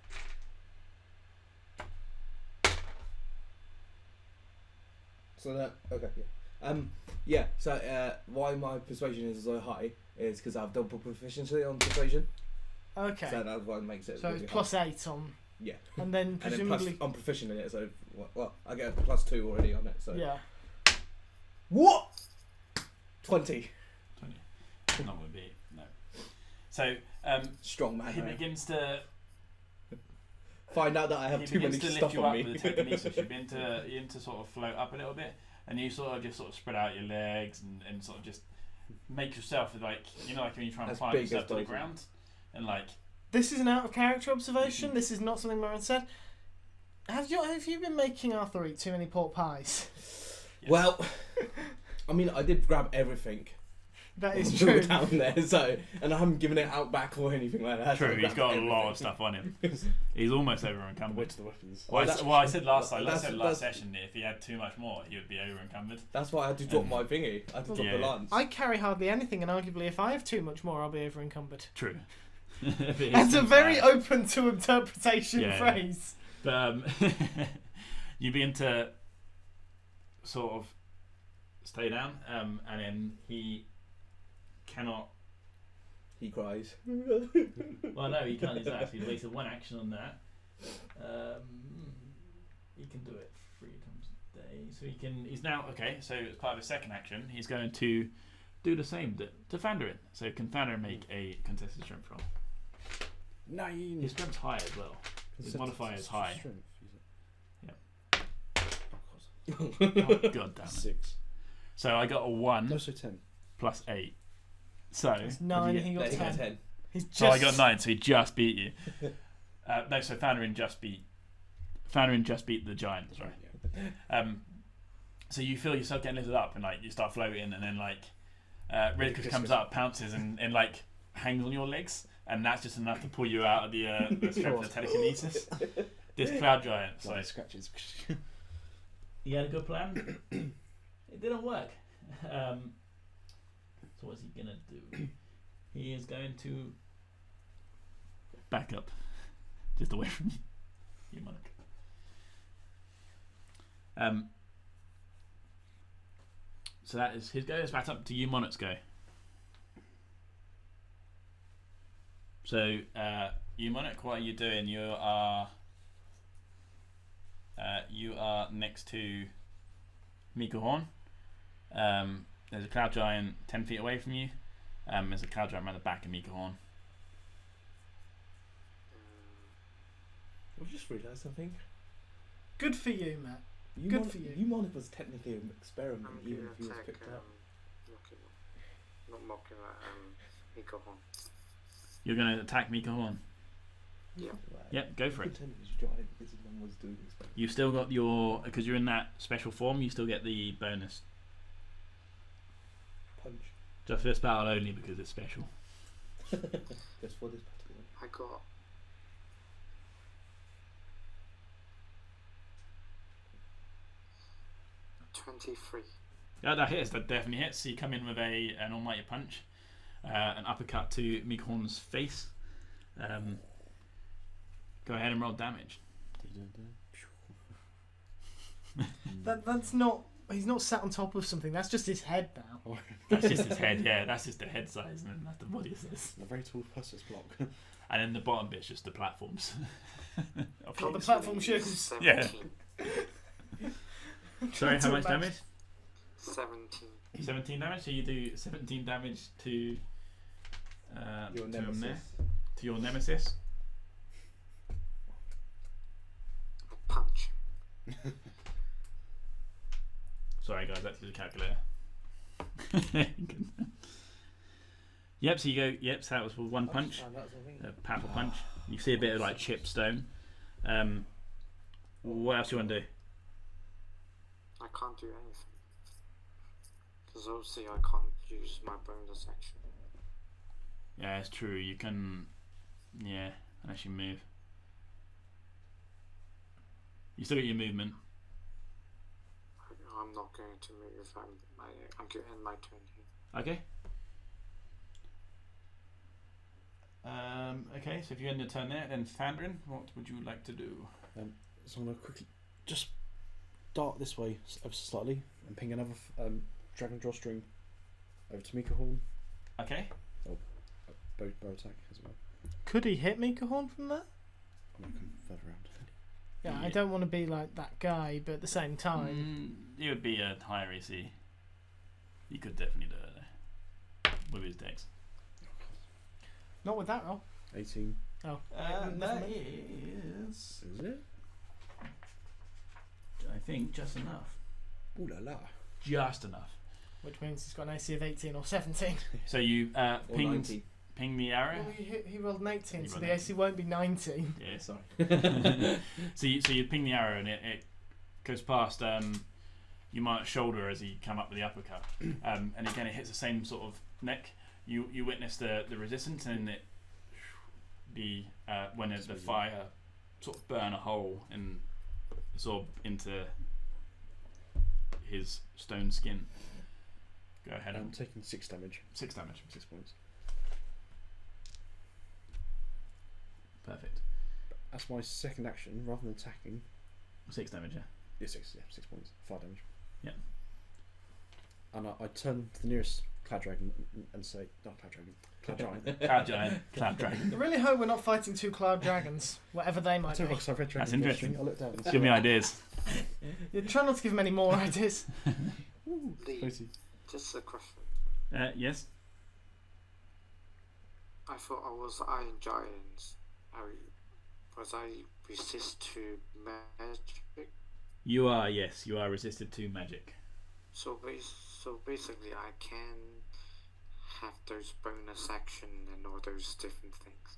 So that yeah. So why my persuasion is so high is because I have double proficiency on persuasion. Okay. So that's what makes it. So really it's high. +8 on. Yeah. And then And then presumably. plus, I'm proficient in it, so I get a +2 already on it. So Yeah. what? 20. 20. Not going to be no. So Strong man. he I am. begins to. Find out that I have He too many begins to lift stuff you on up me. with the telekinesis. You begin to sort of float up a little bit, and you sort of spread out your legs and sort of just make yourself like like when you try and As climb big yourself as to the possible. ground, and like. This is an out of character observation. This is not something Moran said. Have you been making Arthur eat too many pork pies? Yes. Well, I mean, I did grab everything. That is all true. down there, so and I haven't given it out back or anything like that. so I True, he's grabbed got everything. a lot of stuff on him. He's almost over Wait encumbered. to the weapons. Well, I said last that's- session that if he had too much more, he would be over encumbered. That's why I had to drop my thingy. I had to drop Yeah. the lance. I carry hardly anything, and arguably, if I have too much more, I'll be over encumbered. True. If it is That's a too very bad. open to interpretation Yeah. phrase. But you begin to sort of stay down, and then he cannot. He cries. Well, no, he can't use that. So he wasted one action on that. He can do it 3 times a day. So he can. He's now okay. So as part of his second action, he's going to do the same to Fandarin. So can Fandarin make a contested strength roll? 9. His strength's high as well. His modifier is high. Strength, Oh, God damn it. 6. So I got a 1 No, so 10. plus 8. So It's what 9, did you he get? got Then he got 10. 10. He's just... So I got 9. So he just beat you. No, so Fandarin just beat the giant. Sorry. So you feel yourself getting lifted up, and like you start floating, and then like Ridkus comes up, pounces, and like hangs on your legs, and that's just enough to pull you out of the strength of telekinesis. This cloud giant. So Like scratches. he had a good plan. It didn't work. So what's he gonna do? He is going to back up, just away from you, monarch. So that is his go. It's back up to you, Monarch's go. So, you, Monarch, what are you doing? You are next to Mika Horn. There's a cloud giant 10 feet away from you. There's a cloud giant around the back of Mika Horn. I've just realised something. Good for you, Matt. Good for you. Eumonic was technically an experiment, I'm even gonna if he was attack picked up. Miko Horn. You're going to attack Mika Horn. Yeah. Yep, go for it. Pretend he was giant because his mum was doing this. You've still got your, because you're in that special form, you still get the bonus. Punch. Just for this battle only because it's special. Just for this battle. I got 23. Yeah, that hits. That definitely hits. So you come in with an almighty punch, an uppercut to Mika Horn's face. Go ahead and roll damage. That's not... He's not sat on top of something. That's just his head now. That's just his head. Yeah, that's just the head size, and then that's the body size. A very tall person's block. And then the bottom bit's just the platforms. Of Oh, the course. platform shoes. Yeah. 17. Sorry, how much damage? 17. 17 damage. So you do 17 damage to Your to nemesis. to your nemesis. Sorry guys, that's the calculator. Yep, so you go, yep, so that was with one punch. A powerful punch. You see a bit of like chipped stone. What else do you want to do? I can't do anything. Because obviously I can't use my bonus action. Yeah, it's true. You can, yeah, unless you move. You still got your movement. I'm not going to move. I'm going to end my turn here. Okay. Okay, so if you end your turn there, then Fandrin, what would you like to do? So I'm going to quickly just dart this way ever so slightly and ping another dragon drawstring over to Mika Horn. Okay. Bow attack as well. Could he hit Mika Horn from there? I'm going to come further around. Yeah, I don't want to be like that guy, but at the same time... It would be a higher AC. You could definitely do it there. With his dex. Not with that roll. 18. Oh. That is... Is it? I think just enough. Ooh la la. Just enough. Which means he's got an AC of 18 or 17. So you Or ping 19. the arrow. Well, he rolled an 18, He so rolled the 18. AC won't be 19. Yeah. Sorry. So you ping the arrow and it goes past you might shoulder as he come up with the uppercut. And again it hits the same sort of neck. You witness the resistance and it when the fire sort of burn a hole and absorb into his stone skin. Go ahead. I'm taking 6 damage. 6 damage. 6 points. Perfect. That's my second action. Rather than attacking. 6 damage, yeah. Yeah, 6 points. 5 damage. Yeah. And I turn to the nearest cloud dragon and say, not cloud dragon, cloud giant. Cloud giant, cloud dragon. I really hope we're not fighting 2 cloud dragons, whatever they I might tell be. you what, 'cause I've read That's Dragon interesting. Drawstring, I looked down and Give me ideas. You try not to give him any more ideas. Lee, Crazy. just a question. Yes. I thought I was Iron Giants. Was I resist to magic? You are, yes. You are resisted to magic. So basically I can have those bonus action and all those different things.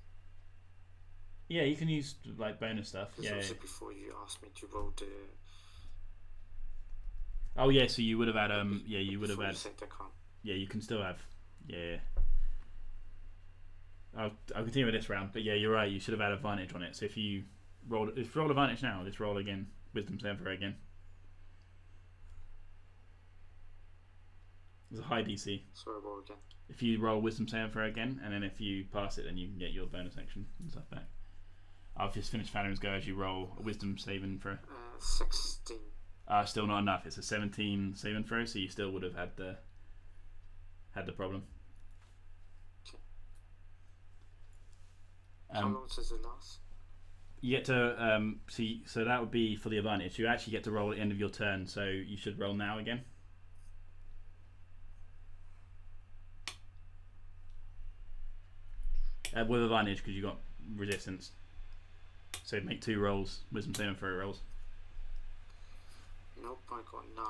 Yeah, you can use like bonus stuff. Because Yeah. also before you asked me to roll the... Oh yeah, so you would have had yeah, you would have before had you said I can't. yeah, you can still have yeah. I'll continue with this round, but yeah, you're right. You should have had advantage on it. So if you roll advantage now, let's roll again. Wisdom save for again. There's a high DC. So I roll again. If you roll wisdom save for again, and then if you pass it, then you can get your bonus action and stuff back. I've just finished Fannin's go as you roll a wisdom saving throw. 16. Still not enough. It's a 17 saving throw, so you still would have had the problem. How long does it last? You get to see, so that would be for the advantage. You actually get to roll at the end of your turn, so you should roll now again. With advantage because you got resistance. So make 2 rolls, wisdom saving throw rolls. Nope, I got 9.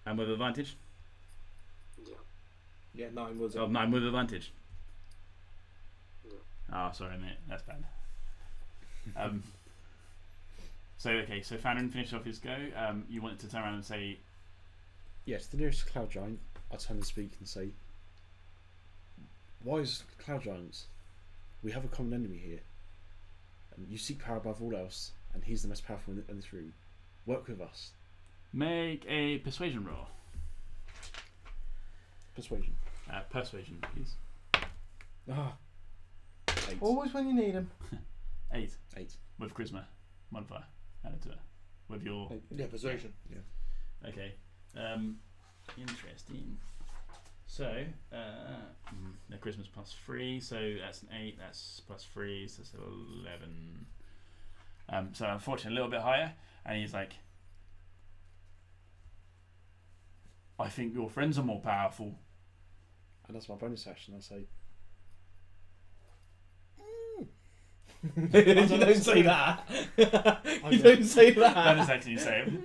And with advantage? Yeah. Yeah, 9 was it. Oh, 9 with advantage. Yeah. Oh, sorry mate, that's bad. So okay, so Fannin finished off his go. You wanted to turn around and say, Yes, the nearest cloud giant, I turn and speak and say, wise cloud giants, we have a common enemy here. You seek power above all else, and he's the most powerful in this room. Work with us. make a persuasion roll. Persuasion. Persuasion, please. Ah. 8. Always when you need him. 8 8. with charisma modifier added to it. With your Yeah, persuasion. Yeah. okay. Interesting. So the charisma's +3, so that's an 8. That's +3, so that's 11. So unfortunately, a little bit higher, and he's like, I think your friends are more powerful. And that's my bonus action. I say, You don't say that. You don't say That that. is actually same.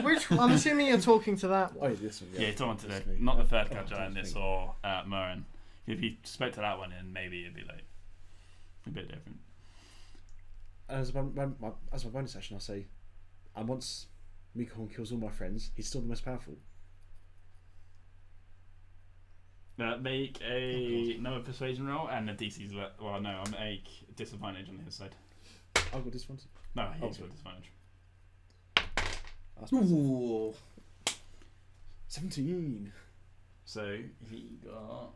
Which I'm assuming you're talking to that Oh, one. yeah, this one. Yeah, he's talking to That's the, me. not the third Oh, cat giant, that's this me. or Murren. If he spoke to that one, then maybe it'd be like a bit different. As my bonus action, I'll say, and once Mikahorn kills all my friends, he's still the most powerful. Make another persuasion roll and the DC's well, no, I'm make disadvantage on his side. I've got this one. No, he's Okay. got disadvantage. Ooh. 17. So he got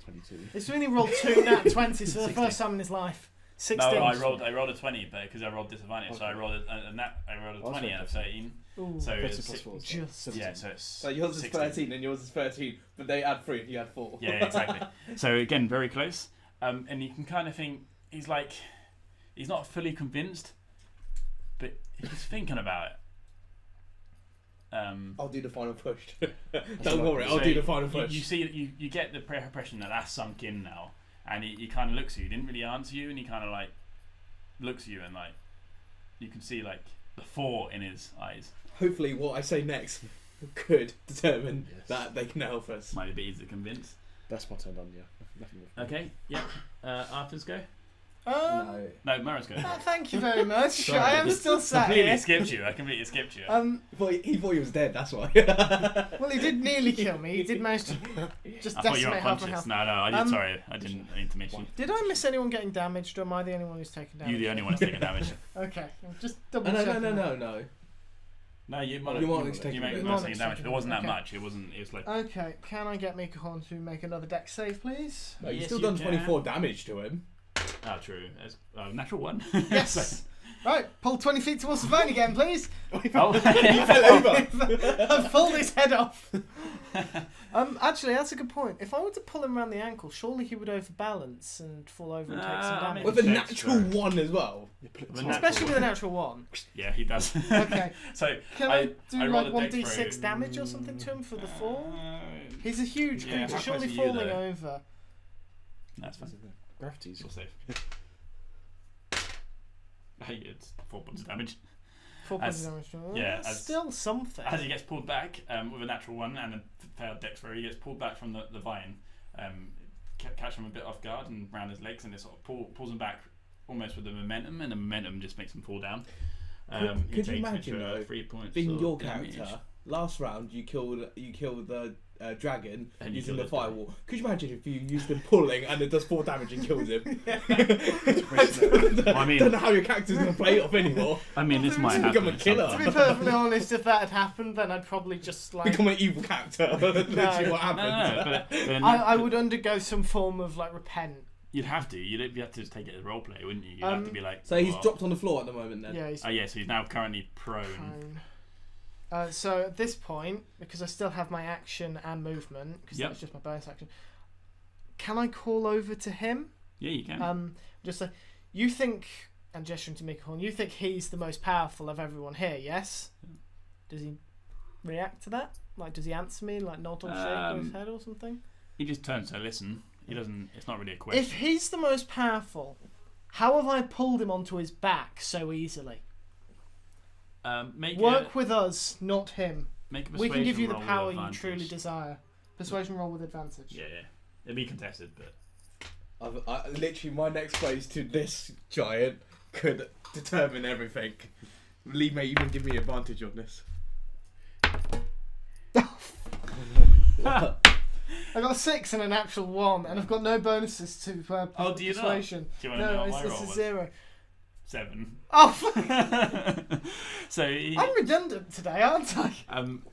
22. It's when he rolled 2 nat 20s for the 16. first time in his life. 16. no. I rolled a 20, but because I rolled disadvantage, so I Okay. rolled a 20 and a 13. Ooh. So 30 it's plus 4. Just- yeah, so it's So yours is 16. 13 and yours is 13, but they add 3 and you add 4. Yeah, exactly. So again, very close. And you can kind of think he's not fully convinced, but he's thinking about it. I'll do the final push. Don't Don't worry, I'll So do the final push. You see, you get the impression that that's sunk in now, and he kind of looks at you. He didn't really answer you, and he kind of like looks at you, and like you can see like the 4 in his eyes. Hopefully what I say next could determine Yes. that they can help us. Might be easy to convince. That's my turn done, yeah. Nothing more. Okay, yeah. Arthur's go. Um, No, Mara's go. Thank you very much. Sorry. I am still sat Completely here. skipped you. I completely skipped you. He thought he was dead, that's why. Well, he did nearly kill me. He did manage to just I thought you were decimate half my unconscious. health. No, I did. Um, Sorry, I didn't need to mention. Did I miss anyone getting damaged, or am I the only one who's taken damage? You the only one that's taking damage. Okay, I'm just double No, checking. no. No, you might You have might have taken taken damage. damage, but it wasn't that Okay. much. It wasn't. It was like. Okay, can I get Mikahorn to make another dex save, please? No, you've Yes, still you done can. 24 damage to him. Oh, true. It's, natural one. Yes. Right, pull 20 feet towards the phone again, please. Oh. He fell over. I've pulled his head off. Actually, that's a good point. If I were to pull him around the ankle, surely he would overbalance and fall over and take some I damage. mean- With a Checks natural for- 1 as well. Yeah, put it With a top. natural Especially with a natural 1. Yeah, he does. Okay. So Can I do rolled like a dex 1d6 throw. damage or something to him for the fall? Uh, He's a huge yeah, creature, how surely close are you, falling though? over. That's fine. Gravity's. You're safe. Hey, it's 4 points of damage. 4 points As- of damage. yeah, That's as- still something. As he gets pulled back with a natural 1 and a failed dex throw, he gets pulled back from the vine, catch him a bit off guard and round his legs, and it sort of pulls him back almost with the momentum, and the momentum just makes him fall down. He Could you takes imagine, extra though, 3 points Being of your damage. character, last round you killed the dragon And you using killed the it. firewall. Could you imagine if you used him pulling and it does 4 damage and kills him? I mean- don't know how your character's going to play it off anymore. I mean, this might He's happen. become a at killer. some To be point. perfectly honest, if that had happened, then I'd probably just like Become an evil character. Literally what happens. No, but then I would undergo some form of like repent. You'd have to. You'd have to just take it as role play, wouldn't you? You'd have to be like. So he's "Oh." dropped on the floor at the moment then. Yeah, he's Oh yeah, so he's now currently prone. prone. So at this point, because I still have my action and movement, because Yep. that's just my bonus action, can I call over to him? Yeah, you can. Just like, you think, and gesturing to Mikahorn, you think he's the most powerful of everyone here, yes? Does he react to that? Like, does he answer me, like nod or shake with his head or something? He just turns to listen. He doesn't. It's not really a question. If he's the most powerful, how have I pulled him onto his back so easily? Work with us, not him. Make a We can give you the persuasion roll power with you advantage. truly desire. Persuasion roll with advantage. Yeah, yeah. It'll be contested, but Literally, my next phase to this giant could determine everything. Lee may even give me advantage on this. I got a 6 and a natural 1, and I've got no bonuses to Oh, do you not? persuasion. do you want to know No, what my this roll is was? 0. 7. Oh, fuck. So he, I'm redundant today, aren't I?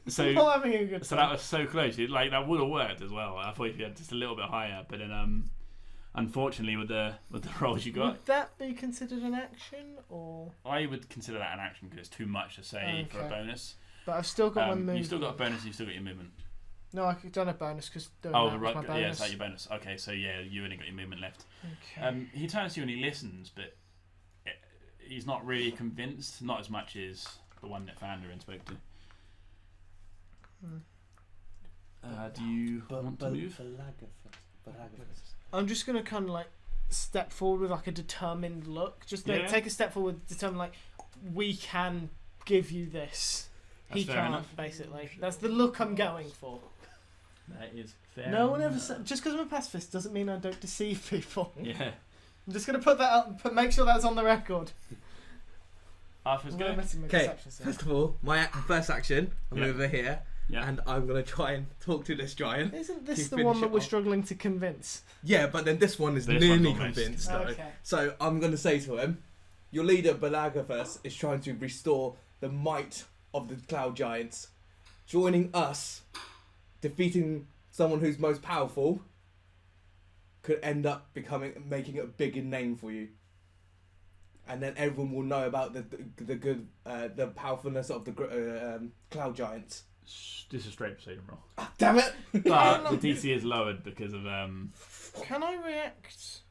so I'm not having a good time. so that was so close. Like that would have worked as well. I thought if you had just a little bit higher, but then unfortunately with the rolls you got, Would that be considered an action, or? I would consider that an action because it's too much to say for a Okay. bonus. But I've still got my movement. You've still got a bonus. You've still got your movement. No, I don't have bonus because Oh, that right. was my Yeah, bonus. is that your bonus? Okay, so yeah, you only got your movement left. Okay. He turns to you and he listens, but he's not really convinced. Not as much as the one that Fanderin spoke to. Do you want to move? I'm just gonna kind of like step forward with like a determined look. Just take a step forward, determined like we can give you this. That's He fair can't, enough. basically. That's the look I'm going for. That is fair. No one ever enough. said. Just because I'm a pacifist doesn't mean I don't deceive people. Yeah. I'm just gonna put that up. Make sure that's on the record. Arthur's I'm go. admitting my Okay, deception, so. first of all, my first action, I'm Yeah. over here, Yeah. and I'm going to try and talk to this giant. Isn't this to the finish one that it we're off. struggling to convince? Yeah, but then this one is This nearly one's almost. convinced, though. Okay. So I'm going to say to him, your leader, Balagathus, is trying to restore the might of the Cloud Giants. Joining us, defeating someone who's most powerful, could end up making a bigger name for you. And then everyone will know about the powerfulness of the Cloud Giants. This is straight persuasion roll. Ah, damn it! But the DC is lowered because of Can I react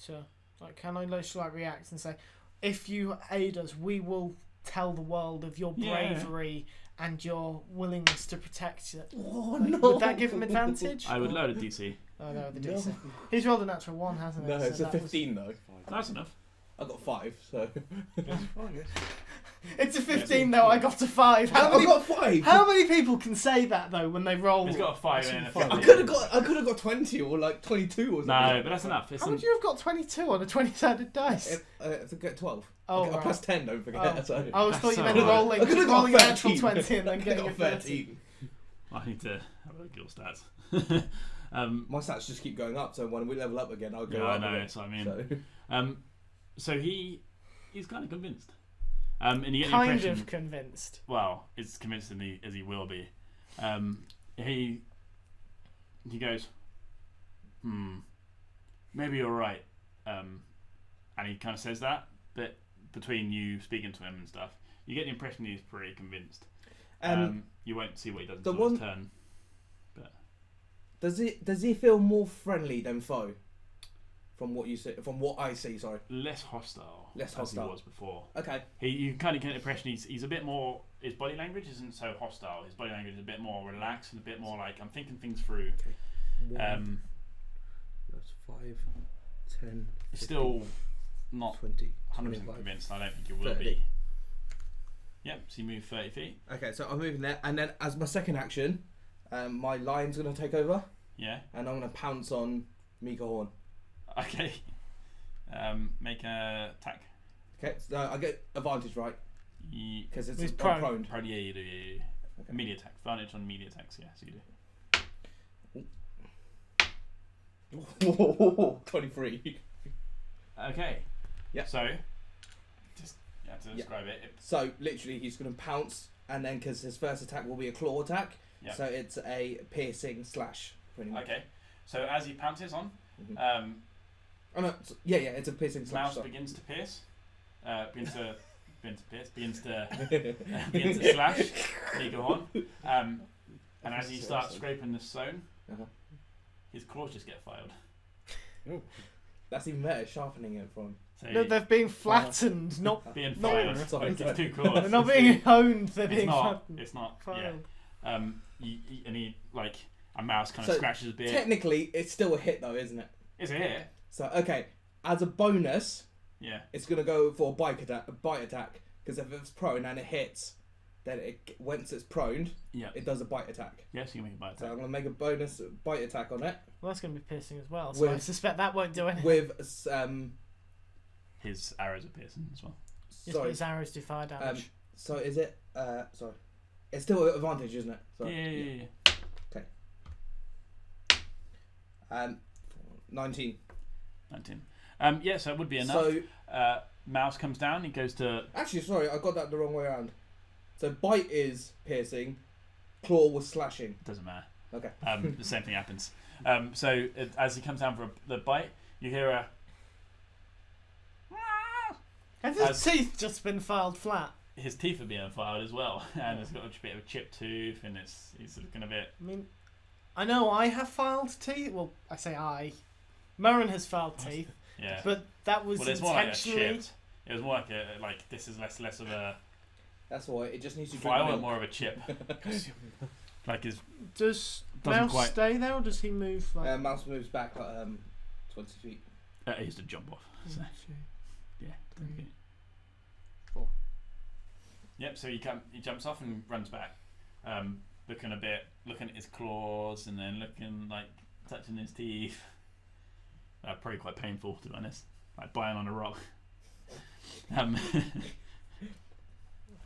to, like, can I just like react and say, if you aid us, we will tell the world of your Yeah. bravery and your willingness to protect it. Oh Like, no! would that give him advantage? I would Or- lower the DC. Oh no, the No. DC. He's rolled a natural 1, hasn't he? No, So it's a that was- 15 though. That's enough. I got 5, so. It's a 15 though. I got a 5. How I many? got 5. How many people can say that though when they roll? He's got a 5 and a 15. I could have got 20 or like 22 or something. No, but that's enough. It's How would you have got 22 on a 20-sided dice? If I get 12. Oh, I get a right. plus 10, don't forget. Oh. So. I always thought you so meant hard. rolling, I could have got rolling a natural 13. 20 and then I could getting a have got 13. 13. I need to have a look at your stats. My stats just keep going up, so when we level up again, I'll go Yeah, up I know. again. That's what I mean. So. So he's kind of convinced. And you get the Kind impression. of convinced. Well, it's convinced as he will be. He goes, maybe you're right. And he kind of says that, but between you speaking to him and stuff, you get the impression he's pretty convinced. You won't see what he does until his turn. But Does he feel more friendly than foe? From what I see, sorry. less hostile. Less as hostile. he was before. Okay. You kind of get the impression he's a bit more. His body language isn't so hostile. His body language is a bit more relaxed and a bit more like I'm thinking things through. That's 5, 10. It's still not 20. 100% 25. convinced. I don't think you will 30. be. Yep. So you move 30 feet. Okay, so I'm moving there, and then as my second action, my lion's gonna take over, Yeah. and I'm gonna pounce on Mika Horn. Okay. Make a attack. Okay, so I get advantage, right? Because He's it's prone. prone. Probably yeah, you do. Yeah. Okay. Immediate attack. Advantage on immediate attacks. Yeah. So you do. 23. Okay. Yeah. So, just you have to describe it. So literally, he's gonna pounce, and then because his first attack will be a claw attack, Yeah. so it's a piercing slash. Pretty much. Okay. So as he pounces on, Mhm. Oh no, yeah, it's a piercing slash. mouse sorry. begins to pierce. Begins to slash Mika Horn. And as he starts scraping the stone, Uh-huh. his claws just get filed. That's even better, sharpening it from. So No, they're being flattened, not being no, filed. sorry, It's sorry. two claws. they're not being honed. They're It's being not. flattened. It's not. Filed. Yeah. And he like a mouse kind of So, scratches his beard. Technically, it's still a hit though, isn't it? Is it here? So okay, as a bonus, Yeah. it's gonna go for a bite attack. Because if it's prone and it hits, then once it's prone, Yeah. it does a bite attack. Yes, you can make a bite So I'm attack. gonna make a bonus bite attack on it Well, that's going to be piercing as well. So I With- suspect that won't do anything. with His arrows are piercing as well. Yes, but sorry. his arrows do fire damage. So is it sorry? It's still an advantage, isn't it? So, Yeah. 19. 19. Yeah, so it would be enough. So Mouse comes down. He goes to. actually, sorry, I got that the wrong way around. So bite is piercing, claw was slashing. Doesn't matter. Okay. The same thing happens. As he comes down for the bite, you hear a. Have his as- teeth just been filed flat? His teeth are being filed as well, and it's got a bit of a chipped tooth, and he's looking a bit. I mean, I know I have filed teeth. Well, I say I. Murren has filed teeth, Yeah. but that was Well, it's more like a intentionally. chipped. It was more like a this is less of a That's why it just needs to drink file and milk. more of a chip. Like his Does Doesn't Mouse quite- stay there, or does he move? Like, Mouse moves back 20 feet. He has to jump off. So, yeah. Three. Yep. So he jumps off and runs back, looking at his claws, and then looking like touching his teeth. Probably quite painful, to be honest. Like biting on a rock.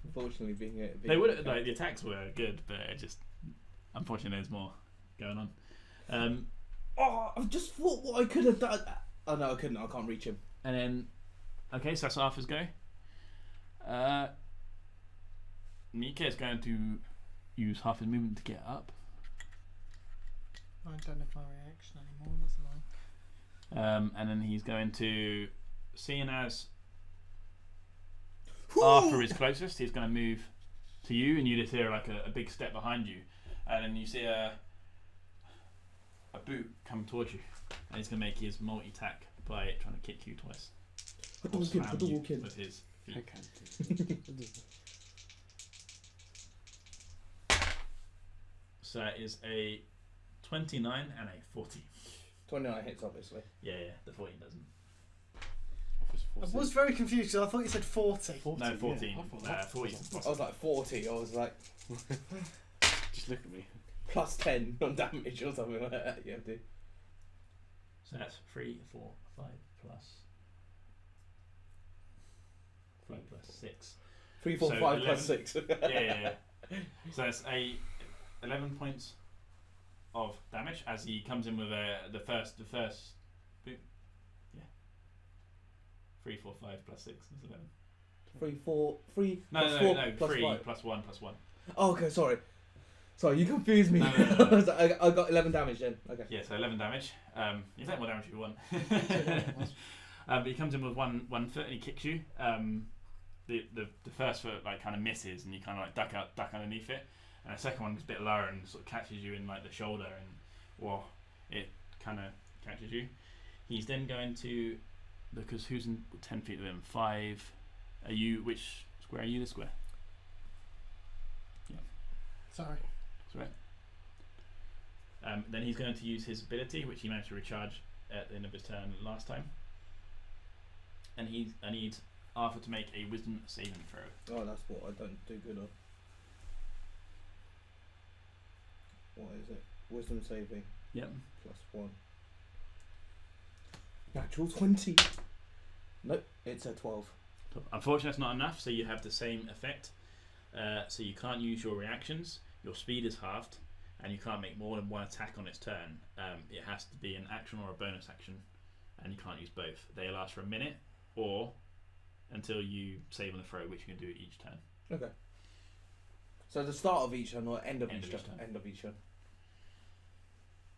Unfortunately, they would like the attacks were good, but it just unfortunately there's more going on. I've just thought what I could have done. Oh no, I couldn't. I can't reach him. And then, okay, so that's Arthur's go. Mika is going to use half his movement to get up. I don't have my reaction anymore. That's annoying. And then he's going to, seeing as Arthur is closest, he's going to move to you, and you just hear like a big step behind you, and then you see a boot come towards you, and he's going to make his multi-attack by trying to kick you twice. Or slam you with his feet. Okay. So that is a 29 and a 40. 29 hits, obviously. Yeah, the 14 doesn't. I was very confused because I thought you said 40. 40 no, 14. Yeah, 40. I was like 40. I was like, just look at me. plus 10 on damage or something like that. You have to. So that's 3, 4, 5 plus 6. 3, 4, So 5 11. plus 6. Yeah. So that's 11 points of damage as he comes in with the first boot. Yeah. 3, 4, 5 plus 6 is 11. 3, 4, 3 No, plus no, 4 no, plus 3 5. plus 1 plus 1. Oh, okay, sorry. Sorry, you confused me. No. I was like, I got 11 damage then. Okay. Yeah, so 11 damage. You take more damage if you want. But he comes in with one foot and he kicks you. The first foot like kind of misses and you kind of like duck underneath it, and the second one is a bit lower and sort of catches you in like the shoulder, and it kind of catches you. He's then going to, because who's in 10 feet of him? 5. Are you? Which square are you? This square. Yeah. Sorry. That's right. Then he's going to use his ability, which he managed to recharge at the end of his turn last time. And I need Arthur to make a wisdom saving throw. Oh, that's what I don't do good on. What is it? Wisdom saving. Yep. Plus 1. Natural 20. Nope, it's a 12. Unfortunately, that's not enough, so you have the same effect. So you can't use your reactions, your speed is halved, and you can't make more than one attack on its turn. It has to be an action or a bonus action, and you can't use both. They last for a minute, or until you save on the throw, which you can do each turn. Okay. So the start of each turn or end of End each of each turn? turn. End of each turn.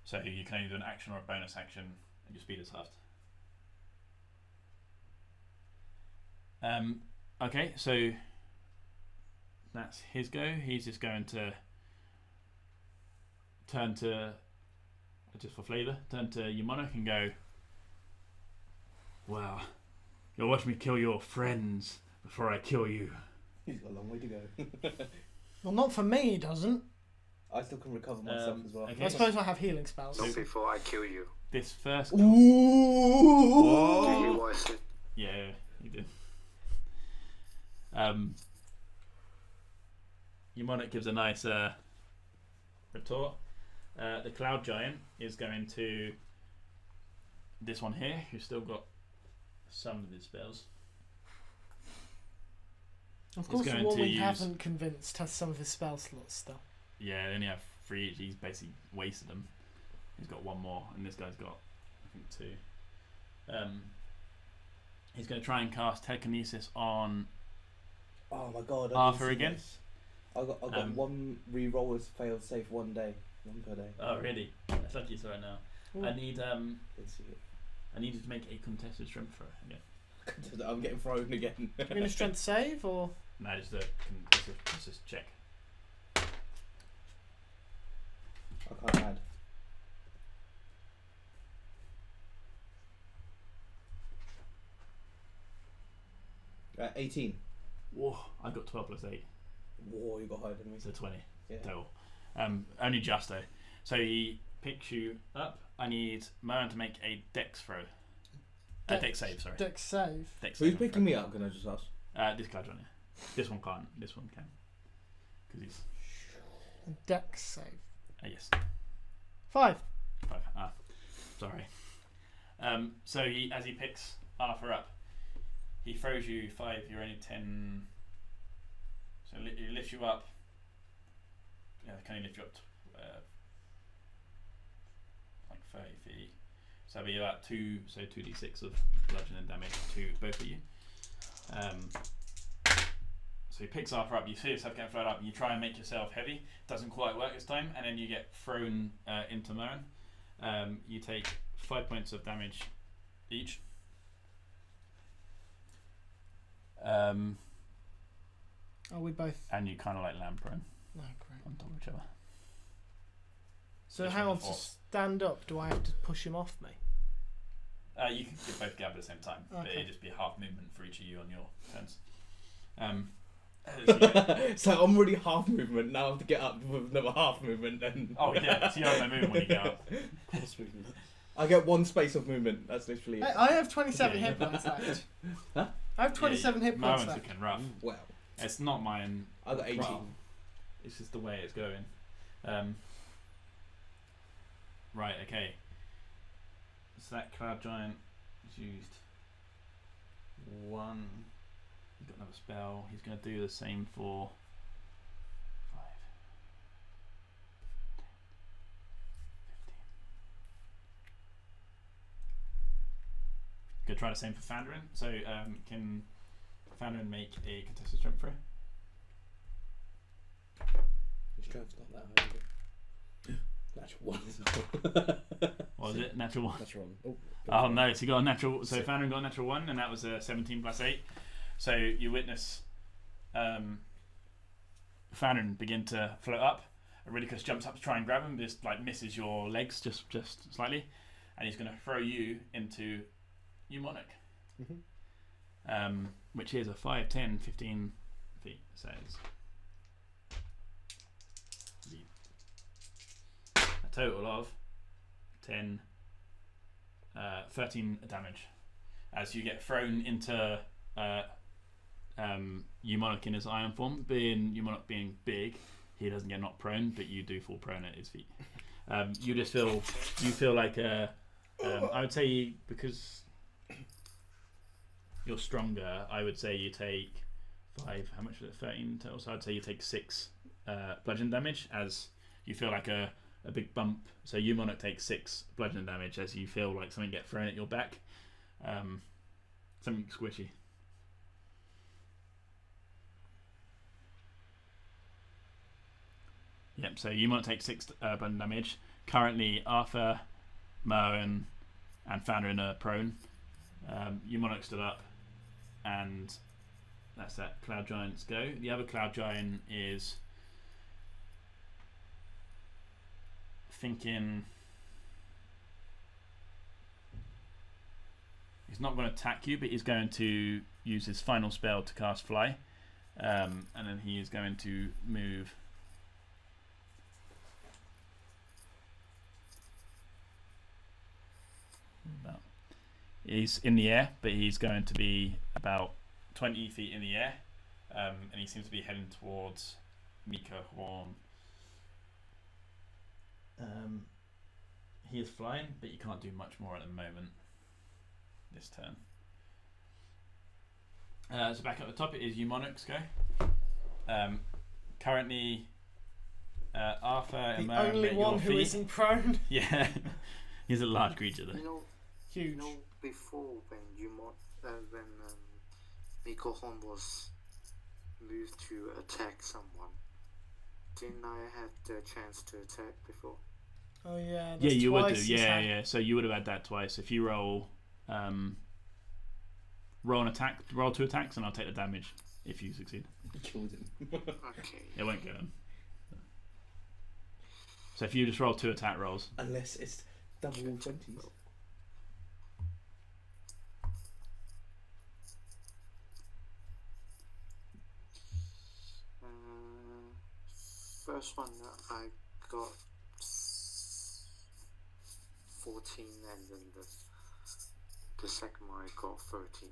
So you can either do an action or a bonus action, and your speed is halved. Okay, so that's his go. He's just going to turn to, just for flavour, turn to your monarch and go, "Wow, you'll watch me kill your friends before I kill you." He's got a long way to go. Well, not for me, he doesn't. I still can recover myself as well. okay. I suppose I have healing spells. Not before I kill you. This first... Do you Whoa! watch it? Yeah, you did. Your monarch gives a nice retort. The cloud giant is going to this one here, who's still got some of his spells. Of course, going what to we use- haven't convinced has some of his spell slots still. Yeah, they only have 3 each. He's basically wasted them. He's got 1 more, and this guy's got, I think, 2. He's going to try and cast telekinesis on Oh my god. I Arthur didn't see again. this. I got one re-roll has failed safe 1 day. 1 per day. Oh, really? That's lucky it's right now. Ooh. I need Didn't see it. I need you to make a contested strength throw again. I'm getting thrown again. Are you going to strength save or? No, just just check. I can't add. At 18. Whoa, I got 12 plus 8, Whoa, you got higher than me. so 20 Yeah. total. Only just though. So he picks you up. I need Mohan to make a dex throw. Dex save, sorry. Dex save. Dex Who's save, picking me up? Can I just ask? This cloud giant. This one can't. This one can. Because he's. Dex save. Yes. 5. 5. Sorry. So as he picks Arthur up, he throws you 5. You're only 10. So he lifts you up. Yeah, can he lift you up? Like 30 feet. So it'll be about 2. So 2d6 of bludgeoning damage to both of you. So he picks Arthur up. You see yourself getting thrown up, and you try and make yourself heavy. Doesn't quite work this time, and then you get thrown into Moen. You take 5 points of damage each. Are we both? And you kind of like land prone No, great. on top of each other. So This hang one on, the to fourth. stand up, do I have to push him off me? You can both get up at the same time, but Okay. it'd just be a half movement for each of you on your turns. So you get- So I'm already half movement. Now I have to get up with another half movement. Then. oh yeah, so you have no movement when you get up. I get 1 space of movement. That's literally it. Hey, I have 27 Yeah. hit points left. Huh? I have 27 hit points Moen's left. looking rough. Wow. It's not mine. I got 18. Rough. It's just the way it's going. Right, okay. So that cloud giant has used 1. He's got another spell. He's going to do the same for 5, 10, 15. Going to try the same for Fandrin. So can Fandrin make a contested strength throw? His strength's not that high, is it? Natural 1. What was it? Natural 1. That's wrong. Oh, Oh no, so you got a natural. So Fandrin got a natural 1, and that was a 17 plus 8. So you witness Fandrin begin to float up. Aridicus jumps up to try and grab him, just like misses your legs just slightly, and he's going to throw you into Eumonic, which is a 5, 10, 15 feet. So it's a total of 10. 13 damage as you get thrown into Eumonic in his iron form. Eumonic being big, he doesn't get knocked prone, but you do fall prone at his feet. You feel like I would say, because you're stronger, I would say you take 5. How much was it? 13 total. So I'd say you take 6 bludgeon damage as you feel like a big bump. So Eumonic takes 6 bludgeoning damage as you feel like something get thrown at your back. Something squishy. Yep, so Eumonic takes 6 bludgeoning damage. Currently Arthur, Moen and Fandrin are prone. Eumonic stood up, and that's that Cloud Giant's go. The other Cloud Giant is thinking he's not going to attack you, but he's going to use his final spell to cast Fly, and then he is going to move about. He's in the air, but he's going to be about 20 feet in the air, and he seems to be heading towards Mika Horn. He is flying, but you can't do much more at the moment this turn. So back at the top, it is Eumonic's go. Currently, Arthur and The Moen only at one your who feet. isn't prone. Yeah, he's a large creature though. Huge. Before when Miko Horn was moved to attack someone, didn't I have the chance to attack before? Oh yeah. Yeah, that's you would do. twice he's Yeah, had- yeah. So you would have had that twice. If you roll an attack, roll 2 attacks, and I'll take the damage if you succeed. Killed him. Okay. It won't kill him. So if you just roll 2 attack rolls, Unless it's double 20s. First one I got 14, and then the the second one I got 13.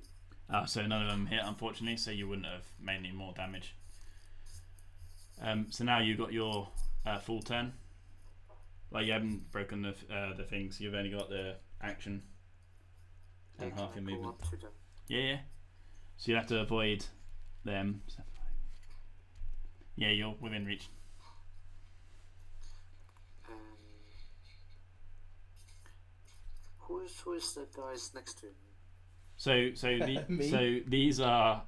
So none of them hit, unfortunately. So you wouldn't have made any more damage. So now you've got your full turn. Well, you haven't broken the things. You've only got the action and half your movement. Up to them? Yeah. So you have to avoid them. Yeah, you're within reach. Who is the guys next to him? So these are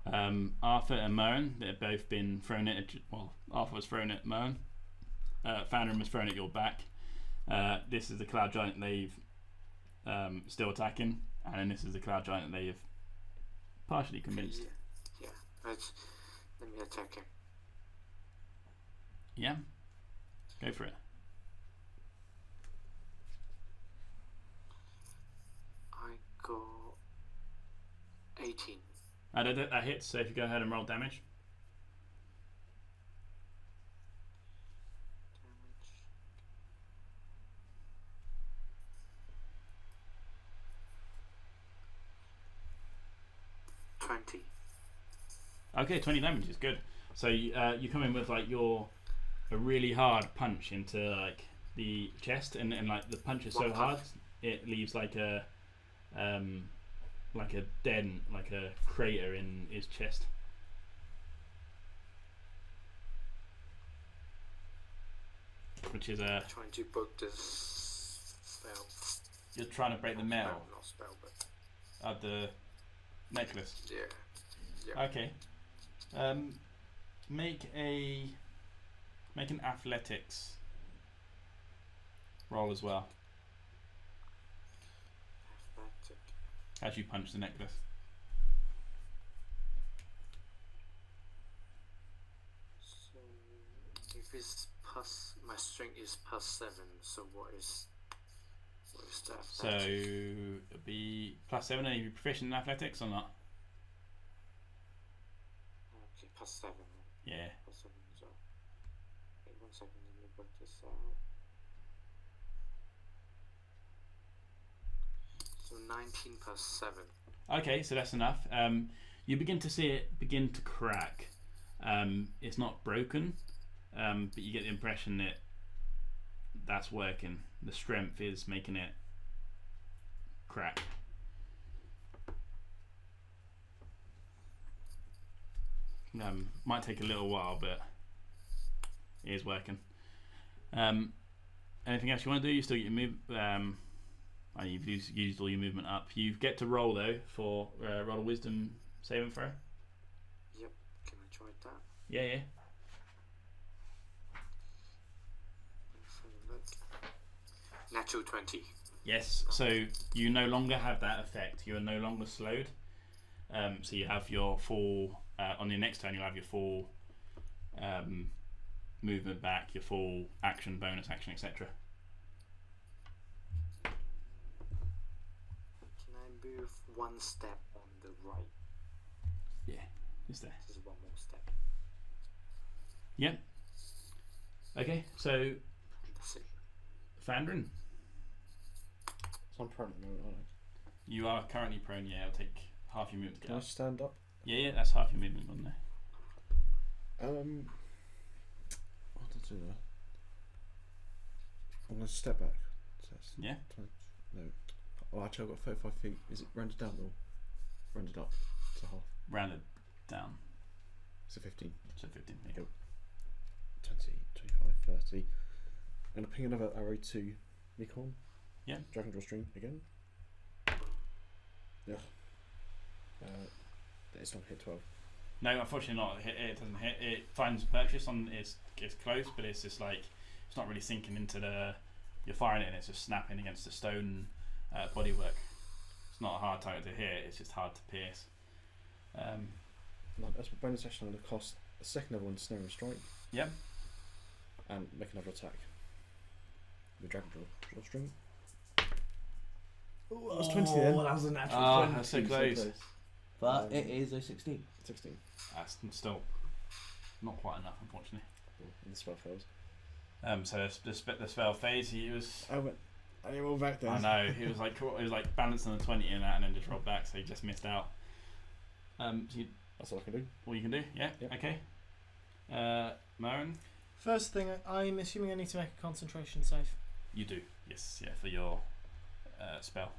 Arthur and Moen. They've both been thrown at. Well, Arthur was thrown at Moen. Fanrin was thrown at your back. This is the cloud giant they've still attacking, and then this is the cloud giant that they've partially convinced. Yeah. Let me attack him. Yeah, go for it. I got 18. That hits. So if you go ahead and roll damage. Damage. 20. Okay, 20 damage is good. So you come in with like a really hard punch into like the chest, and like the punch is so hard it leaves like a dent, like a crater in his chest. Which is trying to break this spell. You're trying to break the metal Not spell, but of the necklace. Yeah. Okay. Make an athletics roll as well Athletic. as you punch the necklace. So if it's plus, my strength is +7. So what is that? So it'll be +7. Are you proficient in athletics or not? Okay, +7. Yeah. +7. So wait 1 second. Let me work this out. So 19 +7. Okay, so that's enough. You begin to see it begin to crack. It's not broken, but you get the impression that that's working. The strength is making it crack. Might take a little while, but it is working. Anything else you want to do? You still get your move. You've used all your movement up. You get to roll though for roll a wisdom saving throw. Yep. Can I try that? Yeah. Let's have a look. Natural 20. Yes. So you no longer have that effect. You are no longer slowed. So you have your full. On your next turn, you'll have your full movement back, your full action, bonus action, etc. Can I move 1 step on the right? Yeah, is there? Just 1 more step. Yeah. Okay, so That's it. Fandrin, So I'm prone at the moment, aren't I? you are currently prone. Yeah, it'll take half your movement to Can get I up. stand up? Yeah, that's half your movement on there. What did I do there? I'm going to step back. So that's Yeah. No. Oh, actually, I've got 35 feet. Is it rounded down or rounded up to half? Rounded down, So 15. so 15. There you go. 20, 25, 30. I'm going to ping another arrow to Nikon. Yeah. Dragon Draw String again. Yeah. It's not hit 12. No, unfortunately not. It doesn't hit. It finds purchase on it's close, but it's just like it's not really sinking into the. You're firing it and it's just snapping against the stone bodywork. It's not a hard target to hit. It's just hard to pierce. As a bonus action, I'm going to cost a second level in Snare and Strike. Yep. And make another attack. The Dragon Draw String. Oh, that was 20 then. That was a natural Ah, 20. that's so close. But it is a 16. 16. That's still not quite enough, unfortunately. And the spell fails. So the spell phase he was. I went And he rolled back then. I know. He was like balanced on the 20 in that, and then just rolled back, so he just missed out. So That's all I can do. all you can do, yeah. Yep. Okay. Marin, First thing, I'm assuming I need to make a concentration save. you do. Yes, yeah, for your spell.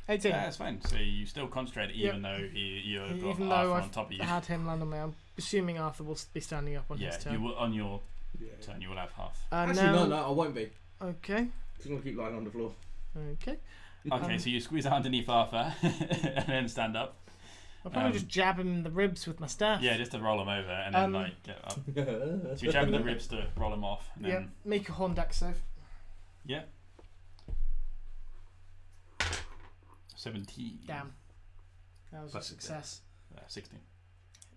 18. Yeah, that's fine. So you still concentrate, even though you've got Even Arthur though on top of you. I had him land on me, I'm assuming Arthur will be standing up on Yeah, his turn. you will, on your Yeah. turn, you will have half. Actually, now, no, I won't be. Okay. He's gonna keep lying on the floor. Okay. Okay, so you squeeze out underneath Arthur and then stand up. I'll probably just jab him in the ribs with my staff. Yeah, just to roll him over and then like get up. So you jab him in the ribs to roll him off. And Yeah. then, Make a horn deck save. yeah. 17. Damn. That was Plus a success. 16.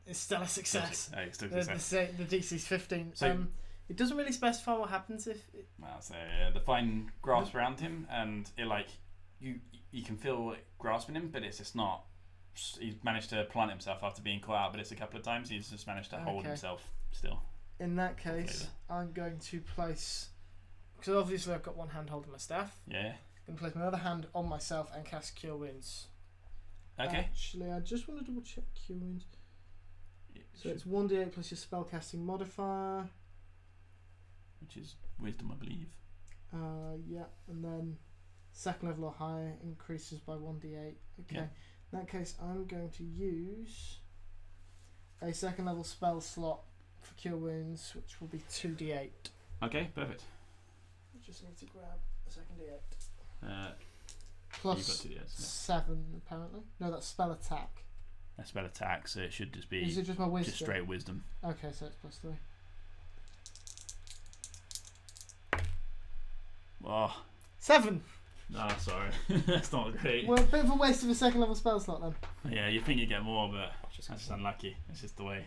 It's still a success. Hey, it's still The, success. the DC's 15. So- It doesn't really specify what happens if. Well, so the fine grasp around him, and it like you can feel it grasping him, but it's just not. He's managed to plant himself after being caught out, but it's a couple of times. He's just managed to hold Okay. himself still. In that case, I'm going to place. Because obviously I've got one hand holding my staff. Yeah. I'm going to place my other hand on myself and cast Cure Wounds. Okay. Actually, I just want to double check Cure Wounds. So it's 1d8 plus your spellcasting modifier. Which is wisdom, I believe. Yeah, and then second level or higher increases by 1d8. Okay. Yeah. In that case, I'm going to use a second level spell slot for Cure Wounds, which will be 2d8. Okay, perfect. I just need to grab a second d8. You've Plus got 2 d8s. 7, apparently. No, that's spell attack. A spell attack, so it should just be Is it just my wisdom? just straight wisdom. Okay, so it's plus 3. Oh, 7! no, sorry. That's not great. Well, a bit of a waste of a second level spell slot then. Yeah, you think you get more, but that's just unlucky. It's just the way.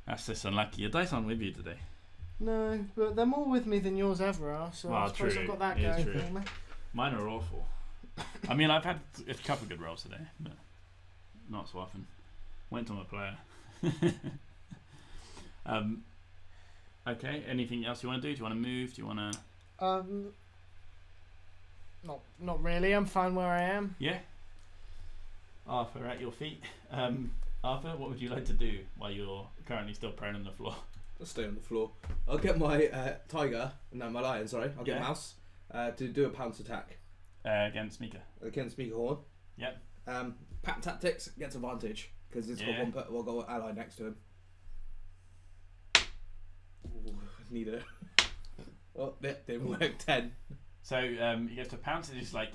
That's just unlucky. Your dice aren't with you today. No, but they're more with me than yours ever are, so I Well, suppose true. I've got that It is going true. for me. Mine are awful. I mean, I've had a couple of good rolls today, but not so often. Went to my player. Okay, anything else you want to do? Do you want to move? Do you want to... Not really. I'm fine where I am. Yeah? Arthur, at your feet. Arthur, what would you like to do while you're currently still prone on the floor? I'll stay on the floor. I'll get my tiger, no, my lion, sorry. I'll get Yeah. Mouse to do a pounce attack Against Mika. against Mika Horn. Yep. Pat Tactics gets advantage because it's Yeah. got one ally next to him. Ooh, need it. Oh, that didn't work. 10. So he gets to pounce and just like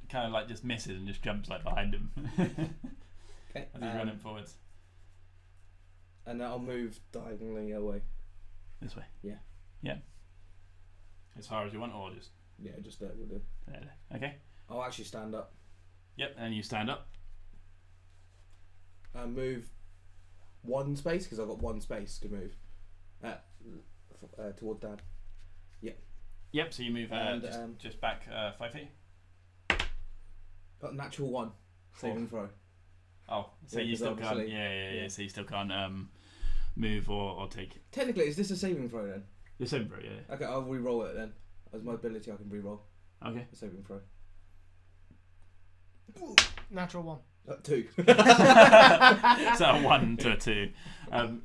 kind of like just misses and just jumps like behind him Okay. as he's running forwards. And then I'll move diagonally away. This way. Yeah. Yeah. As far as you want, or just Yeah, just there will do. there. Okay. I'll actually stand up Yep. And you stand up. and move one space because I've got one space to move towards Dad. Yep. So you move And, just back 5 feet. Got natural 1 saving throw. Oh, so Yeah, you 'cause still can't. obviously- Yeah. yeah. So you still can't move or take Technically, is this a saving throw then? your saving throw. Yeah. Okay, I'll re-roll it then. As my ability, I can re-roll Okay. the saving throw. Natural 1. 2. So a 1 to a 2.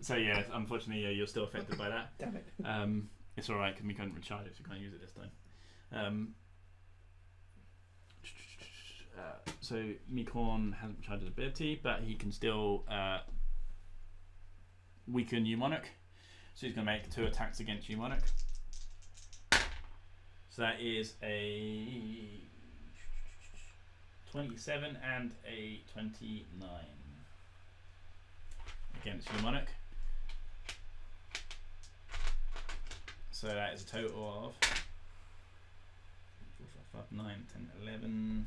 So yeah, unfortunately, you're still affected by that. Damn it. It's alright because we can't recharge it, so we can't use it this time. So Mikorn hasn't recharged his ability, but he can still weaken Eumonarch. So he's going to make 2 attacks against Eumonarch. So that is a 27 and a 29 against Eumonarch. So that is a total of 4, 5, 9, 10, 11.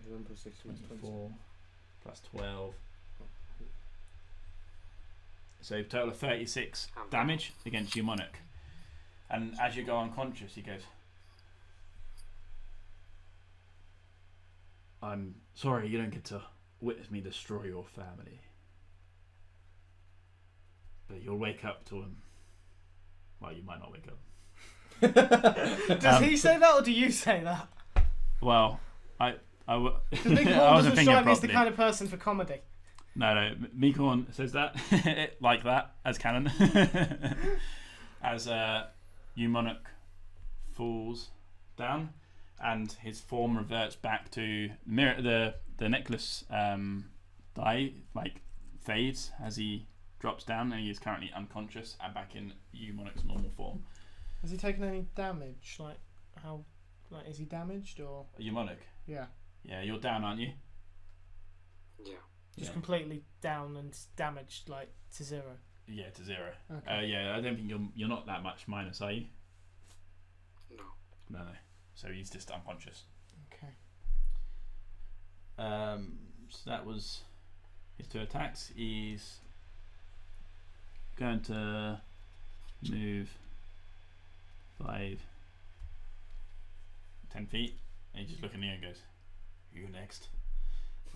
11 plus 16 is 24 plus 12. So total of 36 damage against Eumonarch. And as you go unconscious, he goes, I'm sorry you don't get to witness me destroy your family. but you'll wake up to him. Well, you might not wake up. Does he say that, or do you say that? Well, I Because Mick I Horn wasn't doesn't thinking strike me as the properly. kind of person for comedy. No, Meekhorn says that like that as canon. As Eumonarch falls down, and his form reverts back to the necklace fades as he drops down, and he is currently unconscious and back in Eumonarch's normal form. Has he taken any damage? Is he damaged or? Eumonarch, Yeah. yeah, you're down, aren't you? Yeah. Just Yeah. completely down and damaged, like to 0. Yeah, to 0. Okay. Yeah, I don't think you're not that much minus, are you? No. No. So he's just unconscious. Okay. So that was his 2 attacks. He's going to move 5, 10 feet, and he's just looking at you and goes, "You next."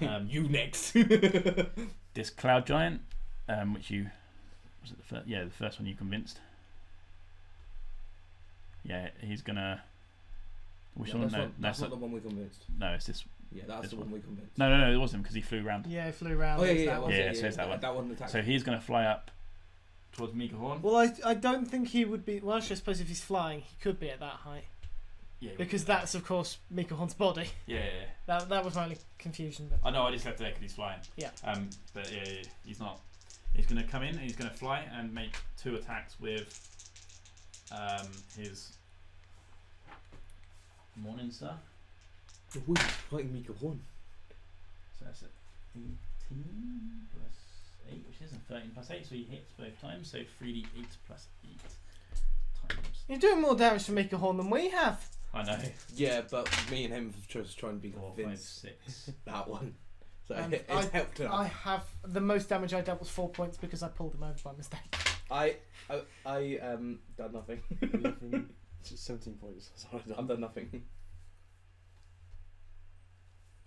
You next. This cloud giant, which you was it the first one you convinced. Yeah, he's gonna. Which one? No, that's not the one we convinced. no, it's this. Yeah, that's This the one one. we convinced. No, it wasn't because he flew around. Yeah, he flew around. Oh yeah, It's yeah, that yeah. one. Yeah, so it's that one. That one attacked. So he's gonna fly up towards Mika Horn. Well, I don't think he would be. Well, actually, I suppose if he's flying, he could be at that height Yeah, because that's of course Mika Horn's body. Yeah. That was my only confusion. But I know. I just left it there because he's flying. Yeah. But yeah, he's not. He's gonna come in and he's gonna fly and make 2 attacks with his Morning Star. Ooh, fighting Mika Horn. So that's 18 plus 8, which isn't 13 plus 8, so he hits both times. So 3d8 plus 8 times. you're doing more damage to Mika Horn than we have. I know. Yeah, but me and him have just trying to be 4, 5, convinced 6. that one. So And it's helped enough. I have the most damage I dealt was 4 points because I pulled him over by mistake. I done nothing. 11, 17 points. Sorry, I've done nothing.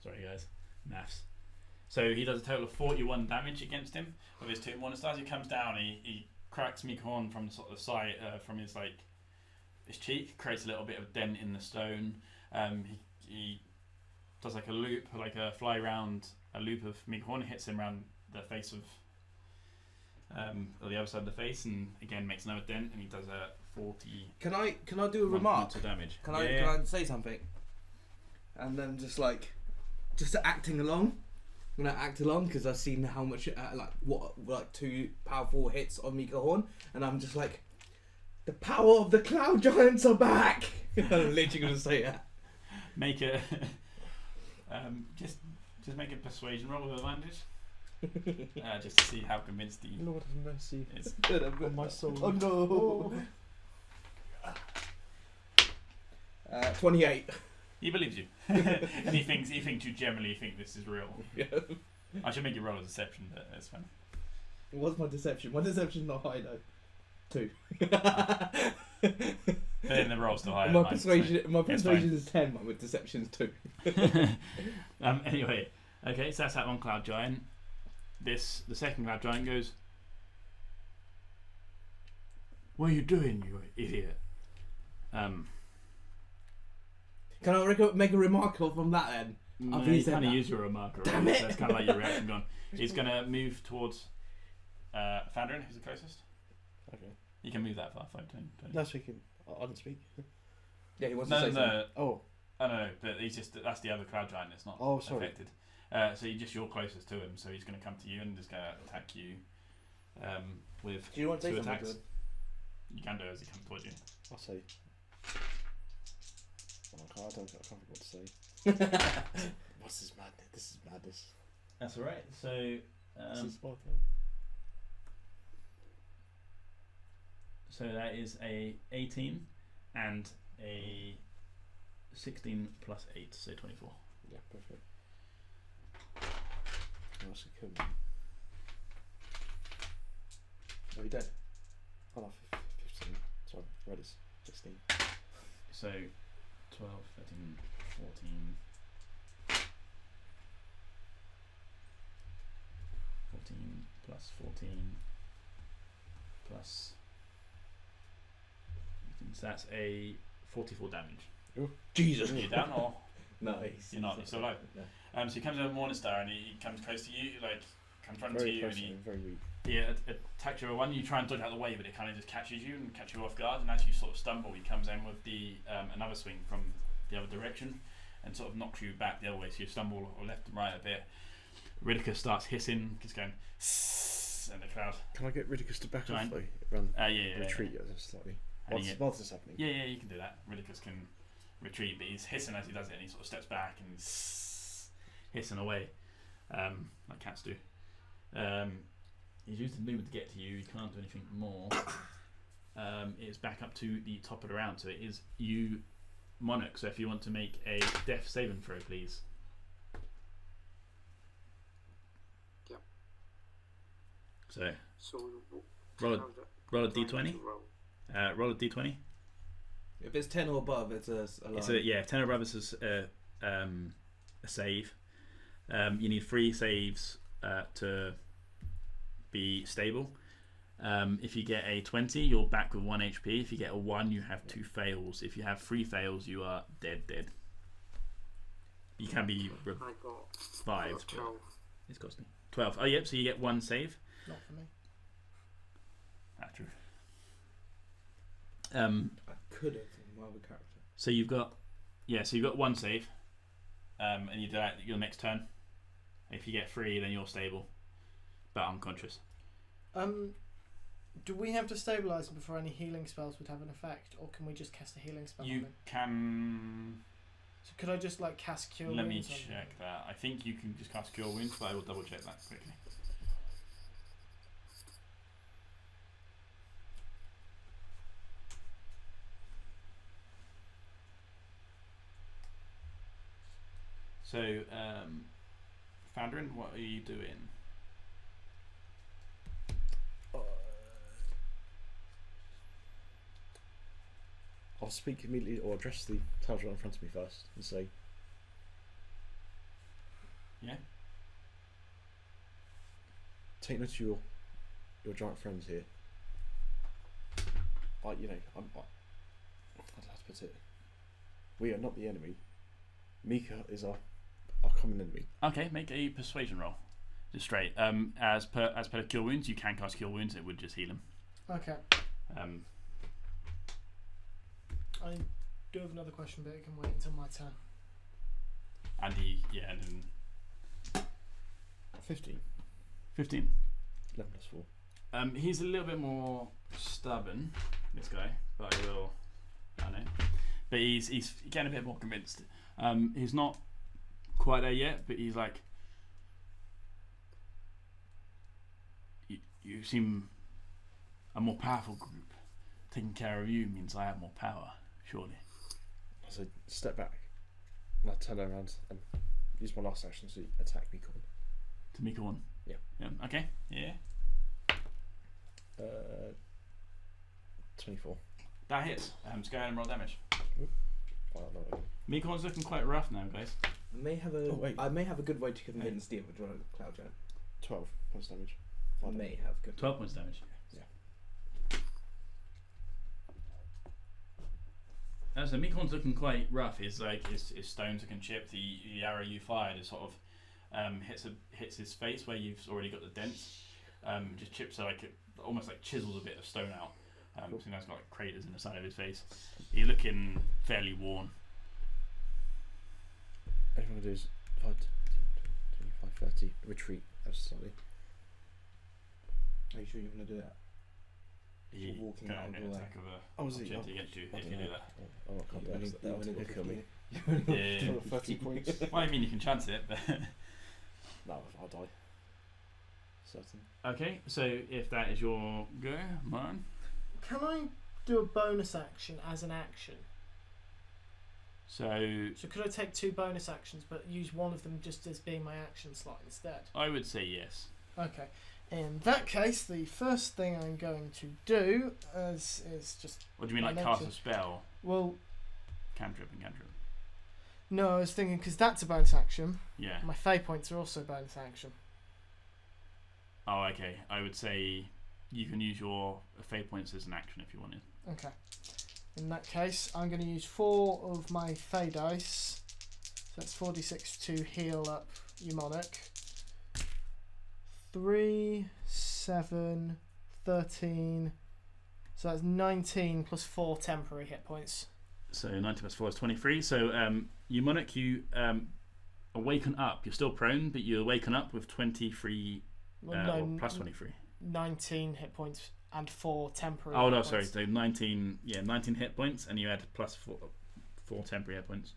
Sorry, guys. Maths. So he does a total of 41 damage against him with his 2 Morning Stars. He comes down, he cracks Mika Horn from sort of the side, from his his cheek, creates a little bit of dent in the stone. He does like a loop, like a fly round, a loop of Mika Horn, hits him around the face of, or the other side of the face, and again makes another dent, and he does a 40. Can I do a remark? Damage. Can I say something? And then just acting along. I'm gonna act along because I've seen how much 2 powerful hits on Mika Horn, and I'm just like, the power of the cloud giants are back. I'm literally gonna say that. Make a just make a persuasion roll with advantage, just to see how convinced he Lord have mercy. is. On my soul. Oh no. 28. He believes you, and he thinks you generally think this is real. Yeah. I should make you roll a deception, but that's fine. What's my deception? My deception's not high though. 2. But then the roll's still higher. My than mine, persuasion, my it's persuasion is 10. My deception's 2. so. Anyway, okay, so that's that one cloud giant. The second cloud giant goes, "What are you doing, you idiot?" Can I make a remark from that then? No, After you said kind of that. use your remark already. Damn it. So that's kind of like your reaction gone. He's going to move towards Fandrin, who's the closest. Okay. You can move that far, 5, 10, 20. No speaking. I didn't speak. Yeah, he wants to No, say something. Oh. no, but that's the other cloud giant that's not Oh, sorry. affected. So you're closest to him, so he's going to come to you and just going to attack you with Do you want to say 2 something attacks. to him? You can do it as he comes towards you. I'll say. Oh, I can't think what to say. What's this madness? This is madness. That's alright. So This is Sparta. so that is a 18 and a 16 plus 8, so 24. Yeah, perfect. Oh, that's a kill me. Are you dead? Oh no, 15. Sorry, red is 16. So 12, 13, 14. 14 plus 14. plus. So that's a 44 damage. Jesus. Are you down or Nice. you're not? You're still alive. No. So he comes over Morningstar and he comes close to you, like comes running to Very you, close and to me, very weak. he attacks you with one. You try and dodge out of the way, but it kind of just catches you and catches you off guard. And as you sort of stumble, he comes in with the another swing from the other direction and sort of knocks you back the other way. So you stumble or left and right a bit. Ridicus starts hissing, just going in the crowd. Can I get Ridicus to back off Fine. though? Run, Yeah. retreat slightly. And you Whilst this happening? Yeah, you can do that. Ridicus can retreat, but he's hissing as he does it, and he sort of steps back and hissing away, like cats do. He's used the movement to get to you. He can't do anything more. It's back up to the top of the round, so it is you, Monarch. So if you want to make a death saving throw, please. Yep. So So roll a how the- roll a do I need d20. to roll? Roll a d20. If it's 10 or above, it's a line. It's 10 or above is a save. You need 3 saves to be stable. If you get a 20, you're back with 1 HP. If you get a 1, you have 2 fails. If you have 3 fails, you are dead. You can be I got revived. but 12. It's cost me 12. Oh, yep. So you get 1 save. Not for me. That's true. I could have in my other character. So you've got 1 save, and you do that your next turn. If you get 3, then you're stable, but unconscious. Do we have to stabilize him before any healing spells would have an effect, or can we just cast a healing spell on You him? can. So could I just like cast Cure Let me Wounds on him? check that. I think you can just cast Cure Wounds, but I will double check that quickly. So, Fandrin, what are you doing? I'll speak immediately or address the Tal'Dorei in front of me first and say, Yeah? take note of your giant friends here. I'm how do I put it? We are not the enemy. Mika is our common enemy. Okay, make a persuasion roll. Just straight. As per Cure Wounds, you can cast Cure Wounds. It would just heal him. Okay. I do have another question, but it can wait until my turn. and then 15. 15. 11 plus 4. He's a little bit more stubborn, this guy, but I will. I know. But he's getting a bit more convinced. He's not quite there yet, but he's like, you seem a more powerful group. Taking care of you means I have more power, surely. So step back, and I turn around and use my last action to attack Mika. To Mika 1. Yeah. Okay. Yeah. 24. That hits. Just go ahead and roll damage. Oh, no. Mika 1's looking quite rough now, guys. I may have a good way to convince the other Cloud Giant. 12 points damage. I may have good. 12 points damage. So Mikon's looking quite rough. His stones looking chipped. The arrow you fired is sort of hits his face where you've already got the dents. Just chips almost like chisels a bit of stone out. Cool. So now he's got like craters in the side of his face. He's looking fairly worn. Everything I do is 5, 25, 30. Retreat absolutely. Are you sure you're going to do that? He walking can out of get the an way. attack of a Oh, is it? opportunity against you I if don't you do know. that. Oh, I can't do You've that. only That got would kill me. Yeah. 30 points. Well, I mean you can chance it, but No, I'll die. Certain. okay. So if that is your go, man. Can I do a bonus action as an action? So So could I take 2 bonus actions, but use one of them just as being my action slot instead? I would say yes. Okay. In that case, the first thing I'm going to do is just... What do you mean, I like cast a mentioned- spell? Well, Cantrip and cantrip. no, I was thinking because that's a bonus action. Yeah. My fate points are also bonus action. Oh, okay. I would say you can use your fate points as an action if you wanted. Okay. In that case, I'm going to use 4 of my Fey dice. So that's 4d6 to heal up your monarch. 3, 7, 13. So that's 19 plus 4 temporary hit points. So 19 plus 4 is 23. So you monarch, you awaken up. You're still prone, but you awaken up with 23 or plus 23. 19 hit points and 4 temporary. Oh no, hit sorry. points. So 19 hit points, and you add plus 4 temporary hit points.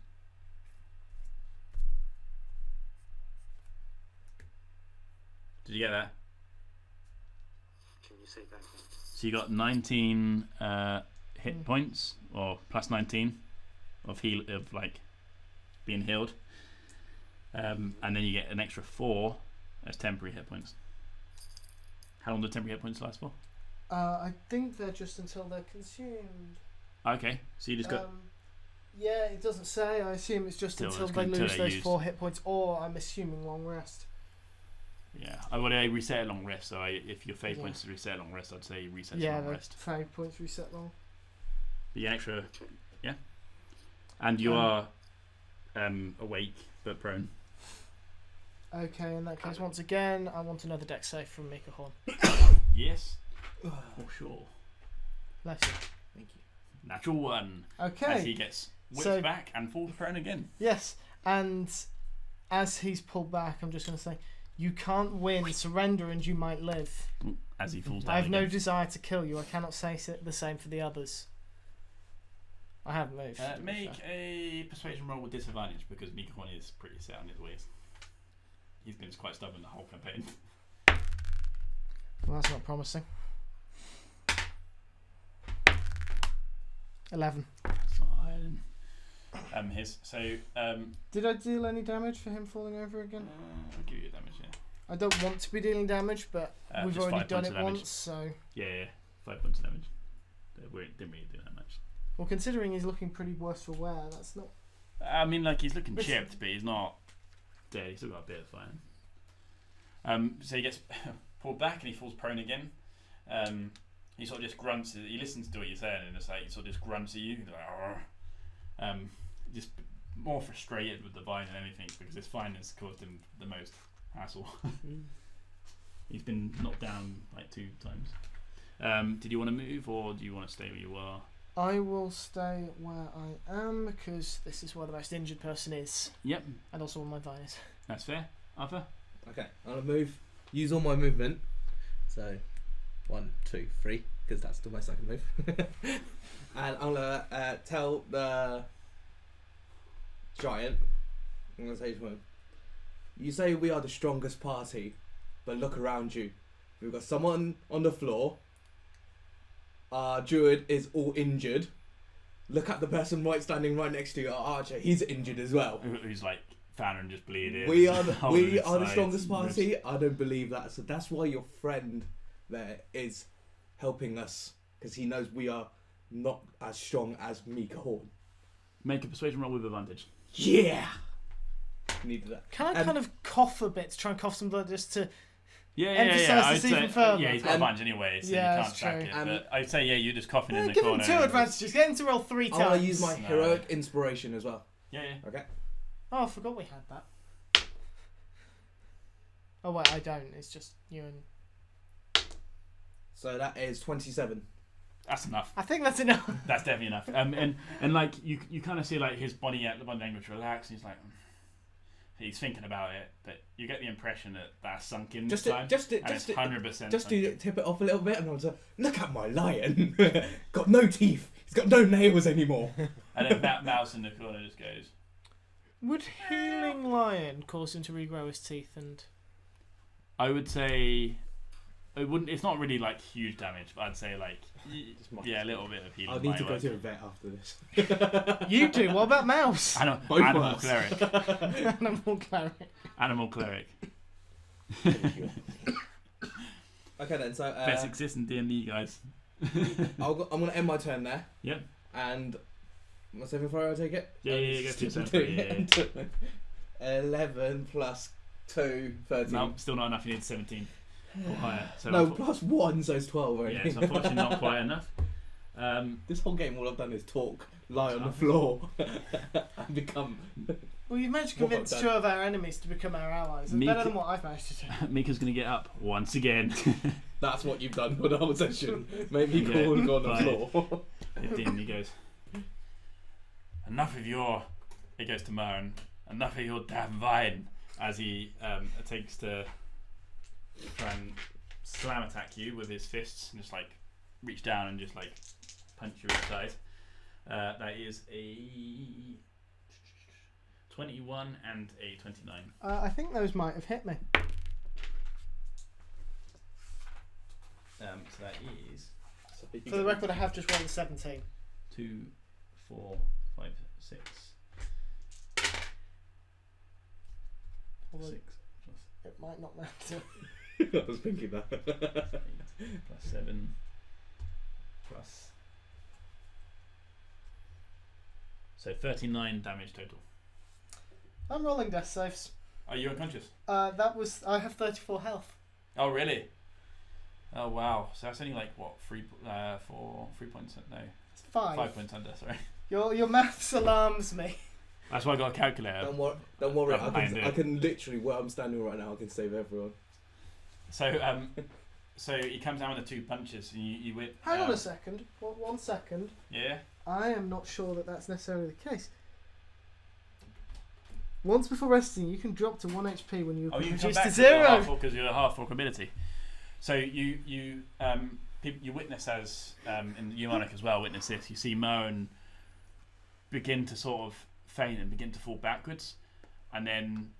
Did you get that? Can you say that again? So you got 19 hit points, or plus 19 of being healed, and then you get an extra 4 as temporary hit points. How long do temporary hit points last for? I think they're just until they're consumed. Okay, so you just got. Yeah, it doesn't say. I assume it's just until they lose those 4 hit points, or I'm assuming long rest. Yeah, I would reset at long rest. So if your fate points reset at long rest, I'd say reset long rest. Yeah, 5 points reset long. But yeah, extra. Yeah, and you are awake but prone. Okay, in that case, once again, I want another dex save from Mika Horn. Yes, for sure. Bless you. Thank you. Natural 1. Okay. As he gets whipped back and falls prone again. Yes, and as he's pulled back, I'm just going to say, you can't win. Surrender and you might live. As he falls down. I have no again. desire to kill you. I cannot say the same for the others. I haven't moved. Make a persuasion roll with disadvantage because Mika Horn is pretty set on his ways. He's been quite stubborn the whole campaign. Well, that's not promising. 11. That's not higher than his. So Did I deal any damage for him falling over again? I'll give you damage. Yeah. I don't want to be dealing damage, but we've just already 5 done points it of damage. once, so. Yeah, 5 points of damage. We didn't really do that much. Well, considering he's looking pretty worse for wear, that's not. I mean, like he's looking chipped, but he's not dead. He's still got a bit of fire. So he gets pulled back and he falls prone again. He sort of just grunts. He listens to what you're saying, and it's like he sort of just grunts at you. He's like, just more frustrated with the vine than anything because this vine has caused him the most hassle. He's been knocked down like 2 times. Did you want to move or do you want to stay where you are? I will stay where I am because this is where the most injured person is. Yep, And also where my vine is. that's fair. Arthur? Okay, I'm gonna move. Use all my movement. So, 1, 2, 3, because that's still my second move. And I'm gonna tell the giant. I'm gonna say to him, "You say we are the strongest party, but look around you. We've got someone on the floor. Our druid is all injured. Look at the person standing right next to you, our archer. He's injured as well. Who's like found and just bleeding. We are holding his the sides. strongest party. I don't believe that. So that's why your friend there is helping us because he knows we are not as strong as Mika Horn. Make a persuasion roll with advantage. Yeah, needed that. Can I kind of cough a bit to try and cough some blood just to. Yeah. Emphasise this even further. Yeah, he's got advantage anyway, so Yeah, you that's can't back true. it. But I'd say you're just coughing in the Give corner. him 2 advantages. Get him to roll 3 I'm times. gonna use my No. heroic inspiration as well. Yeah. Okay. Oh, I forgot we had that. Oh, wait, I don't. It's just you and. So that is 27. That's enough. I think that's enough. That's definitely enough. And like you kind of see like his body language relax. And he's like, he's thinking about it, but you get the impression that that's sunk in this time. Just and it's 100%. Just to tip it off a little bit, and I was like, look at my lion. Got no teeth. He's got no nails anymore. And then that mouse in the corner just goes. Would healing lion cause him to regrow his teeth and? I would say it wouldn't. It's not really like huge damage, but I'd say like a little bit of healing. I'll need might to go work. to a vet after this. You do. What about mouse? Both Animal works. cleric. Animal cleric. Animal cleric. Okay then, so Best exists in DnD, guys. I'm gonna end my turn there. Yep. And my saving throw, I take it. Yeah, go for your saving throw, 11 plus 2, 13. No, still not enough. You need 17. Quiet. So No, +1, so it's 12 or yeah, anything. it's unfortunately not quite enough. This whole game, all I've done is talk, lie on the floor, and become. Well, you've managed to What convince about 2 of our enemies to become our allies. It's Mika- better than what I've managed to do. Mika's going to get up once again. That's what you've done for the whole session. Make me Yeah, call and go on the fine. floor. 15, he goes, enough of your, he goes to Maren, enough of your damn vine, as he takes to try and slam attack you with his fists and just like reach down and just like punch you in the side. That is a 21 and a 29. I think those might have hit me. So that is For the record, I have just rolled a 17. 2, 4, 5, 6. Although 6 plus it might not matter. I was thinking that. 8 plus 7 plus. So 39 damage total. I'm rolling death saves. Are you unconscious? I have 34 health. Oh, really? Oh, wow. So that's only like, what, 3 points? No, It's 5. 5 points under, sorry. Your maths alarms me. That's why I got a calculator. Don't worry. Right behind it. I can literally, where I'm standing right now, I can save everyone. So, so he comes down with the 2 punches, and you whip. Hang on a second. 1 second. Yeah? I am not sure that that's necessarily the case. Once before resting, you can drop to 1 HP when you Oh, you can come reduce back to to your 0. because you're a half-orc ability. So you witness as and you Monica as well witness this. You see Moan begin to sort of faint and begin to fall backwards, and then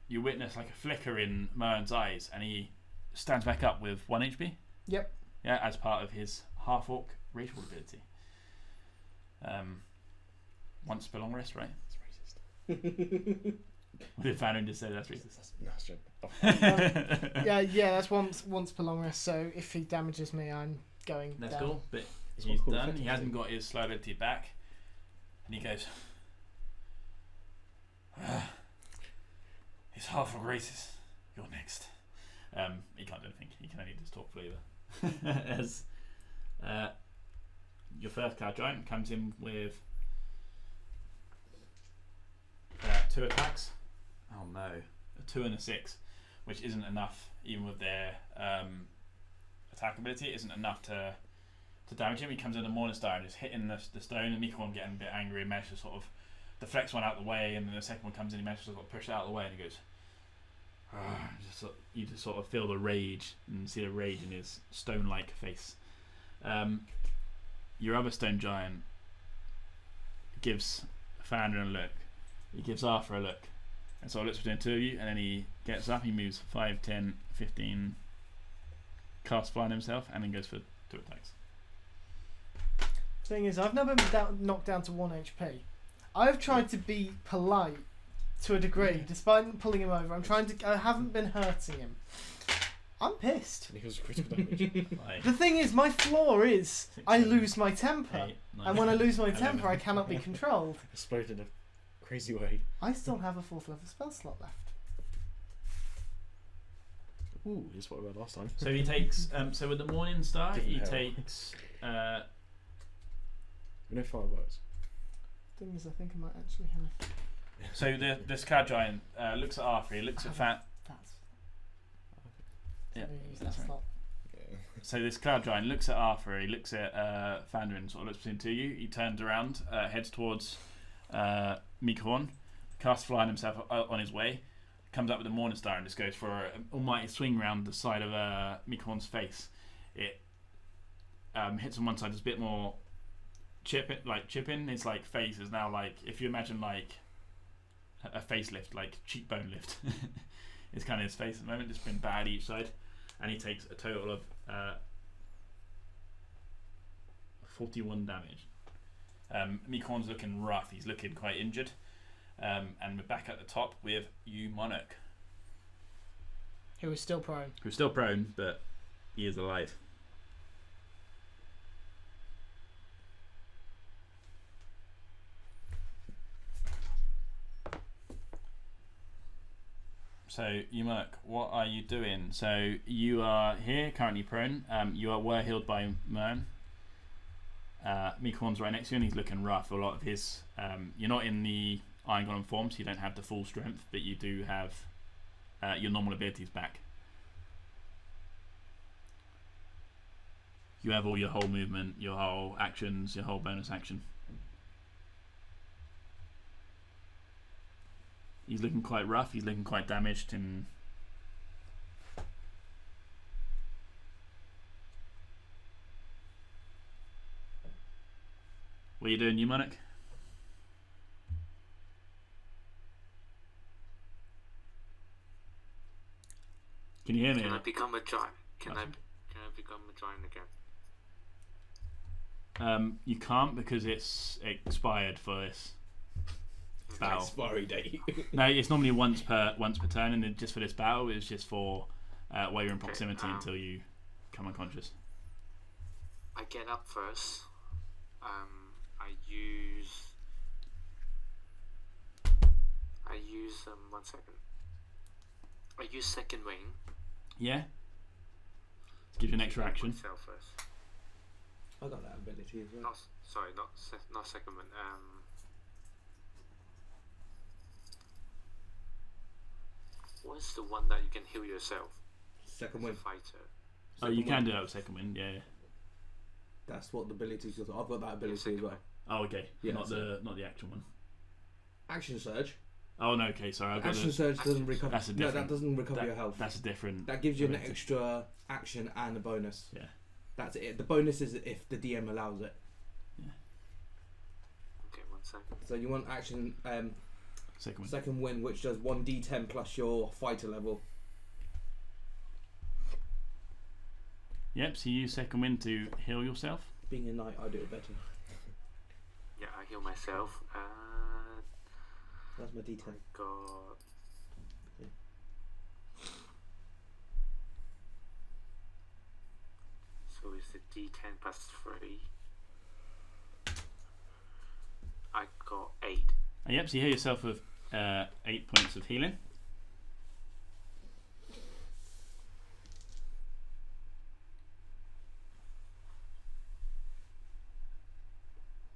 you witness like a flicker in Moan's eyes, and he stands back up with 1 HP. Yep. Yeah, as part of his half-orc racial ability. Once per long rest, right? That's racist. What did Fannin just say? That's racist. No, it's just, Yeah, that's once per long rest. So if he damages me, I'm going That's down. cool, but It's he's not cool, done. He effectively. hasn't got his slow ability back, and he goes, "He's half of races. You're next." He can't do anything. He can only just talk flavor. As your first card giant comes in with 2 attacks. Oh no, a 2 and a 6, which isn't enough. Even with their attack ability, it isn't enough to damage him. He comes in the Morningstar and just hitting the stone, and Mikon getting a bit angry and manages to sort of deflects one out of the way, and then the second one comes in, he manages to sort of push it out of the way, and he goes, you just sort of feel the rage and see the rage in his stone-like face. Your other stone giant gives Founder a look. He gives Arthur a look. And so it looks between the 2 of you, and then he gets up, he moves 5, 10, 15, casts flying himself, and then goes for 2 attacks. Thing is, I've never been knocked down to 1 HP. I've tried to be polite to a degree, despite pulling him over. I haven't been hurting him. I'm pissed. and he was critical damage. Like, The thing is, my flaw is 6, I 7, lose my temper. 8, 9, And when I lose my 11. temper, I cannot be controlled. Exploded in a crazy way. I still have a 4th level spell slot left. Ooh, just what we had last time. So he takes, so with the Morning Star, Different he hell. takes, We know fireworks. Thing is, I think I might actually have. so this card giant looks at Arthur, he looks at Fat. That's. Yeah, Maybe use that's that right. slot. Yeah. So this cloud giant looks at Arthur, he looks at Founder and sort of looks between 2 of you. He turns around, heads towards Mikon, casts flying himself on his way, comes up with a Morning Star and just goes for an almighty swing round the side of Mikon's face. It hits on one side, there's a bit more chipping. His like face is now like, if you imagine like a facelift, like cheekbone lift. It's kind of his face at the moment, just been bad each side. And he takes a total of 41 damage. Mikon's looking rough, he's looking quite injured. And we're back at the top with you, Monarch, Who is still prone. who's still prone, but he is alive. So Yumak, what are you doing? So you are here, currently prone. Were healed by Mern. Mikorn's right next to you, and he's looking rough. A lot of his, you're not in the Iron Golem form, so you don't have the full strength, but you do have your normal abilities back. You have all your whole movement, your whole actions, your whole bonus action. He's looking quite rough. He's looking quite damaged, and what are you doing, Mnemonic? Can you hear me? Can I become a giant? Can I become a giant again? You can't because it's expired for this battle. Expiry date. No, it's normally once per turn, and then just for this battle, it's just for while you're in proximity until you come unconscious. I get up first. I use 1 second. I use second wing. Yeah. Give you an extra action. Myself first. I got that ability as well. Not second wing. What's the one that you can heal yourself? Second As a win. fighter. Oh, you can do that with second wind. Yeah. That's what the ability is. I've got that ability second as well. win. Oh, okay. Yeah, not the actual one. Action surge. Oh no. Okay, sorry. I've got Action surge doesn't recover. That's a No, different. that doesn't recover your health. That's a different. That gives you an ability. extra action and a bonus. Yeah. That's it. The bonus is if the DM allows it. Okay, 1 second. So you want action Second wind. second win, which does 1d10 plus your fighter level. Yep. So you use second wind to heal yourself. Being a knight, I do it better. Yeah, I heal myself. That's my d10. Got. So it's the D10 plus 3. I got 8. Yep. So you heal yourself with 8 points of healing.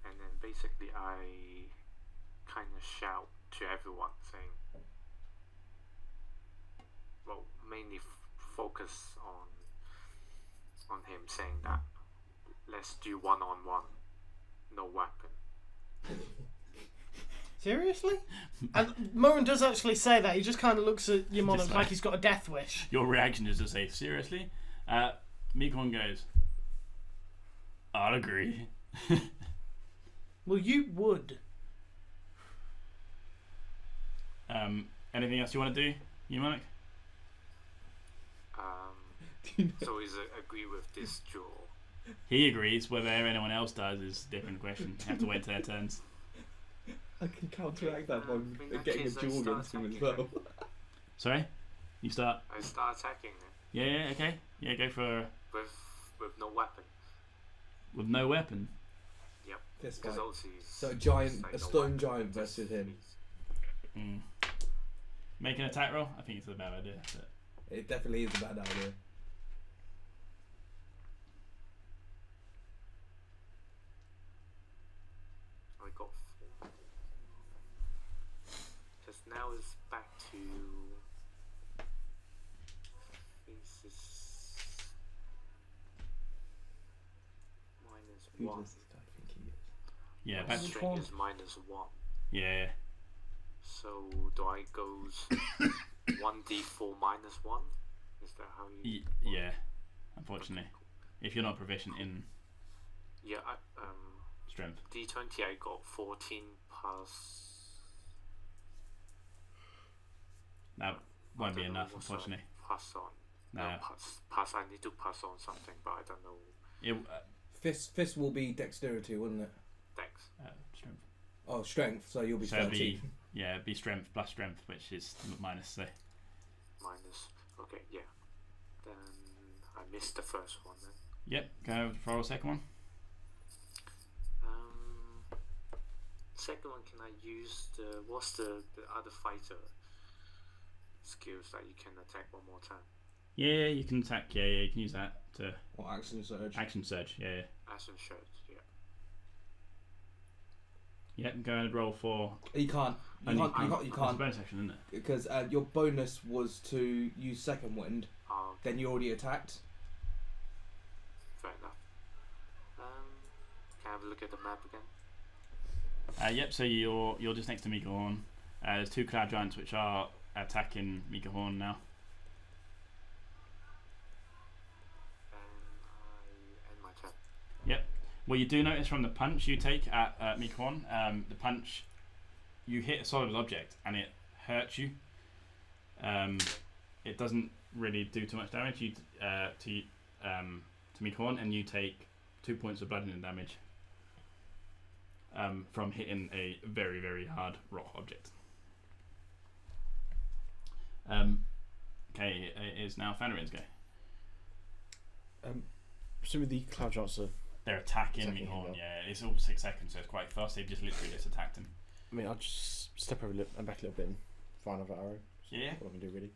And then basically I kind of shout to everyone saying, well, mainly focus on him, saying that let's do 1-on-1, no weapon. Seriously? And Moran does actually say that. He just kind of looks at Yamon Just like like- he's got a death wish. Your reaction is to say, seriously? Mikorn goes, I'll agree. Well, you would. Anything else you want to do, Mnemonic? So is it agree with this draw? He agrees. Whether anyone else does is a different question. You have to wait till their turns. I can counteract that by In that getting a case, I duel start against him as attacking well. Sorry? You start? I start attacking it Yeah, okay. Yeah, go for with no weapon. with no weapon. Yep. Fist Because fight. obviously So a giant, like a no stone weapon. giant versus him. Make an attack roll? I think it's a bad idea. But It definitely is a bad idea. I got 4. Just now is back to faces Who -1. does this guy think he is? yeah, My back. Which strength one? is -1. Yeah. So do I go 1d4 -1? Is that how you? Yeah. Unfortunately, if you're not proficient in Yeah. strength, D20 I got 14 plus. that won't be I don't know enough. what's Unfortunately, Pass on. no. No, pass. I need to pass on something, but I don't know. Fist will be dexterity, wouldn't it? Thanks. Strength. Oh, strength. So you'll be So it'd 13. be it'd be strength plus strength, which is minus. So Minus. Okay, yeah. Then I missed the first one then. yep. Go roll a second one. Second one, can I use what's the other fighter? It's skills that you can attack one more time? Yeah, you can attack. Yeah, you can use that to Or action surge. action surge. Yeah. Action surge, yeah. Yep. Go and roll for. You can't. You Only- can't. You It's a can't. bonus action, isn't it? Because your bonus was to use second wind. Oh, Then you already attacked. fair enough. Can I have a look at the map again? Yep. So you're just next to Mikahorn. There's 2 cloud giants which are attacking Mikahorn now. And I end my turn. Well, you do notice from the punch you take at Mikahorn, the punch, you hit a solid object and it hurts you. It doesn't really do too much damage to Mikahorn, and you take 2 points of bludgeoning damage from hitting a very, very hard rock object. Okay, it is now Fanarin's go. Presumably the cloud giants are. They're attacking Attacking him, Mikahorn, yeah. yeah. It's all 6 seconds, so it's quite fast. They've just literally just attacked him. I mean, I'll just step over and back a little bit and fire another arrow. Yeah. What I can do really.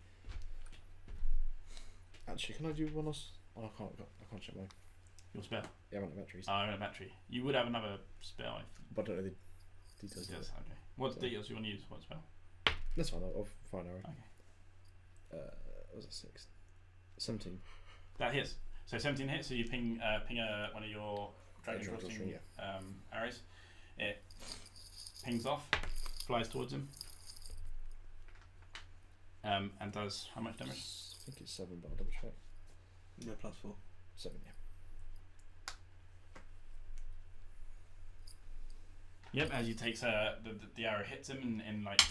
Actually, can I do one else? Oh, I can't check my. Your spell. Yeah, I want the batteries. Oh, a battery. You would have another spell if But I don't know the details. yes, of it. okay. What So- details do you want to use? What spell? That's fine. I'll fire an arrow. Okay. What was it 6? 17. That hits. So 17 hits, so you ping one of your dragon Dragon crossing crossing, arrows. It pings off, flies towards him, and does how much damage? I think it's 7, but I'll double check. Yeah, +4. 7, yeah. Yep, as he takes the arrow hits him and like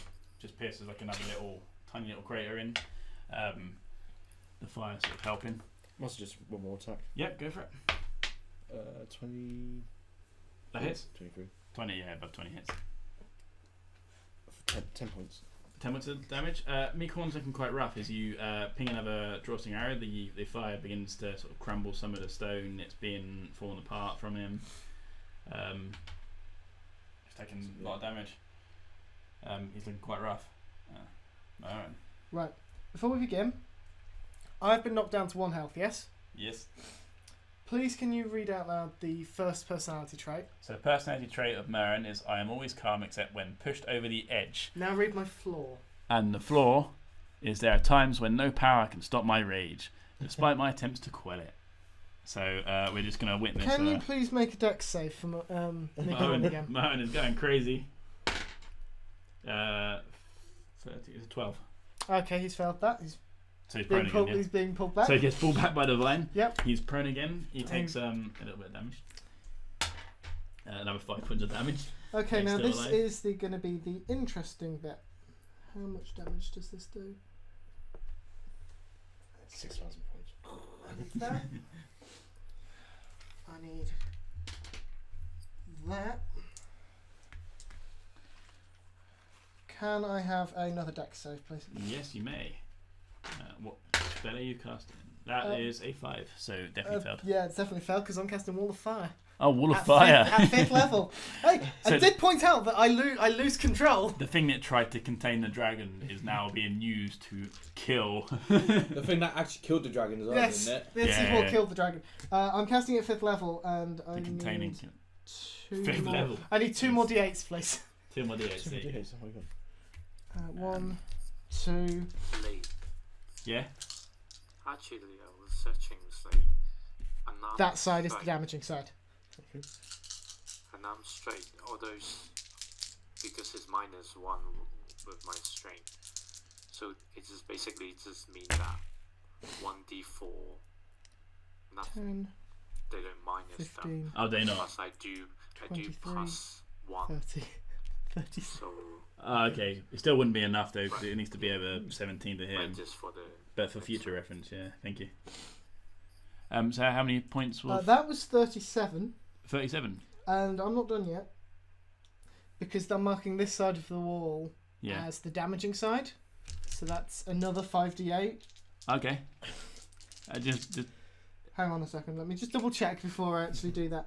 just pierces like another tiny little crater in. The fire sort of helping. Must just one more attack. Yep, go for it. 20. That hits. 23. 20, yeah, above 20 hits. 10 points. 10 points of damage. Mikahorn's looking quite rough as you ping another drawstring arrow. The fire begins to sort of crumble some of the stone. It's being fallen apart from him. He's taking a lot of damage. He's looking quite rough. Alright. Right. Before we begin, I've been knocked down to 1 health, yes? Yes. Please can you read out loud the first personality trait? So the personality trait of Marin is I am always calm except when pushed over the edge. Now read my flaw. And the flaw is there are times when no power can stop my rage, despite my attempts to quell it. So we're just going to witness... Can you please make a dex save for Mikahorn again? Marin is going crazy. 30, 12. Okay, he's failed that. So he's prone again. Yeah. He's being pulled back. So he gets pulled back by the vine. Yep. He's prone again. He takes a little bit of damage. Another 5 points of damage. Okay, He's now still this alive. is going to be the interesting bit. How much damage does this do? 6,000 points. I need that. I need that. Can I have another dex save, please? Yes, you may. What spell are you casting? That is a 5, so definitely failed. Yeah, it's definitely failed because I'm casting Wall of Fire. Oh, Wall of At Fire! At 5th level. Hey, So I did point out that I lose control. The thing that tried to contain the dragon is now being used to kill. The thing that actually killed the dragon as well, Yes, isn't it? this is Yeah. what killed the dragon. I'm casting it at 5th level, and I The containing need 2 5th more. level. I need 2 more d8s, please. 2 more d8s. So there you go. oh my god. 1, 2. Late. Yeah? Actually, I was searching straight. And I'm That side is the straight. damaging side. And I'm straight. All those, because it's -1 with my strength. So it just basically just means that 1d4. Nothing. 10, They don't minus that. 15, Oh, they not. Plus I do 23, +1. 30, 36. So Okay. It still wouldn't be enough, though, because it needs to be over 17 to hit him. just for the. But for future reference, yeah. Thank you. So how many points will... That was 37, 37? and I'm not done yet. Because I'm marking this side of the wall Yeah. as the damaging side. So that's another 5d8. Okay. Just Hang on a second, let me just double check before I actually do that.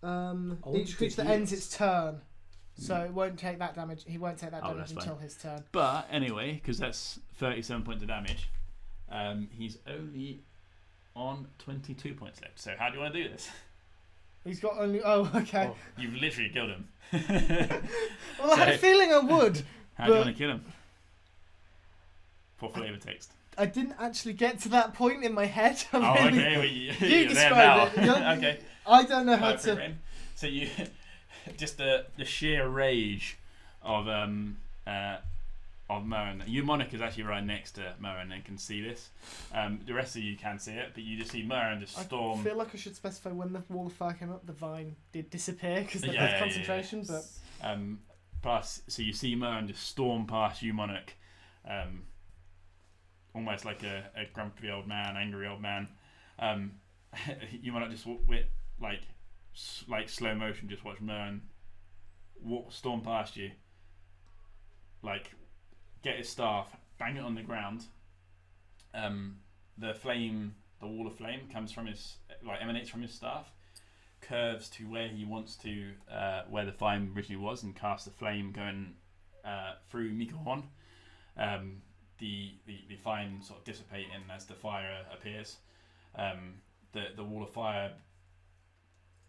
want Each to creature that get ends heals. its turn So it won't take that damage. He won't take that Oh, damage that's fine. until his turn. But anyway, because that's 37 points of damage, he's only on 22 points left. So how do you want to do this? He's got only. Oh, okay. Oh. You've literally killed him. Well, I had a feeling I would. How do you But- want to kill him? For flavor text. I didn't actually get to that point in my head. Oh, I really- okay. Well, You you're there describe now. it. You're- Okay. I don't know how Perfect, to. Ren. So you, just the sheer rage of Moen. Monica is actually right next to Moen and can see this. The rest of you can see it, but you just see Moen just storm. I feel like I should specify when the wall of fire came up, the vine did disappear because of Yeah, concentration. But Plus, so you see Moen just storm past you, Monarch, almost like a grumpy old man, angry old man. You Monarch just with like slow motion, just watch Moen storm past you, like get his staff, bang it on the ground. The wall of flame comes from his, emanates from his staff, curves to where he wants to, where the flame originally was, and casts the flame going through Mika Horn. The flame sort of dissipating as the fire appears. The wall of fire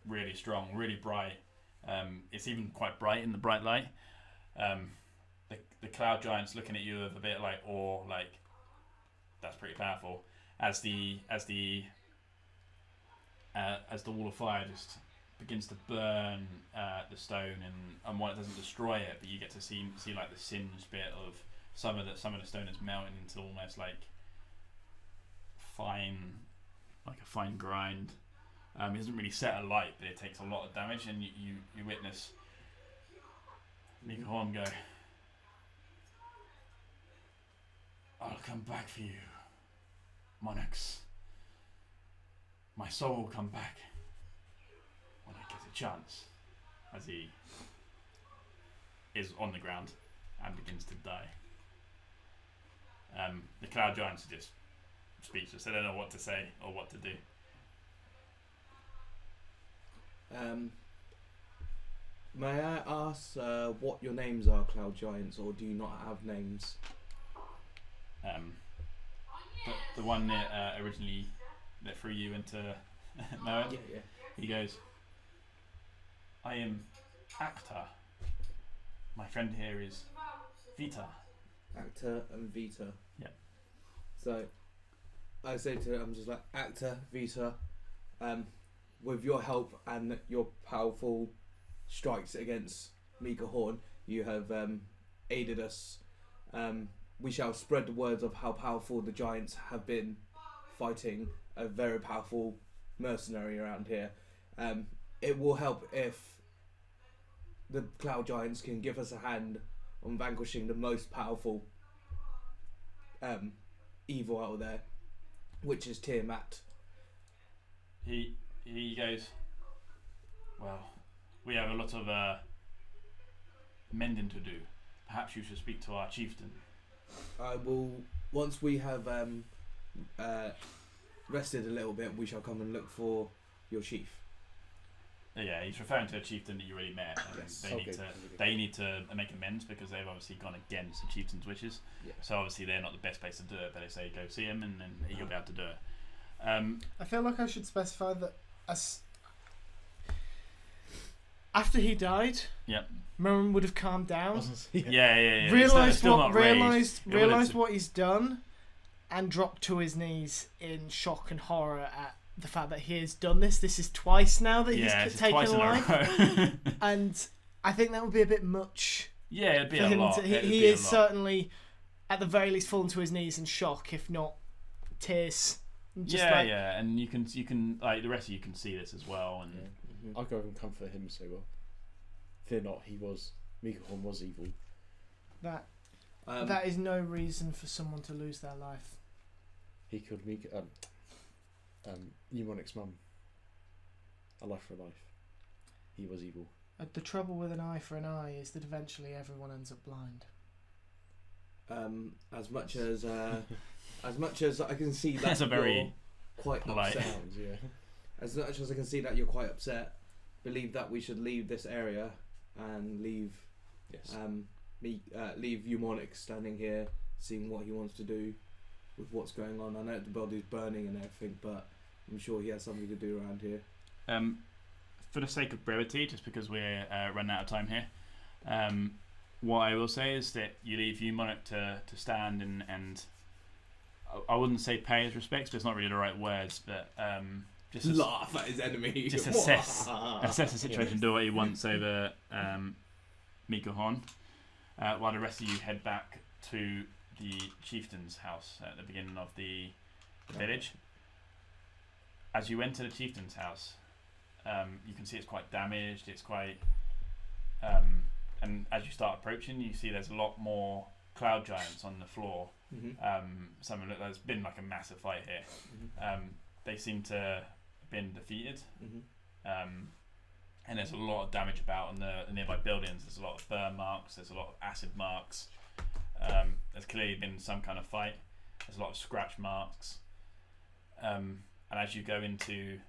really strong, really bright. It's even quite bright in the bright light. The cloud giant's looking at you with a bit like awe, like that's pretty powerful. As the wall of fire just begins to burn the stone, and while it doesn't destroy it, but you get to see like the singed bit of some of the stone is melting into almost like a fine grind. It doesn't really set alight, but it takes a lot of damage, and you witness Mika Horn go, "I'll come back for you, Monarchs. My soul will come back when I get a chance," as he is on the ground and begins to die. The cloud giants are just speechless. They don't know what to say or what to do. May I ask what your names are, cloud giants, or do you not have names? The one that originally that threw you into Moen, Yeah. he goes, "I am Acta. My friend here is Vita." Actor and Vita. Yeah. So I say to him, I'm just like, Actor, Vita, with your help and your powerful strikes against Mika Horn, you have aided us. We shall spread the words of how powerful the giants have been fighting a very powerful mercenary around here. It will help if the cloud giants can give us a hand on vanquishing the most powerful evil out there, which is Tiamat. He goes, "Well, we have a lot of mending to do. Perhaps you should speak to our chieftain." I will, once we have rested a little bit, we shall come and look for your chief. Yeah, he's referring to a chieftain that you already met. And Yes. they need to make amends because they've obviously gone against the chieftain's wishes. Yeah. So obviously they're not the best place to do it. But they say go see him, and then you'll be able to do it. I feel like I should specify that after he died, Yep. Moen would have calmed down, Yeah. realised Still what not raged. realised It would've- realised what he's done, and dropped to his knees in shock and horror at the fact that he has done this. This is twice now that Yeah, he's it's taken twice a in a life, row. and I think that would be a bit much Yeah, it'd be for a him lot. to. It'd He be a is lot. certainly, at the very least, fallen to his knees in shock, if not tears. Just Yeah, and you can like the rest of you can see this as well, and I'll go and comfort him and say, well, fear not, Mika Horn was evil. That Um, that is no reason for someone to lose their life. He killed Eumonic's mum. A life for a life. He was evil. The trouble with an eye for an eye is that eventually everyone ends up blind. as much as I can see that That's a very you're quite polite. upset. Sounds, yeah. As much as I can see that you're quite upset, believe that we should leave this area and leave Yes. leave Eumonic standing here, seeing what he wants to do with what's going on. I know the body's burning and everything, but I'm sure he has something to do around here. For the sake of brevity, just because we're running out of time here, what I will say is that you leave Eumonic to stand and I wouldn't say pay his respects, but it's not really the right words, but just laugh at his enemy. Just assess the situation, do what he wants over Mika Horn, while the rest of you head back to the chieftain's house at the beginning of the village. As you enter the chieftain's house, you can see it's quite damaged. It's quite, and as you start approaching, you see there's a lot more cloud giants on the floor. There's been like a massive fight here. They seem to have been defeated, and there's a lot of damage about on the nearby buildings. There's a lot of burn marks. There's a lot of acid marks. There's clearly been some kind of fight. There's a lot of scratch marks. And as you go into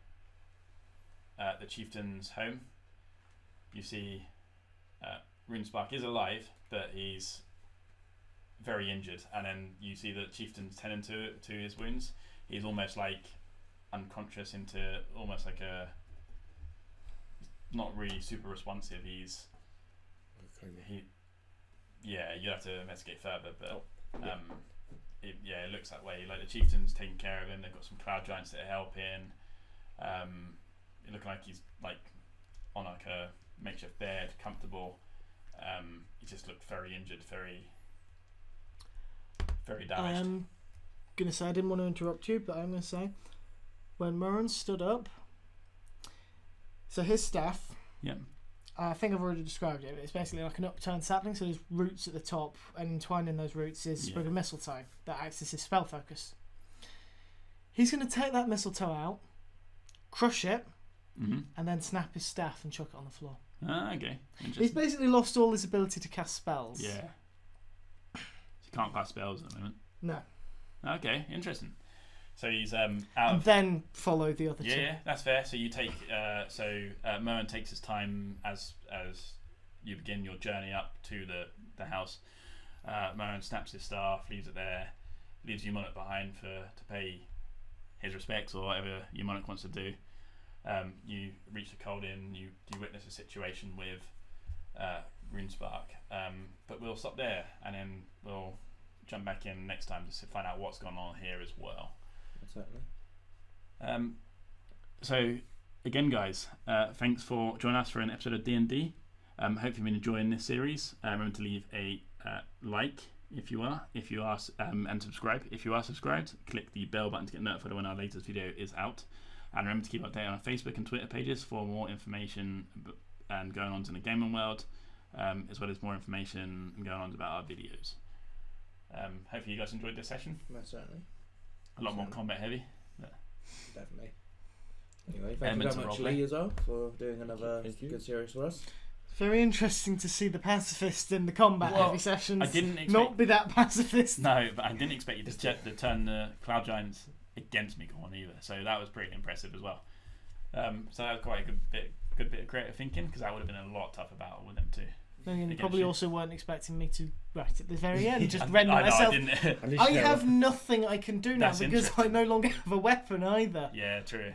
the chieftain's home, you see Runespark is alive, but he's very injured. And then you see the chieftain's tending to his wounds. He's almost like unconscious into almost like a not really super responsive. You have to investigate further, but it looks that way. Like the chieftain's taking care of him. They've got some cloud giants that are helping. It looking like he's like on like a makeshift bed, comfortable. He just looked very injured, very damaged. I'm gonna say I didn't want to interrupt you, but I'm gonna say when Murren stood up, so his staff. Yeah. I think I've already described it. It's basically like an upturned sapling, so there's roots at the top, and entwined in those roots is a sprig of mistletoe that acts as his spell focus. He's going to take that mistletoe out, crush it, and then snap his staff and chuck it on the floor. Ah, okay. He's basically lost all his ability to cast spells. Yeah. So you can't cast spells at the moment? No. Okay, interesting. So he's and then follow the other two. Yeah, that's fair. So you take Moen takes his time as you begin your journey up to the house. Moen snaps his staff, leaves it there, leaves Eumonic behind to pay his respects or whatever Eumonic wants to do. You reach the cold inn. You witness a situation with Runespark. But we'll stop there and then we'll jump back in next time to find out what's going on here as well. Certainly. So again, guys, thanks for joining us for an episode of D&D. Hope you've been enjoying this series. Remember to leave a like if you are, and subscribe. If you are subscribed, click the bell button to get notified when our latest video is out. And remember to keep updated on our Facebook and Twitter pages for more information and going on in the gaming world, as well as more information and going on about our videos. Hopefully you guys enjoyed this session. Most certainly. A lot more combat heavy. Definitely. Anyway, thank you very much, Lee, as well, for doing another good series for us. Very interesting to see the pacifist in the combat heavy sessions. I didn't expect not be that pacifist. No, but I didn't expect you to turn the cloud giants against Mika-Horn either. So that was pretty impressive as well. So that was quite a good bit of creative thinking, because that would have been a lot tougher battle with them too. And you probably also weren't expecting me to write at the very end, just render myself. I have nothing I can do now because I no longer have a weapon either. Yeah, true.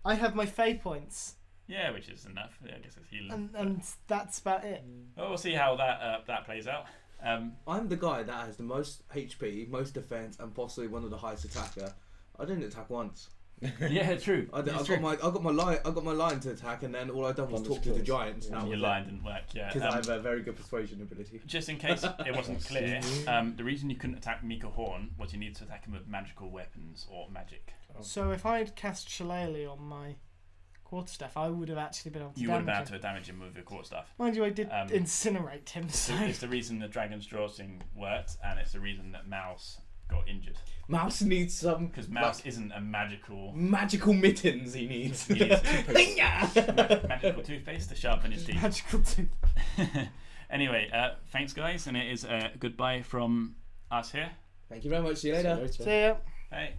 I have my fey points. Yeah, which is enough. Yeah, I guess it's healing. And that's about it. Well, we'll see how that plays out. I'm the guy that has the most HP, most defense, and possibly one of the highest attacker. I didn't attack once. Yeah, true. I got my line to attack, and then all I done was talk to the giants. Yeah. Your line didn't work. Yeah, because I have a very good persuasion ability. Just in case it wasn't clear, the reason you couldn't attack Mika-Horn was you needed to attack him with magical weapons or magic. So if I'd cast Shillelagh on my quarterstaff, I would have actually been able to. You would have been able to damage him with your quarterstaff. Mind you, I did incinerate him. So it's the reason the dragon's drawing worked, and it's the reason that Mouse got injured. Mouse needs some, because Mouse isn't a magical mittens. He needs. He needs toothpaste. Magical toothpaste to sharpen his teeth. Magical tooth. Anyway, thanks guys, and it is goodbye from us here. Thank you very much. See you later. See ya. Bye.